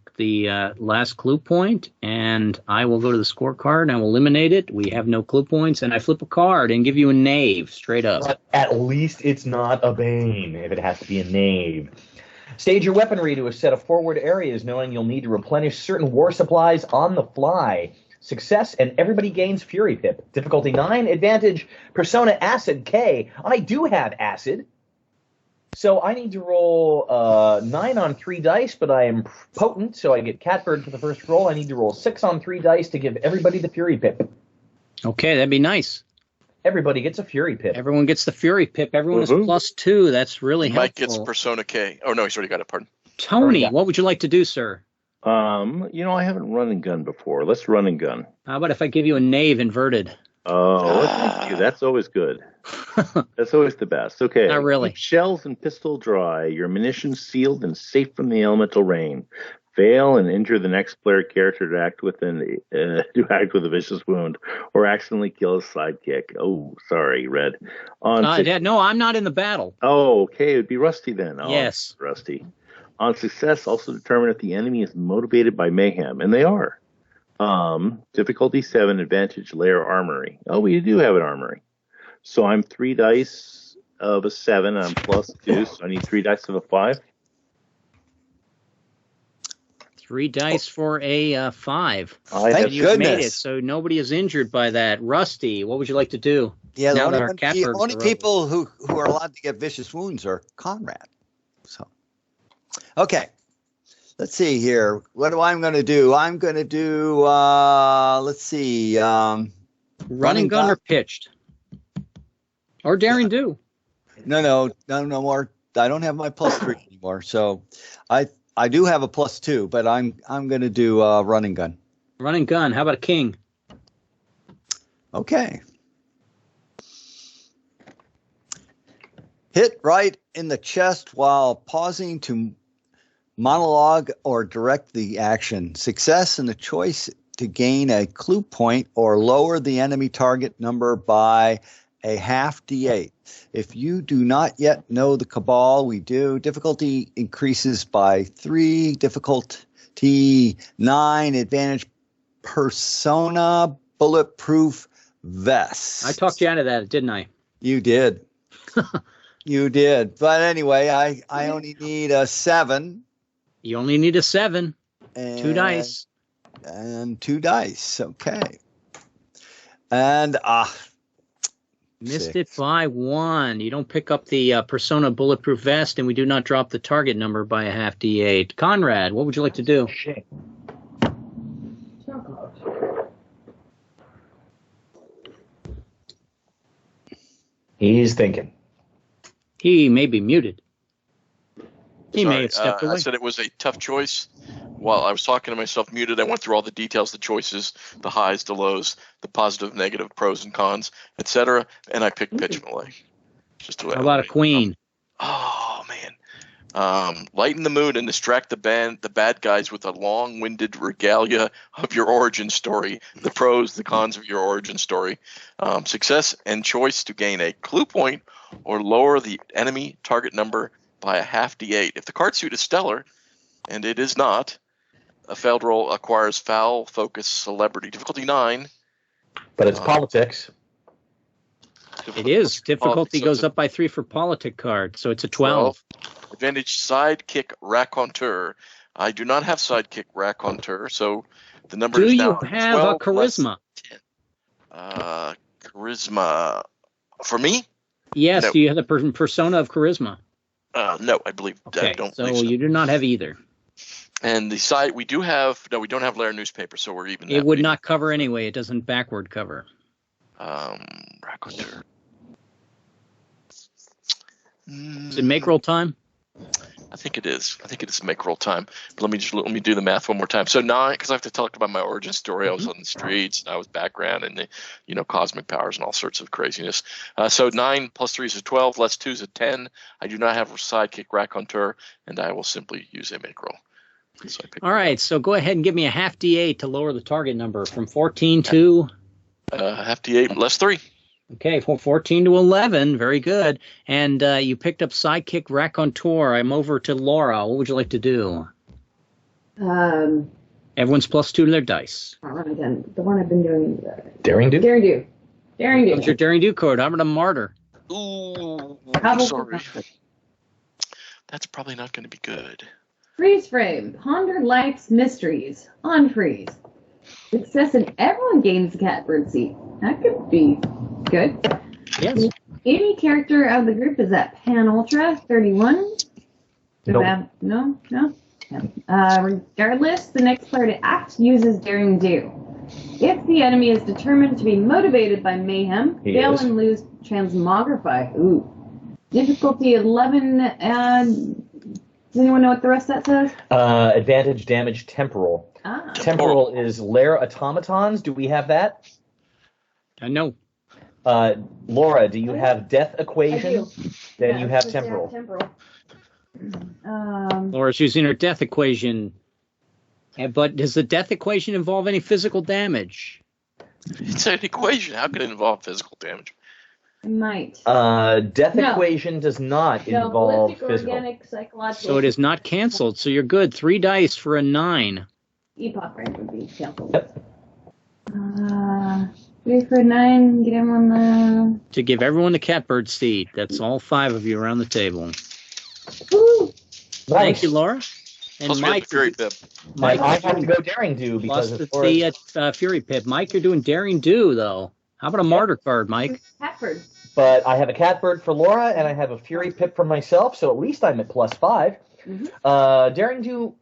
last clue point, and I will go to the scorecard, and I will eliminate it. We have no clue points, and I flip a card and give you a knave, straight up. But at least it's not a bane, if it has to be a knave. Stage your weaponry to a set of forward areas, knowing you'll need to replenish certain war supplies on the fly. Success, and everybody gains Fury Pip. Difficulty 9, advantage, Persona Acid K. I do have Acid. So I need to roll 9 on 3 dice, but I am potent, so I get Catbird for the first roll. I need to roll 6 on 3 dice to give everybody the Fury Pip. Okay, that'd be nice. Everybody gets a Fury Pip. Everyone gets the Fury Pip. Everyone is +2. That's really helpful. Mike gets Persona K. Oh, no, he's already got it, pardon. Tony, what would you like to do, sir? I haven't run and gun before. Let's run and gun. How about if I give you a knave inverted? Oh, thank you. That's always good. That's always the best. Okay. Not really. Keep shells and pistol dry. Your munitions sealed and safe from the elemental rain. Fail and injure the next player character to act with a vicious wound, or accidentally kill a sidekick. Oh, sorry, Red. No, I'm not in the battle. Oh, okay. It would be Rusty then. Oh, yes. Rusty. On success, also determine if the enemy is motivated by mayhem, and they are. Difficulty 7, advantage, layer armory. Oh, we do have an armory. So I'm 3 dice of a 7, and I'm +2, so I need 3 dice of a 5. 3 dice for a 5. Thank You've goodness. made it, so nobody is injured by that. Rusty, what would you like to do? Yeah, Now that our the Catbirds only are people who are allowed to get vicious wounds are Conrad. So, okay. Let's see here. What am going to do? I'm going to do, let's see. Running gun or pitched? Or daring do? No more. I don't have my +3 anymore. So I do have a +2, but I'm going to do running gun. Running gun. How about a king? Okay. Hit right in the chest while pausing to monologue or direct the action. Success in the choice to gain a clue point or lower the enemy target number by a half D8. If you do not yet know the Cabal, we do. Difficulty increases by 3. Difficulty 9. Advantage, Persona Bulletproof Vest. I talked you out of that, didn't I? You did. You did. But anyway, I only need a 7. You only need a 7. And 2 dice. And 2 dice. Okay. And Missed it by 1. You don't pick up the Persona Bulletproof Vest, and we do not drop the target number by a half D8. Conrad, what would you like to do? Shit. He's thinking. He may be muted. He Sorry, may have stepped away. I said it was a tough choice. While I was talking to myself muted, I went through all the details, the choices, the highs, the lows, the positive, negative, pros and cons, etc. And I picked Pitch Malay. Just How about a queen? Oh man. Lighten the mood and distract the bad guys with a long-winded regalia of your origin story, the pros, the cons of your origin story. Success and choice to gain a clue point or lower the enemy target number by a half D8. If the card suit is stellar, and it is not, a failed roll acquires foul focus celebrity. Difficulty 9. But it's politics. It is. Difficulty So goes it's a up by 3 for politic card, so it's a 12. Advantage sidekick raconteur. I do not have sidekick raconteur, so the number Do is you now have a 12 plus charisma? 10. Charisma for me? Yes, No. you have the persona of charisma. No, I believe. Okay, I don't so believe so. you do not have either. And the site we do have. No, we don't have layer newspaper, so we're even. It would not cover anyway. It doesn't backward cover. Raconteur. Is it make roll time? I think it is. I think it is make roll time. But let me do the math one more time. So 9, because I have to talk about my origin story. I was on the streets, and I was background, and the cosmic powers and all sorts of craziness. So 9 plus 3 is a 12. Less 2 is a 10. I do not have a sidekick raconteur, and I will simply use a make roll. So all right. So go ahead and give me a half D8 to lower the target number from 14 to half D8 less 3. Okay, 14 to 11. Very good. And you picked up sidekick raconteur. I'm over to Laura. What would you like to do? Everyone's +2 to their dice. The one I've been doing. Daring do? Daring do. Daring do. What's your daring do code? I'm going to martyr. Ooh, How sorry. That's probably not going to be good. Freeze frame. Ponder life's mysteries. Unfreeze. Success and everyone gains the catbird seat. That could be good. Yes. Any character of the group is at PanUltra 31. Nope. No. Regardless, the next player to act uses Daring Do. If the enemy is determined to be motivated by mayhem, fail and lose transmogrify. Ooh. Difficulty 11. Does anyone know what the rest of that says? Advantage, damage, temporal. Temporal is lair automatons. Do we have that? No. Laura, do you have death equation? Then Yeah, you have so temporal. Laura's using her death equation. But does the death equation involve any physical damage? It's an equation. How could it involve physical damage? It might. Death equation does not involve ballistic, physical. organic, psychological. So it is not canceled. So you're good. 3 dice for a 9. Epoch rank would be canceled. Yep. 3 for 9. Get everyone To give everyone the catbird seat. That's all 5 of you around the table. Woo! Thank you, Laura. And Plus we have Mike, the Fury Pip. I have to go daring do because plus of the Fury Pip. Mike, you're doing daring do, though. How about a martyr card, Mike? Catbird. But I have a catbird for Laura, and I have a fury pip for myself, so at least I'm at +5. Daring do.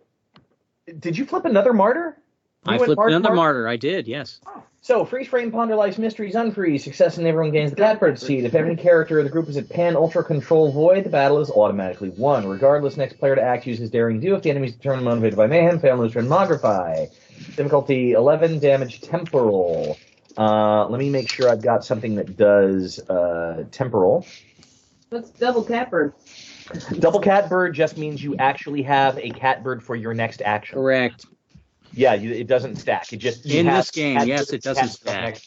Did you flip another martyr? I flipped another martyr. I did, yes. So, freeze frame, ponder life's mysteries, unfreeze, success, and everyone gains the catbird seat. If any character of the group is at PanUltra control void, the battle is automatically won. Regardless, next player to act uses daring do. If the enemy is determined motivated by mayhem, fail and lose transmogrify. Difficulty 11, damage temporal. Let me make sure I've got something that does temporal. What's double catbird? Double catbird just means you actually have a catbird for your next action. Correct. Yeah, it doesn't stack. It just In this game, yes, it doesn't stack.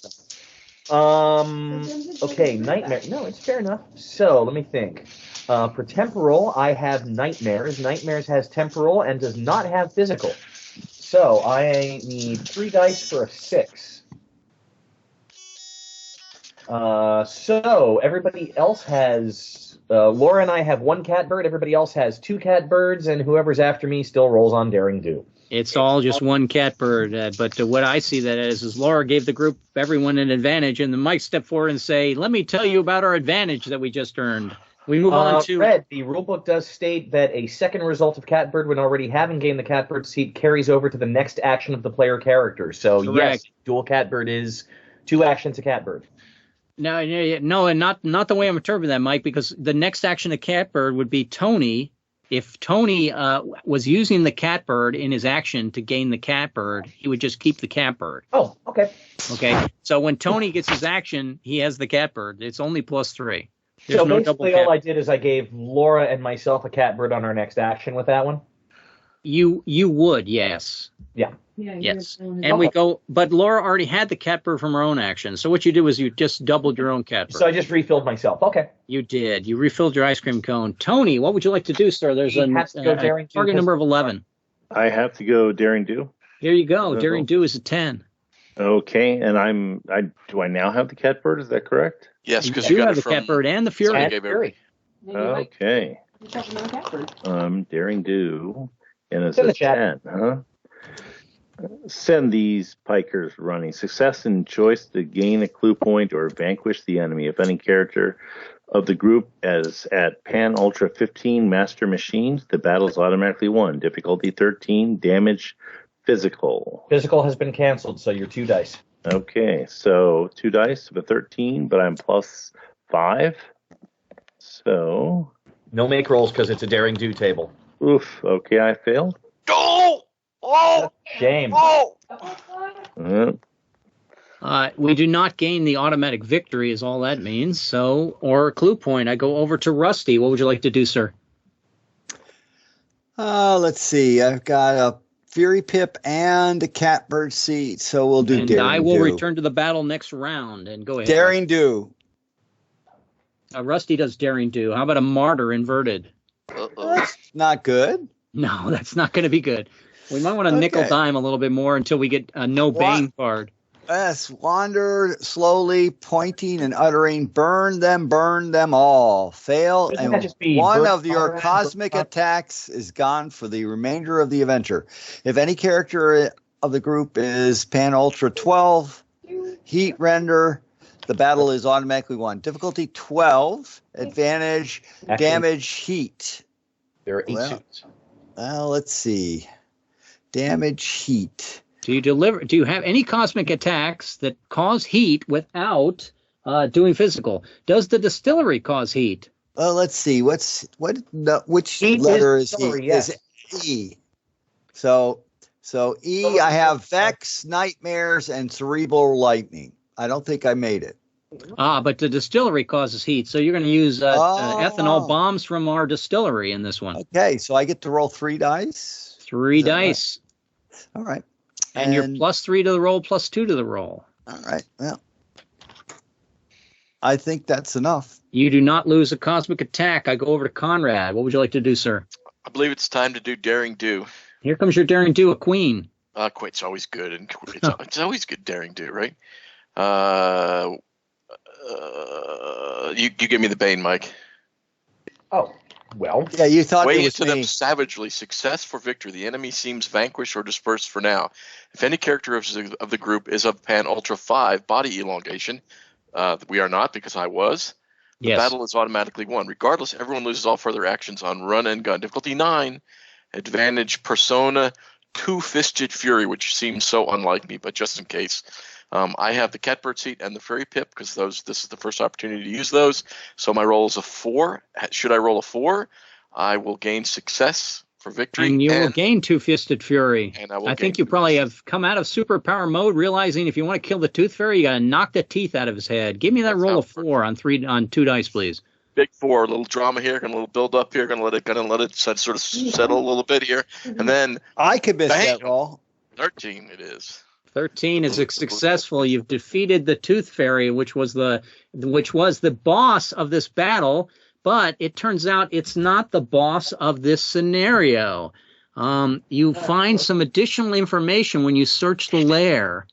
Okay, nightmare. No, it's fair enough. So let me think. For temporal, I have nightmares. Nightmares has temporal and does not have physical. So I need 3 dice for a 6. So everybody else has. Laura and I have 1 catbird. Everybody else has 2 catbirds, and whoever's after me still rolls on daring do. It's all just 1 catbird, but what I see that as is Laura gave the group, everyone an advantage, and then Mike stepped forward and say, let me tell you about our advantage that we just earned. We move on to... Fred, the rulebook does state that a second result of catbird when already having gained the catbird seat carries over to the next action of the player character. So, correct. Yes, dual catbird is 2 actions a catbird. No, and not the way I'm interpreting that, Mike, because the next action of catbird would be Tony. If Tony was using the catbird in his action to gain the catbird, he would just keep the catbird. Oh, okay. Okay. So when Tony gets his action, he has the catbird. It's only +3. So basically all I did is I gave Laura and myself a catbird on our next action with that one? You would, yes. Yeah. Yes. And we go, but Laura already had the catbird from her own action. So what you did was you just doubled your own catbird. So I just refilled myself. Okay. You did. You refilled your ice cream cone. Tony, what would you like to do, sir? There's a target number of 11. I have to go daring do. There you go. Daring do is a 10. Okay, and do I now have the catbird? Is that correct? Yes, because you got have it the catbird and the fury. Okay. Daring do, and it's a 10, huh? Send these pikers running. Success in choice to gain a clue point or vanquish the enemy. If any character of the group as at PanUltra 15 Master Machines. The battle is automatically won. Difficulty 13, damage physical. Physical has been canceled, so you're 2 dice. Okay, so 2 dice of a 13, but I'm plus 5. So. No make rolls because it's a daring do table. Oof, okay, I failed. Oh! Oh! Shame. Oh! We do not gain the automatic victory, is all that means. So, or clue point. I go over to Rusty. What would you like to do, sir? Let's see. I've got a Fury Pip and a Catbird seat, so we'll do And Daring I will Do. return to the battle next round. And go ahead. Daring Do. Rusty does Daring Do. How about a Martyr inverted? That's not good. No, that's not going to be good. We might want to nickel dime a little bit more until we get a no Bane card. Yes, wander slowly, pointing and uttering, burn them all. Fail, Doesn't and that just be one burn of your around, cosmic burn- attacks is gone for the remainder of the adventure. If any character of the group is PanUltra 12, Heat Render, the battle is automatically won. Difficulty 12, advantage, Actually, damage, heat. There are 8 Well. suits. Well, let's see. Damage, heat. Do you have any cosmic attacks that cause heat without doing physical? Does the distillery cause heat? Well, let's see. Which Heat letter is is distillery, he? yes. Is E. So E. I have Vex, Nightmares, and Cerebral Lightning. I don't think I made it. But the distillery causes heat, so you're going to use ethanol bombs from our distillery in this one. Okay, so I get to roll 3 dice. 3 Is that dice. All right. And you're +3 to the roll, +2 to the roll. All right. Well, I think that's enough. You do not lose a cosmic attack. I go over to Conrad. What would you like to do, sir? I believe it's time to do Daring Do. Here comes your Daring Do, a queen. Quit's always good, and it's always good Daring Do, right? You give me the Bane, Mike. Oh, well. Yeah, you thought Weigh it was into me. them savagely. Success for victory. The enemy seems vanquished or dispersed for now. If any character of the group is of PanUltra 5 body elongation, we are not because I was. The battle is automatically won. Regardless, everyone loses all further actions on run and gun. Difficulty 9. Advantage Persona Two-Fisted Fury, which seems so unlike me, but just in case. I have the Catbird seat and the Fairy Pip because this is the first opportunity to use those. So my roll is a 4. Should I roll a 4, I will gain success for victory. And you will gain Two-Fisted Fury. And I think you probably have come out of superpower mode, realizing if you want to kill the Tooth Fairy, you got to knock the teeth out of his head. Give me that roll of 4 on 2 dice, please. Big 4, a little drama here, gonna a little build up here, gonna let it sort of settle a little bit here, and then I could miss bang, that roll. 13 it is. 13 is successful. You've defeated the Tooth Fairy, which was the boss of this battle, but it turns out it's not the boss of this scenario. You find some additional information when you search the lair.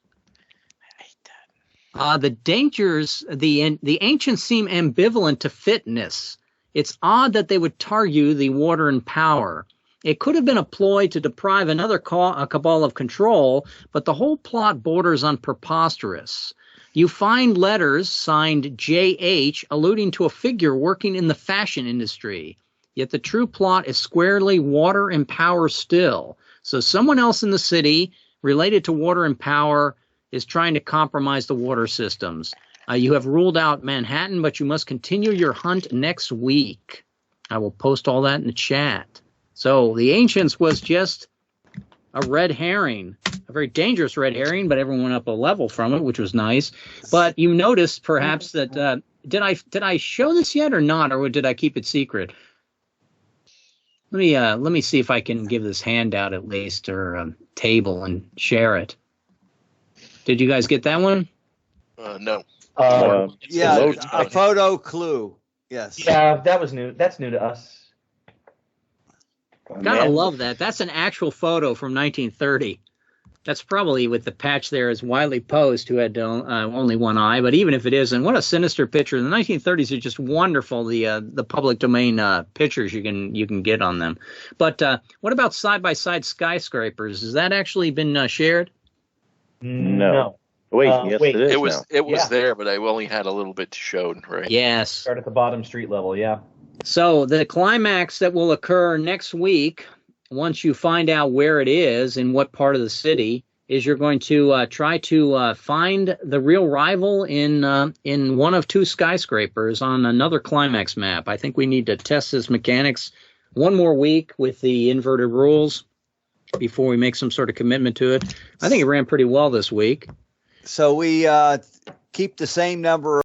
The dangers, the ancients seem ambivalent to fitness. It's odd that they would target the water and power. It could have been a ploy to deprive another cabal of control, but the whole plot borders on preposterous. You find letters signed J.H. alluding to a figure working in the fashion industry. Yet the true plot is squarely water and power still. So someone else in the city related to water and power is trying to compromise the water systems. You have ruled out Manhattan, but you must continue your hunt next week. I will post all that in the chat. So the Ancients was just a red herring, a very dangerous red herring, but everyone went up a level from it, which was nice. But you noticed perhaps that did I show this yet or not, or did I keep it secret? Let me see if I can give this handout at least, or table, and share it. Did you guys get that one? No. Yeah, a photo clue. Yes. Yeah, that was new. That's new to us. Gotta love that. That's an actual photo from 1930. That's probably with the patch there is Wiley Post, who had only one eye. But even if it isn't, what a sinister picture. The 1930s are just wonderful. The public domain pictures you can get on them. But what about side by side skyscrapers? Has that actually been shared? No. Wait, yes, wait, it is It was now. Yeah. there, but I only had a little bit to show. Right. Yes. Start at the bottom street level, yeah. So the climax that will occur next week, once you find out where it is in what part of the city, is you're going to try to find the real rival in one of two skyscrapers on another climax map. I think we need to test this mechanics one more week with the inverted rules before we make some sort of commitment to it. I think it ran pretty well this week. So we keep the same number